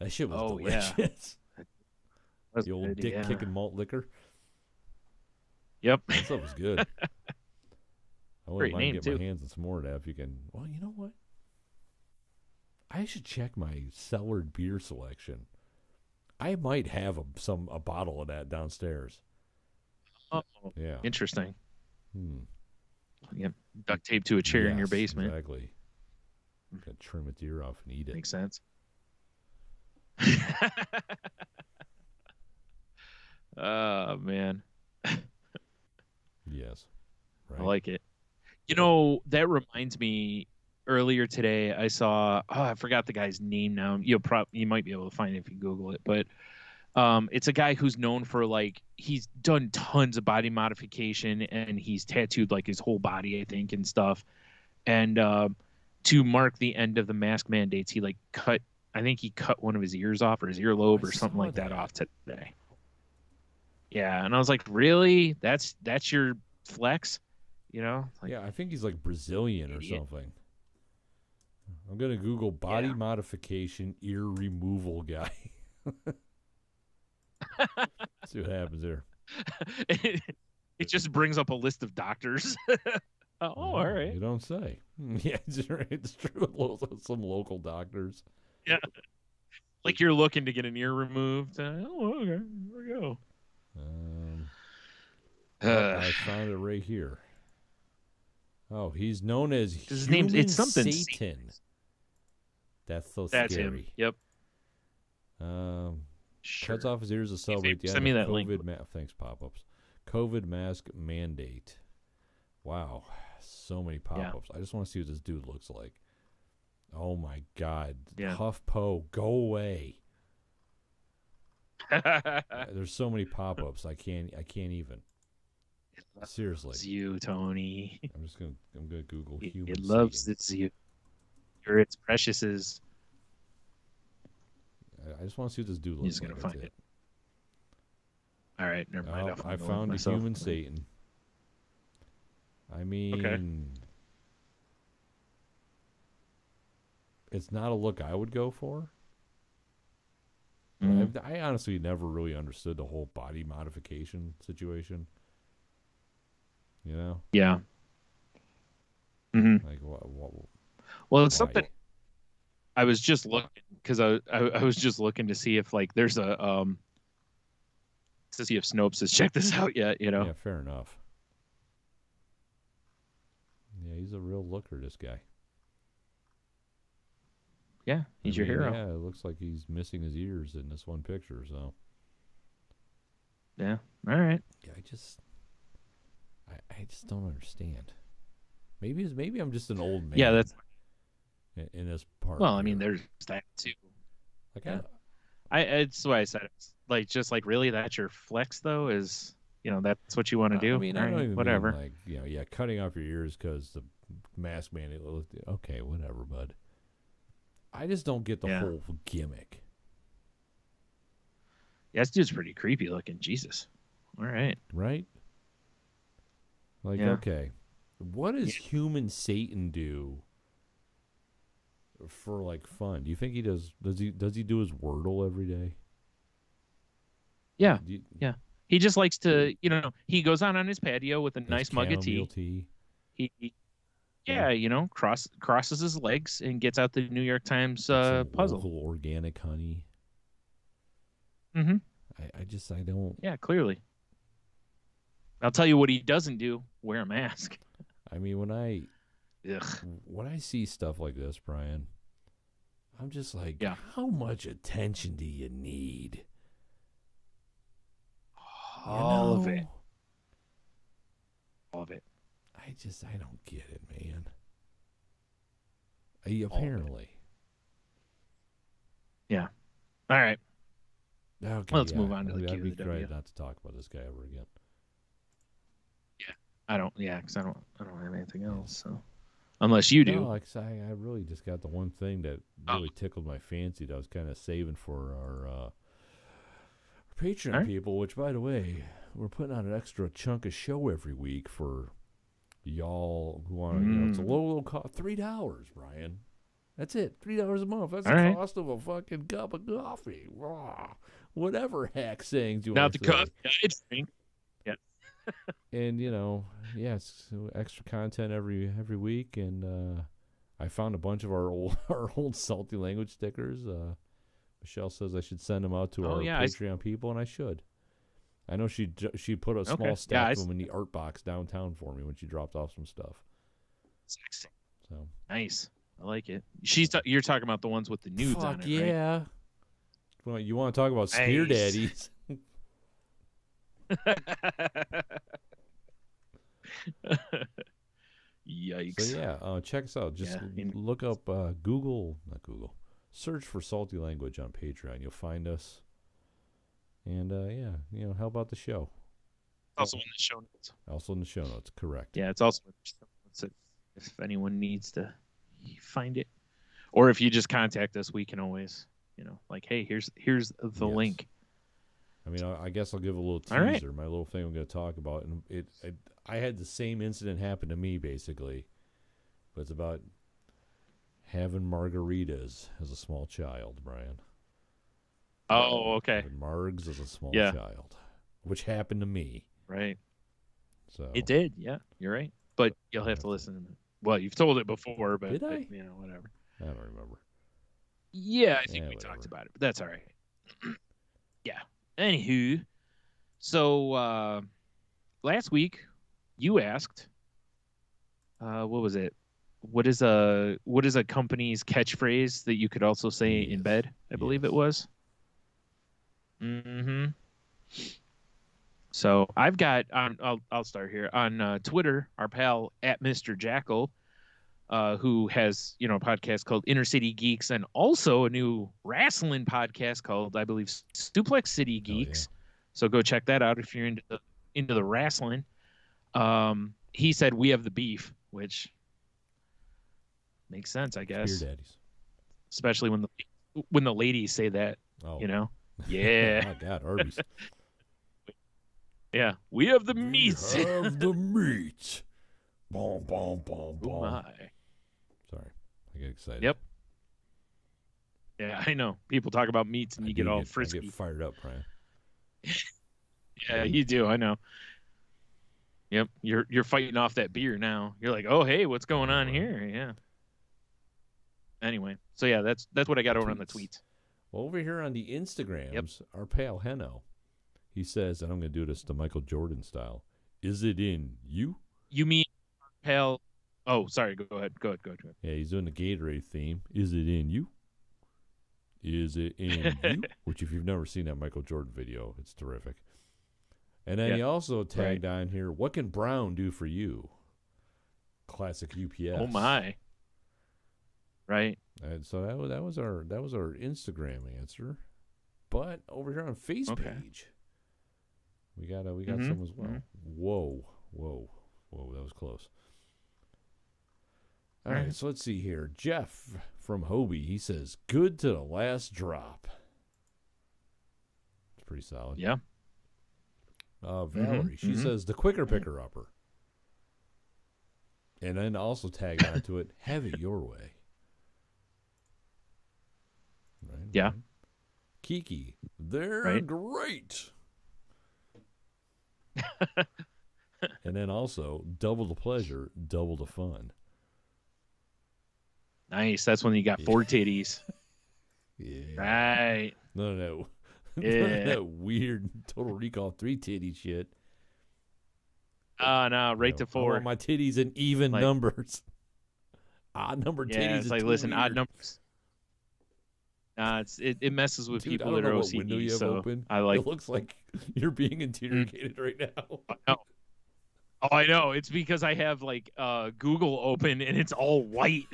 [SPEAKER 1] That shit was
[SPEAKER 2] Oh, yeah.
[SPEAKER 1] delicious.
[SPEAKER 2] That's
[SPEAKER 1] The old
[SPEAKER 2] good,
[SPEAKER 1] dick
[SPEAKER 2] yeah.
[SPEAKER 1] kicking malt liquor.
[SPEAKER 2] Yep.
[SPEAKER 1] That stuff was good. I wouldn't
[SPEAKER 2] Great
[SPEAKER 1] mind
[SPEAKER 2] name,
[SPEAKER 1] getting my
[SPEAKER 2] too.
[SPEAKER 1] hands on some more of that if you can. Well, you know what? I should check my cellared beer selection. I might have a bottle of that downstairs.
[SPEAKER 2] Oh,
[SPEAKER 1] Yeah.
[SPEAKER 2] interesting.
[SPEAKER 1] Hmm.
[SPEAKER 2] Yep. Duct tape to a chair in your
[SPEAKER 1] Yes,
[SPEAKER 2] basement.
[SPEAKER 1] exactly. Gotta trim its ear off and eat it.
[SPEAKER 2] Makes sense. Oh, man.
[SPEAKER 1] Yes. Right.
[SPEAKER 2] I like it. You know, that reminds me, earlier today I saw, I forgot the guy's name now. You might be able to find it if you Google it, but it's a guy who's known for, like, he's done tons of body modification, and he's tattooed like his whole body, I think, and stuff. And to mark the end of the mask mandates, he I think he cut one of his ears off, or his earlobe,
[SPEAKER 1] I
[SPEAKER 2] or something
[SPEAKER 1] saw
[SPEAKER 2] like that
[SPEAKER 1] that.
[SPEAKER 2] off today. Yeah, and I was like, really? That's your flex? You know? Like,
[SPEAKER 1] Yeah, I think he's like Brazilian or
[SPEAKER 2] idiot.
[SPEAKER 1] something. I'm gonna Google body
[SPEAKER 2] Yeah.
[SPEAKER 1] modification ear removal guy. See what happens there.
[SPEAKER 2] It just brings up a list of doctors. Oh, all right.
[SPEAKER 1] You don't say. Yeah, it's true. Some local doctors.
[SPEAKER 2] Yeah. Like you're looking to get an ear removed. Oh, okay. Here we go.
[SPEAKER 1] I found it right here. Oh, he's known as
[SPEAKER 2] His
[SPEAKER 1] Human
[SPEAKER 2] name's, it's something.
[SPEAKER 1] Satan. That's so
[SPEAKER 2] That's
[SPEAKER 1] scary.
[SPEAKER 2] him. Yep.
[SPEAKER 1] Cuts
[SPEAKER 2] Sure.
[SPEAKER 1] off his ears to celebrate the
[SPEAKER 2] Send
[SPEAKER 1] end
[SPEAKER 2] me
[SPEAKER 1] of
[SPEAKER 2] that link.
[SPEAKER 1] COVID. Thanks, pop-ups. COVID mask mandate. Wow, so many pop-ups. I just want to see what this dude looks like. Oh my God,
[SPEAKER 2] Yeah.
[SPEAKER 1] HuffPo, go away. There's so many pop-ups. I can't even. Seriously.
[SPEAKER 2] It's you, Tony.
[SPEAKER 1] I'm gonna Google human.
[SPEAKER 2] It loves
[SPEAKER 1] Satan.
[SPEAKER 2] its you. You're its precious is.
[SPEAKER 1] I just want to see what this dude looks
[SPEAKER 2] He's
[SPEAKER 1] like.
[SPEAKER 2] gonna find it. All right, never mind.
[SPEAKER 1] I found a human Satan. I mean, it's not a look I would go for. I honestly never really understood the whole body modification situation. You know?
[SPEAKER 2] Yeah. Mm-hmm.
[SPEAKER 1] Like what?
[SPEAKER 2] Well, it's something. I was just looking because I was just looking to see if, like, there's a to see if Snopes has checked this out yet. You know?
[SPEAKER 1] Yeah, fair enough. Yeah, he's a real looker, this guy.
[SPEAKER 2] Yeah, he's your hero.
[SPEAKER 1] Yeah, it looks like he's missing his ears in this one picture. So.
[SPEAKER 2] Yeah. All right.
[SPEAKER 1] Yeah, I just don't understand. Maybe I'm just an old man.
[SPEAKER 2] Yeah, that's.
[SPEAKER 1] In this part.
[SPEAKER 2] Well, I mean, there's that too.
[SPEAKER 1] Like,
[SPEAKER 2] yeah. It's why I said it's like, just like, really, that's your flex though, is, you know, that's what you want to do.
[SPEAKER 1] I mean,
[SPEAKER 2] all
[SPEAKER 1] I don't
[SPEAKER 2] right,
[SPEAKER 1] even
[SPEAKER 2] whatever.
[SPEAKER 1] mean, like, you know, yeah, cutting off your ears because the mask mandate. Okay, whatever, bud. I just don't get the whole gimmick.
[SPEAKER 2] Yeah, this dude's pretty creepy looking. Jesus. All right.
[SPEAKER 1] Right? Like, okay, what does human Satan do for, like, fun? Do you think he does he do his Wordle every day?
[SPEAKER 2] Yeah. Yeah. He just likes to, you know, he goes on his patio with a nice mug of tea. He you know, crosses his legs and gets out the New York Times puzzle.
[SPEAKER 1] Local organic honey.
[SPEAKER 2] Mm-hmm.
[SPEAKER 1] I don't.
[SPEAKER 2] Yeah, clearly. I'll tell you what he doesn't do: wear a mask.
[SPEAKER 1] I mean, when I see stuff like this, Brian, I'm just like, how much attention do you need?
[SPEAKER 2] All of it. All of it.
[SPEAKER 1] I don't get it, man. Apparently.
[SPEAKER 2] Yeah. All right.
[SPEAKER 1] Okay,
[SPEAKER 2] let's move on to the
[SPEAKER 1] I'd be
[SPEAKER 2] QoftheW.
[SPEAKER 1] great not to talk about this guy ever again.
[SPEAKER 2] Yeah. I don't. Yeah, because I don't have anything else. So, unless you do.
[SPEAKER 1] No, like I really just got the one thing that really tickled my fancy that I was kind of saving for our Patreon people. Which, by the way, we're putting on an extra chunk of show every week for y'all who want to. You know, it's a low cost, $3, Brian. That's it. $3 a month. That's
[SPEAKER 2] All
[SPEAKER 1] the
[SPEAKER 2] right.
[SPEAKER 1] cost of a fucking cup of coffee. Whatever hack sayings you
[SPEAKER 2] Now
[SPEAKER 1] want
[SPEAKER 2] the
[SPEAKER 1] to say.
[SPEAKER 2] coffee I drink. Yeah.
[SPEAKER 1] And it's extra content every week. And I found a bunch of our old salty language stickers. Michelle says I should send them out to our Patreon people, and I should. I know she put a small stack of them in the art box downtown for me when she dropped off some stuff.
[SPEAKER 2] Sexy.
[SPEAKER 1] So
[SPEAKER 2] nice. I like it. You're talking about the ones with the nudes on it,
[SPEAKER 1] yeah.
[SPEAKER 2] right?
[SPEAKER 1] Well, you want to talk about spear daddies?
[SPEAKER 2] Yikes.
[SPEAKER 1] So yeah, check us out. Just look up not Google. Search for Salty Language on Patreon. You'll find us. And help out the show.
[SPEAKER 2] Also in the show notes.
[SPEAKER 1] Also in the show notes, correct.
[SPEAKER 2] Yeah, it's also in the show notes if anyone needs to find it. Or if you just contact us, we can always, like, hey, here's the link.
[SPEAKER 1] I mean, I guess I'll give a little teaser. My little thing I'm going to talk about, and I had the same incident happen to me basically, but it's about having margaritas as a small child, Brian.
[SPEAKER 2] Oh, okay.
[SPEAKER 1] Having margs as a small child, which happened to me.
[SPEAKER 2] Right.
[SPEAKER 1] So
[SPEAKER 2] it did. Yeah, you're right. But you'll have to listen. Well, you've told it before, but
[SPEAKER 1] did I?
[SPEAKER 2] Whatever.
[SPEAKER 1] I don't remember.
[SPEAKER 2] Yeah, I think we talked about it, but that's all right. Yeah. Anywho, so last week you asked, what was it? What is a company's catchphrase that you could also say in bed? I believe it was. Mm-hmm. So I've got I'll start here on Twitter. Our pal at Mr. Jackal, who has a podcast called Inner City Geeks, and also a new wrestling podcast called, I believe, Suplex City Geeks. Yeah. So go check that out if you're into the wrestling. He said we have the beef, which makes sense, I guess.
[SPEAKER 1] Beer daddies,
[SPEAKER 2] especially when the ladies say that.
[SPEAKER 1] Oh.
[SPEAKER 2] Yeah.
[SPEAKER 1] Oh God, Arby's.
[SPEAKER 2] Yeah, we have the meat.
[SPEAKER 1] We have the meat. Boom, boom, boom, boom.
[SPEAKER 2] Oh my.
[SPEAKER 1] Sorry, I get excited.
[SPEAKER 2] Yep. Yeah, I know. People talk about meats and you get all frisky.
[SPEAKER 1] I get fired up, Brian.
[SPEAKER 2] Yeah, you do. I know. Yep, you're fighting off that beer now. You're like, oh hey, what's going on here? Yeah. Anyway, so yeah, that's what I got over on the tweets.
[SPEAKER 1] Well, over here on the Instagrams, our pal Heno, he says, and I'm going to do this the Michael Jordan style. Is it in you?
[SPEAKER 2] You mean pal? Oh, sorry. Go ahead.
[SPEAKER 1] Yeah, he's doing the Gatorade theme. Is it in you? Is it in you? Which, if you've never seen that Michael Jordan video, it's terrific. And then he also tagged on here, what can Brown do for you? Classic UPS.
[SPEAKER 2] Oh my. Right.
[SPEAKER 1] And so that was our Instagram answer. But over here on Facebook, we got some as well. Whoa, that was close. All right, so let's see here. Jeff from Hobie, he says, good to the last drop. It's pretty solid.
[SPEAKER 2] Yeah.
[SPEAKER 1] Valerie, she says, the quicker picker-upper. And then also tagged onto it, have it your way. Right,
[SPEAKER 2] yeah.
[SPEAKER 1] Right. Kiki, they're great. And then also, double the pleasure, double the fun.
[SPEAKER 2] Nice. That's when you got 4 titties.
[SPEAKER 1] Yeah.
[SPEAKER 2] Right.
[SPEAKER 1] No.
[SPEAKER 2] Yeah.
[SPEAKER 1] That weird Total Recall 3 titty shit.
[SPEAKER 2] No, right to 4.
[SPEAKER 1] I want my titties in even numbers. Odd number titties.
[SPEAKER 2] Yeah, it's like, listen,
[SPEAKER 1] weird.
[SPEAKER 2] Odd numbers. It messes with people that are OCD. So
[SPEAKER 1] open.
[SPEAKER 2] I like.
[SPEAKER 1] It looks like you're being interrogated right now.
[SPEAKER 2] I know. Oh, I know. It's because I have like Google open and it's all white,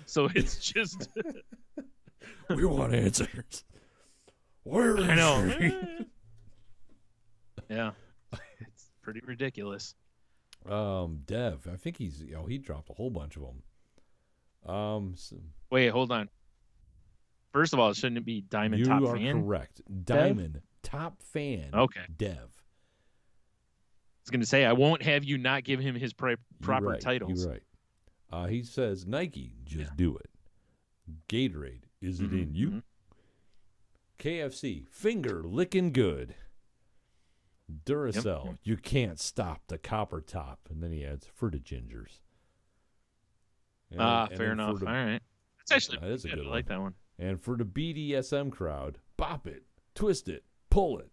[SPEAKER 2] so it's just.
[SPEAKER 1] We want answers. Where is
[SPEAKER 2] I know.
[SPEAKER 1] she?
[SPEAKER 2] Yeah, it's pretty ridiculous.
[SPEAKER 1] Dev, I think he dropped a whole bunch of them.
[SPEAKER 2] Wait, hold on. First of all, shouldn't it be Diamond Top Fan?
[SPEAKER 1] You are correct. Diamond Top Fan.
[SPEAKER 2] Okay.
[SPEAKER 1] Dev.
[SPEAKER 2] I was going to say, I won't have you not give him his proper titles.
[SPEAKER 1] You're right. He says, Nike, just do it. Gatorade, is it in you?
[SPEAKER 2] Mm-hmm.
[SPEAKER 1] KFC, finger licking good. Duracell,
[SPEAKER 2] Yep.
[SPEAKER 1] you can't stop the copper top. And then he adds, for the gingers. And
[SPEAKER 2] Fair enough. All right. That's actually
[SPEAKER 1] that is a good
[SPEAKER 2] I like that one.
[SPEAKER 1] And for the BDSM crowd, bop it, twist it, pull it.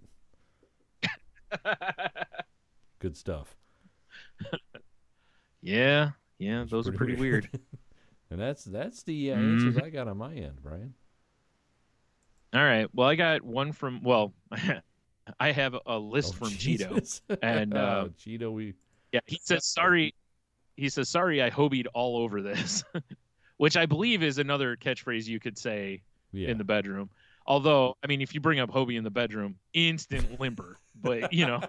[SPEAKER 1] Good stuff.
[SPEAKER 2] Yeah, those are pretty weird.
[SPEAKER 1] And that's the answers I got on my end, Brian.
[SPEAKER 2] All right. Well, I got one from. Well, I have a list from
[SPEAKER 1] Jesus.
[SPEAKER 2] Cheeto, and
[SPEAKER 1] Cheeto,
[SPEAKER 2] he says sorry. He says sorry. I hobied all over this, which I believe is another catchphrase you could say in the bedroom. Although, I mean, if you bring up Hobie in the bedroom, instant limper. But you know,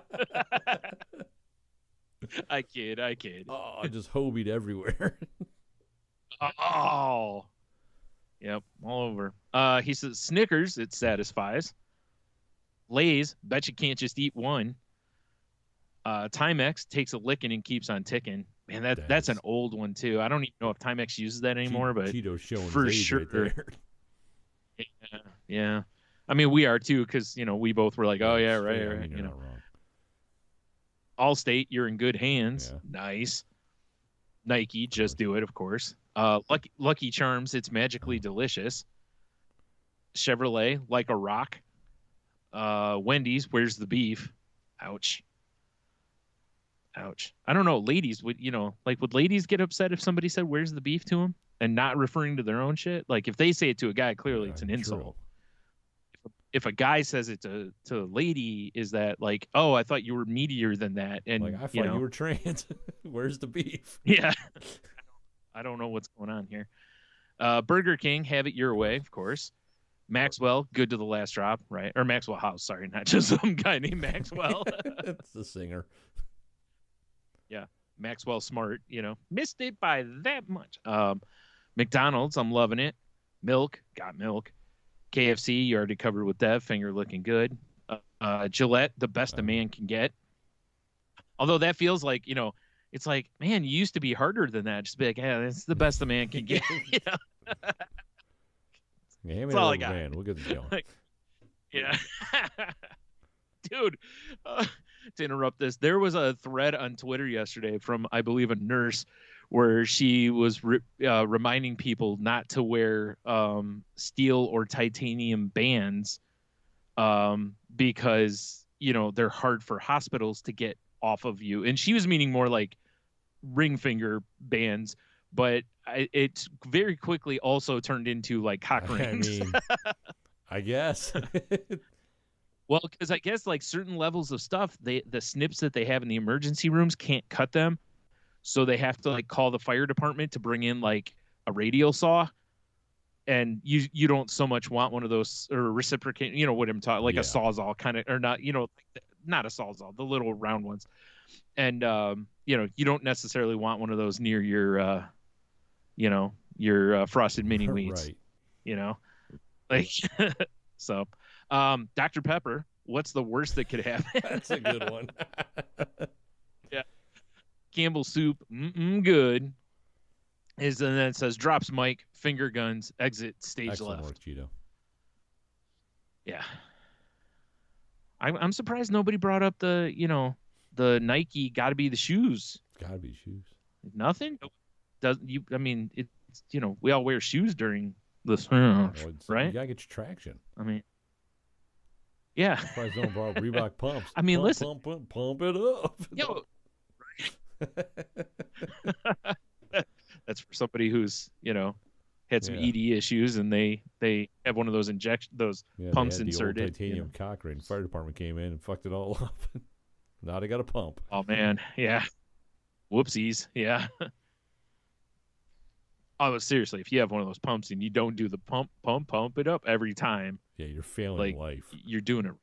[SPEAKER 2] I kid.
[SPEAKER 1] Oh, I just hobied everywhere.
[SPEAKER 2] Oh, yep, all over. He says Snickers, it satisfies. Lay's, bet you can't just eat one. Timex takes a licking and keeps on ticking. Man, that's an old one too. I don't even know if Timex uses that anymore, but
[SPEAKER 1] Cheeto's showing
[SPEAKER 2] for sure. Right there. Yeah. I mean, we are too, because you know we both were like, oh yeah, right.
[SPEAKER 1] I mean, you're not wrong.
[SPEAKER 2] Allstate, you're in good hands.
[SPEAKER 1] Yeah.
[SPEAKER 2] Nice. Nike, just do it, of course. Lucky Charms, it's magically delicious. Chevrolet, like a rock. Wendy's, where's the beef? Ouch. I don't know. Ladies would ladies get upset if somebody said where's the beef to them and not referring to their own shit? Like if they say it to a guy, clearly it's an insult. If a guy says it to a lady, is that like, oh, I thought you were meatier than that, and
[SPEAKER 1] like I thought you were trans. Where's the beef?
[SPEAKER 2] Yeah, I don't know what's going on here. Burger King, have it your way, of course. Maxwell, good to the last drop, right? Or Maxwell House, sorry, not just some guy named Maxwell.
[SPEAKER 1] It's the singer.
[SPEAKER 2] Yeah, Maxwell Smart, missed it by that much. McDonald's, I'm loving it. Milk, got milk. KFC, you already covered with Dev, finger looking good. Gillette, the best a man can get. Although that feels like, it's like, man, you used to be harder than that. Just be like, yeah, it's the best a man can get.
[SPEAKER 1] Yeah, that's all I got. Man. We'll get this going.
[SPEAKER 2] Yeah. Dude, to interrupt this, there was a thread on Twitter yesterday from, I believe, a nurse where she was reminding people not to wear steel or titanium bands because, they're hard for hospitals to get off of you. And she was meaning more like ring finger bands, but it very quickly also turned into like cock rings.
[SPEAKER 1] I mean, I guess.
[SPEAKER 2] Well, because I guess like certain levels of stuff, the snips that they have in the emergency rooms can't cut them. So they have to like call the fire department to bring in like a radial saw. And you don't so much want one of those or reciprocate, what I'm talking, like a Sawzall kind of, or not, not a Sawzall, the little round ones. And, you don't necessarily want one of those near your, your frosted mini wheats,
[SPEAKER 1] right.
[SPEAKER 2] Like, so, Dr. Pepper, what's the worst that could happen?
[SPEAKER 1] That's a good one.
[SPEAKER 2] Yeah. Campbell soup, good. And then it says drops mic, finger guns, exit stage
[SPEAKER 1] Excellent
[SPEAKER 2] left.
[SPEAKER 1] Work, Cheeto.
[SPEAKER 2] Yeah. I'm surprised nobody brought up the Nike gotta be the shoes.
[SPEAKER 1] Gotta be shoes.
[SPEAKER 2] Nothing? I mean, it's we all wear shoes during this, right?
[SPEAKER 1] You gotta get your traction.
[SPEAKER 2] I mean, yeah.
[SPEAKER 1] Surprised no one brought Reebok pumps.
[SPEAKER 2] I mean, listen.
[SPEAKER 1] Pump it up.
[SPEAKER 2] Yo. That's for somebody who's, had some ED issues and they have one of those pumps
[SPEAKER 1] they had
[SPEAKER 2] inserted.
[SPEAKER 1] The old titanium cock ring. Fire department came in and fucked it all up. Now they got a pump.
[SPEAKER 2] Oh man, yeah. Whoopsies, yeah. Oh, seriously, if you have one of those pumps and you don't do the pump it up every time.
[SPEAKER 1] Yeah, you're failing life.
[SPEAKER 2] You're doing it wrong.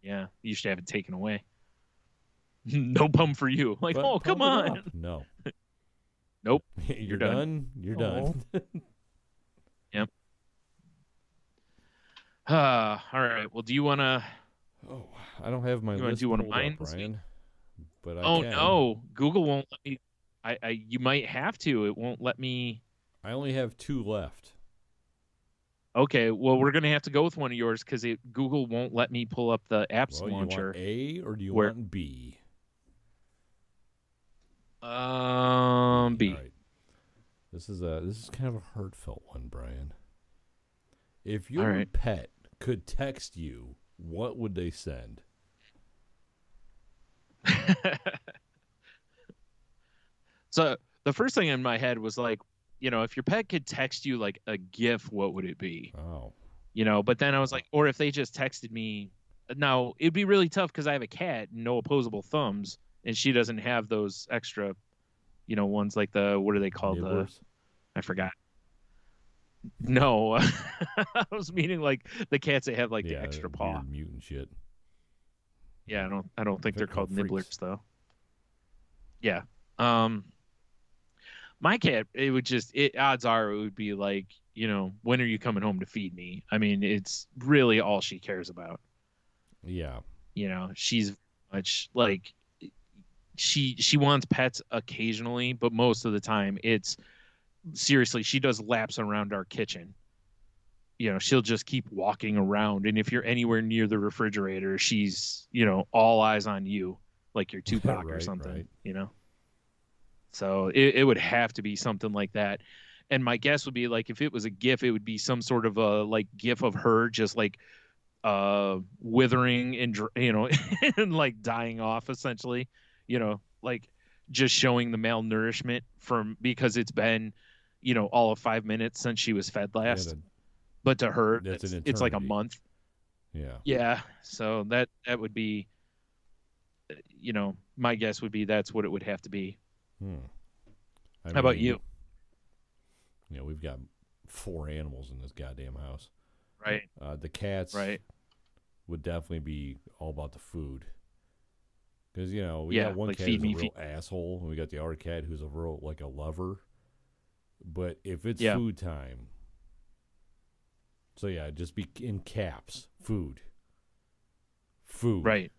[SPEAKER 2] Yeah, you should have it taken away. No pump for you. Like, but come on.
[SPEAKER 1] No.
[SPEAKER 2] Nope.
[SPEAKER 1] You're done. You're done.
[SPEAKER 2] Yep. All right. Well, do you want to?
[SPEAKER 1] Oh, I don't have my list.
[SPEAKER 2] Do one of mine,
[SPEAKER 1] Brian. But
[SPEAKER 2] no, Google won't let me. You might have to. It won't let me.
[SPEAKER 1] I only have 2 left.
[SPEAKER 2] Okay, well, we're gonna have to go with one of yours because Google won't let me pull up the apps
[SPEAKER 1] Well, you want
[SPEAKER 2] launcher.
[SPEAKER 1] A or do you
[SPEAKER 2] Where-
[SPEAKER 1] want B?
[SPEAKER 2] B.
[SPEAKER 1] All right. This is kind of a heartfelt one, Brian. If
[SPEAKER 2] All
[SPEAKER 1] your
[SPEAKER 2] right.
[SPEAKER 1] pet could text you, what would they send?
[SPEAKER 2] So the first thing in my head was like, if your pet could text you like a GIF, what would it be?
[SPEAKER 1] Oh,
[SPEAKER 2] But then I was like, or if they just texted me, now it'd be really tough because I have a cat, no opposable thumbs, and she doesn't have those extra, ones like what are they called?
[SPEAKER 1] nibblers?
[SPEAKER 2] I forgot. No, I was meaning like the cats that have like the extra paw.
[SPEAKER 1] Weird mutant shit.
[SPEAKER 2] Yeah, I don't think they're called
[SPEAKER 1] freaks.
[SPEAKER 2] nibblers though. Yeah. My cat, odds are it would be like, when are you coming home to feed me? I mean, it's really all she cares about.
[SPEAKER 1] Yeah.
[SPEAKER 2] She's much like she wants pets occasionally, but most of the time it's seriously, she does laps around our kitchen. She'll just keep walking around, and if you're anywhere near the refrigerator, she's, all eyes on you, like you're Tupac or
[SPEAKER 1] Right,
[SPEAKER 2] something,
[SPEAKER 1] right.
[SPEAKER 2] So it would have to be something like that. And my guess would be like if it was a GIF, it would be some sort of a like GIF of her just like withering and and like dying off essentially, like just showing the malnourishment because it's been, all of 5 minutes since she was fed last. But to her, it's like a month.
[SPEAKER 1] Yeah.
[SPEAKER 2] Yeah. So that would be, my guess would be that's what it would have to be. How about you?
[SPEAKER 1] We've got 4 animals in this goddamn house.
[SPEAKER 2] Right.
[SPEAKER 1] The cats
[SPEAKER 2] right.
[SPEAKER 1] would definitely be all about the food. Because, we
[SPEAKER 2] Yeah,
[SPEAKER 1] got one
[SPEAKER 2] like
[SPEAKER 1] cat who's a real asshole, and we got the other cat who's a real, like, a lover. But if it's food time, so yeah, just be in caps, food.
[SPEAKER 2] Right.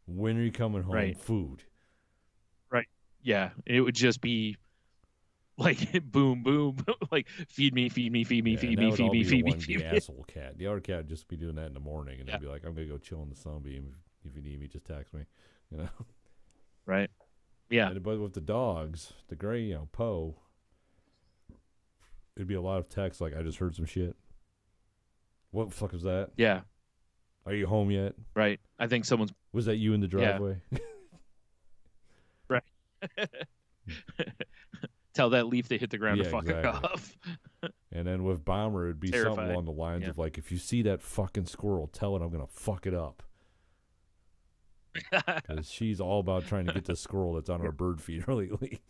[SPEAKER 1] When are you coming home?
[SPEAKER 2] Right.
[SPEAKER 1] Food.
[SPEAKER 2] Right. Yeah, it would just be like boom, boom, like feed me, feed me, feed me, feed me, feed me, feed me, feed me.
[SPEAKER 1] The asshole cat. The other cat would just be doing that in the morning, and they'd be like, "I'm gonna go chill in the sunbeam. If you need me, just text me."
[SPEAKER 2] Right. Yeah.
[SPEAKER 1] But with the dogs, the gray, Poe, it'd be a lot of text like, "I just heard some shit. What the fuck was that?
[SPEAKER 2] Yeah.
[SPEAKER 1] Are you home yet?
[SPEAKER 2] Right. I think someone's.
[SPEAKER 1] Was that you in the driveway?
[SPEAKER 2] Yeah. Right. Tell that leaf to hit the ground to fuck it off.
[SPEAKER 1] And then with Bomber, it'd be something along the lines of like, if you see that fucking squirrel, tell it I'm gonna fuck it up. Because she's all about trying to get the squirrel that's on our bird feeder lately.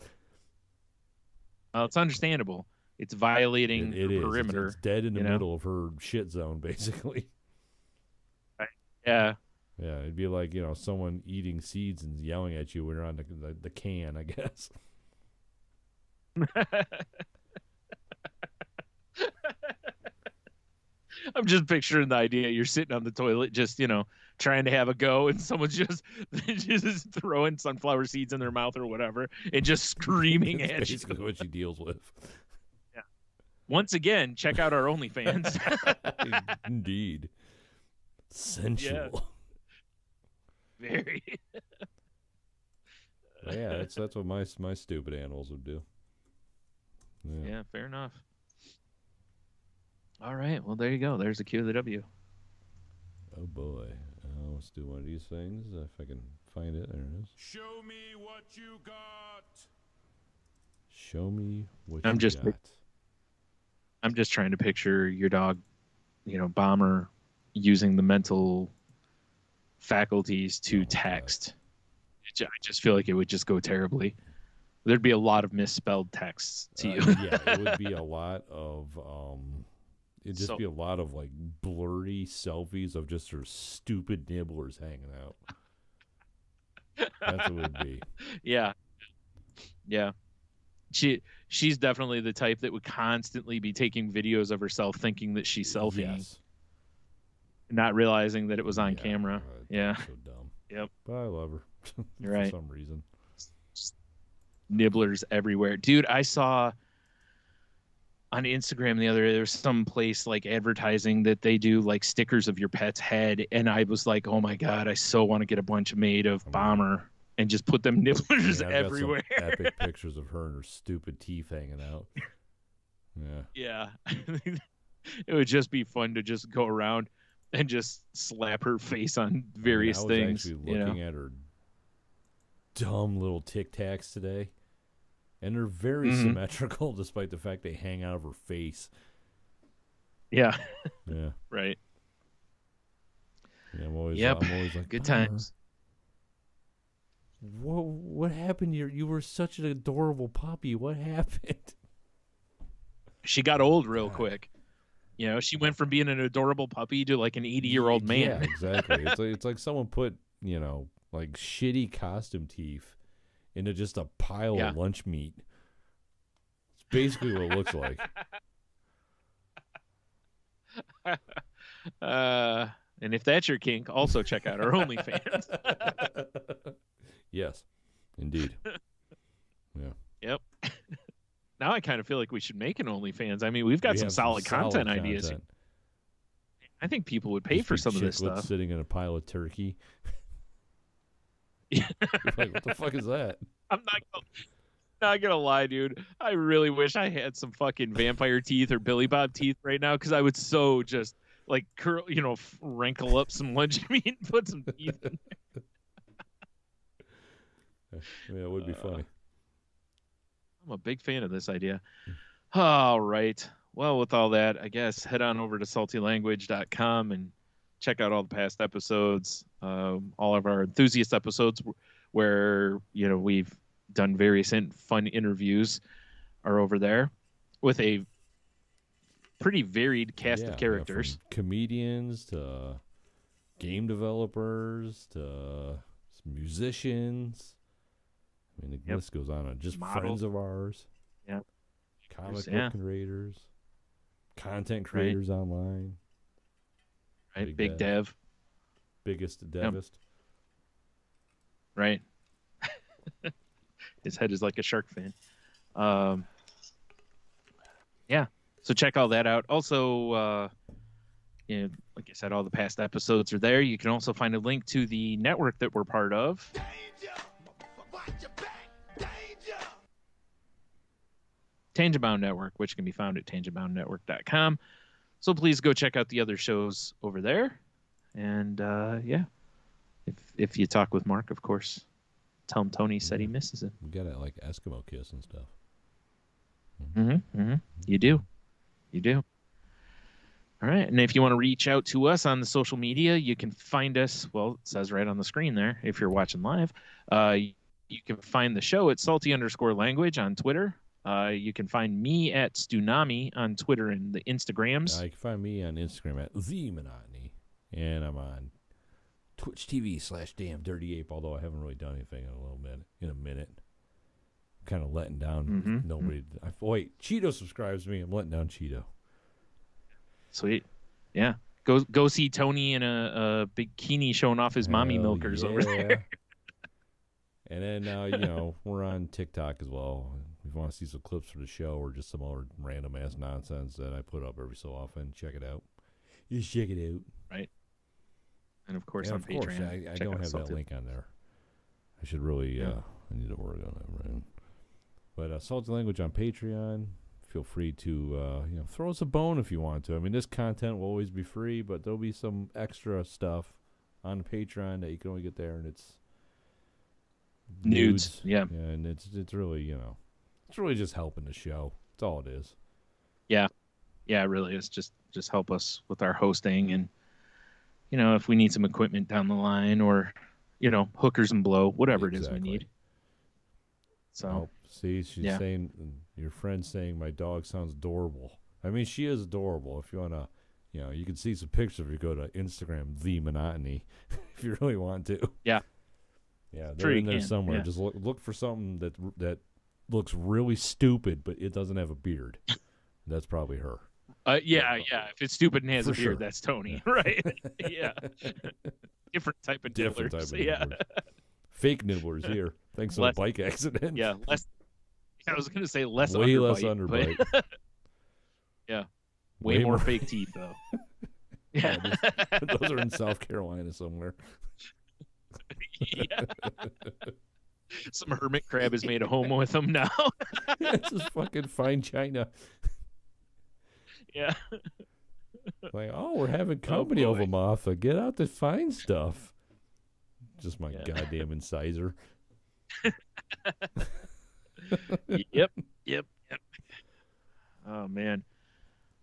[SPEAKER 2] It's understandable. It's violating her perimeter.
[SPEAKER 1] It's dead in the middle of her shit zone, basically.
[SPEAKER 2] Right. Yeah.
[SPEAKER 1] Yeah, it'd be like, someone eating seeds and yelling at you when you're on the can, I guess.
[SPEAKER 2] I'm just picturing the idea. You're sitting on the toilet, just, trying to have a go, and someone's just throwing sunflower seeds in their mouth or whatever, and just screaming at you.
[SPEAKER 1] Basically what she deals with.
[SPEAKER 2] Yeah. Once again, check out our OnlyFans.
[SPEAKER 1] Indeed. Sensual.
[SPEAKER 2] Yeah. Very.
[SPEAKER 1] Yeah, that's what my stupid animals would do.
[SPEAKER 2] Yeah, fair enough. All right, well, there you go. There's the Q of the W.
[SPEAKER 1] Oh boy, let's do one of these things if I can find it. There it is.
[SPEAKER 3] Show me what you got.
[SPEAKER 1] Show me what you got.
[SPEAKER 2] I'm just trying to picture your dog, Bomber, using the mental faculties to text. I just feel like it would just go terribly. There'd be a lot of misspelled texts to you.
[SPEAKER 1] Yeah, it would be a lot of it'd just be a lot of like blurry selfies of just her stupid nibblers hanging out. That's what it would be.
[SPEAKER 2] Yeah. Yeah. She's definitely the type that would constantly be taking videos of herself thinking that she's selfieing.
[SPEAKER 1] Yes.
[SPEAKER 2] Not realizing that it was on camera. Yeah.
[SPEAKER 1] So dumb.
[SPEAKER 2] Yep.
[SPEAKER 1] But I love her.
[SPEAKER 2] You're right.
[SPEAKER 1] For some reason.
[SPEAKER 2] Nibblers everywhere. Dude, I saw on Instagram the other day, there's some place like advertising that they do like stickers of your pet's head, and I was like, oh my god, I so want to get a bunch made of Bomber and just put them nibblers
[SPEAKER 1] I've
[SPEAKER 2] everywhere.
[SPEAKER 1] got some epic pictures of her and her stupid teeth hanging out. Yeah.
[SPEAKER 2] Yeah. It would just be fun to just go around and just slap her face on various things.
[SPEAKER 1] I was actually looking at her dumb little Tic Tacs today, and they're very symmetrical despite the fact they hang out of her face.
[SPEAKER 2] Yeah.
[SPEAKER 1] Yeah.
[SPEAKER 2] Right.
[SPEAKER 1] Yeah, I'm always like,
[SPEAKER 2] good times.
[SPEAKER 1] What happened? You were such an adorable puppy. What happened?
[SPEAKER 2] She got old real quick. You know, she went from being an adorable puppy to like an 80-year-old man.
[SPEAKER 1] Yeah, exactly. It's like someone put, like shitty costume teeth into just a pile of lunch meat. It's basically what it looks like.
[SPEAKER 2] And if that's your kink, also check out our OnlyFans.
[SPEAKER 1] Yes, indeed. Yeah.
[SPEAKER 2] Yep. Now I kind of feel like we should make an OnlyFans. I mean, we've got some solid content ideas. I think people would pay for some of this stuff.
[SPEAKER 1] Sitting in a pile of turkey. Yeah. Like, what the fuck is that?
[SPEAKER 2] I'm not gonna lie, dude. I really wish I had some fucking vampire teeth or Billy Bob teeth right now, because I would so just like curl, wrinkle up some lunch meat and put some teeth in there.
[SPEAKER 1] Yeah, it would be funny.
[SPEAKER 2] I'm a big fan of this idea. All right. Well, with all that, I guess head on over to saltylanguage.com and check out all the past episodes, all of our enthusiast episodes where, we've done various fun interviews are over there with a pretty varied cast of characters.
[SPEAKER 1] From comedians to game developers to musicians. I mean, the list goes on. Just models. Friends of ours.
[SPEAKER 2] Yeah.
[SPEAKER 1] Comic book creators. Content creators online.
[SPEAKER 2] Right. Big Dev.
[SPEAKER 1] Biggest Devist.
[SPEAKER 2] Right. His head is like a shark fin. Yeah. So check all that out. Also, like I said, all the past episodes are there. You can also find a link to the network that we're part of. Tangent-Bound Network, which can be found at tangentboundnetwork.com. So please go check out the other shows over there. And if you talk with Mark, of course, tell him Tony said he misses him.
[SPEAKER 1] We got to like Eskimo kiss and stuff.
[SPEAKER 2] You do. All right. And if you want to reach out to us on the social media, you can find us. Well, it says right on the screen there if you're watching live. You can find the show at salty_language on Twitter. You can find me at Stunami on Twitter and the Instagrams.
[SPEAKER 1] You can find me on Instagram at The Monotony. And I'm on Twitch TV/DamnDirtyApe, although I haven't really done anything in a minute. I'm kind of letting down nobody. Wait, Cheeto subscribes to me. I'm letting down Cheeto.
[SPEAKER 2] Sweet. Yeah. Go see Tony in a bikini showing off his mommy milkers over there.
[SPEAKER 1] And then now, we're on TikTok as well. If you want to see some clips for the show or just some other random ass nonsense that I put up every so often, check it out. Just check it out.
[SPEAKER 2] Right. And of course on Patreon.
[SPEAKER 1] I don't have that link on there. I should really I need to work on it, right? But Salty Language on Patreon. Feel free to throw us a bone if you want to. I mean, this content will always be free, but there'll be some extra stuff on Patreon that you can only get there, and it's
[SPEAKER 2] nudes. Yeah,
[SPEAKER 1] and it's really it's really just helping the show. That's all it is.
[SPEAKER 2] Yeah, it really is. Just help us with our hosting, and if we need some equipment down the line, or hookers and blow, whatever it is we need. So
[SPEAKER 1] see, she's saying, your friend's saying my dog sounds adorable. I mean, she is adorable. If you want to, you can see some pictures if you go to Instagram, The Monotony, if you really want to.
[SPEAKER 2] Yeah.
[SPEAKER 1] Yeah, they're in there somewhere. Yeah. Just look for something that looks really stupid, but it doesn't have a beard. That's probably her.
[SPEAKER 2] Yeah. If it's stupid and has a beard, that's Tony, right? Yeah. Different type of nibblers.
[SPEAKER 1] Nibblers. Fake nibblers here. Thanks to a bike accident.
[SPEAKER 2] Yeah, less. I was going to say less
[SPEAKER 1] way
[SPEAKER 2] underbite,
[SPEAKER 1] less underbite.
[SPEAKER 2] Yeah. Way more fake teeth, though. Yeah.
[SPEAKER 1] Those are in South Carolina somewhere.
[SPEAKER 2] Yeah. Some hermit crab has made a home with them now.
[SPEAKER 1] It's just fucking fine china.
[SPEAKER 2] Yeah.
[SPEAKER 1] Like, oh, we're having company over, Martha. Get out the fine stuff. Just my goddamn incisor.
[SPEAKER 2] Yep. Oh, man.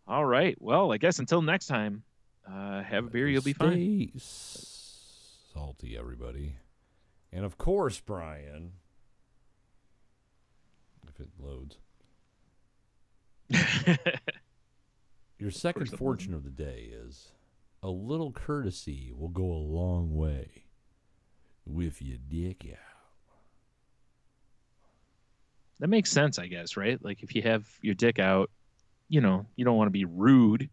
[SPEAKER 2] All right. Well, I guess until next time, have a beer. You'll be fine.
[SPEAKER 1] Stay salty, everybody. And of course, Brian, if it loads, your second fortune of the day is a little courtesy will go a long way with your dick out.
[SPEAKER 2] That makes sense, I guess, right? Like if you have your dick out, you know, you don't want to be rude.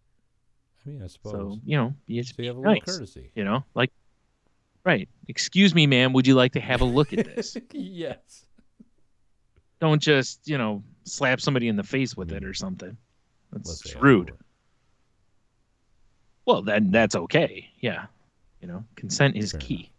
[SPEAKER 1] I mean, I suppose.
[SPEAKER 2] So, you know, you
[SPEAKER 1] so you have a little courtesy.
[SPEAKER 2] You know, like, right. Excuse me, ma'am, would you like to have a look at this?
[SPEAKER 1] Yes.
[SPEAKER 2] Don't just, you know, slap somebody in the face with it or something. That's rude. Well, then that's okay. Yeah. You know, consent is key.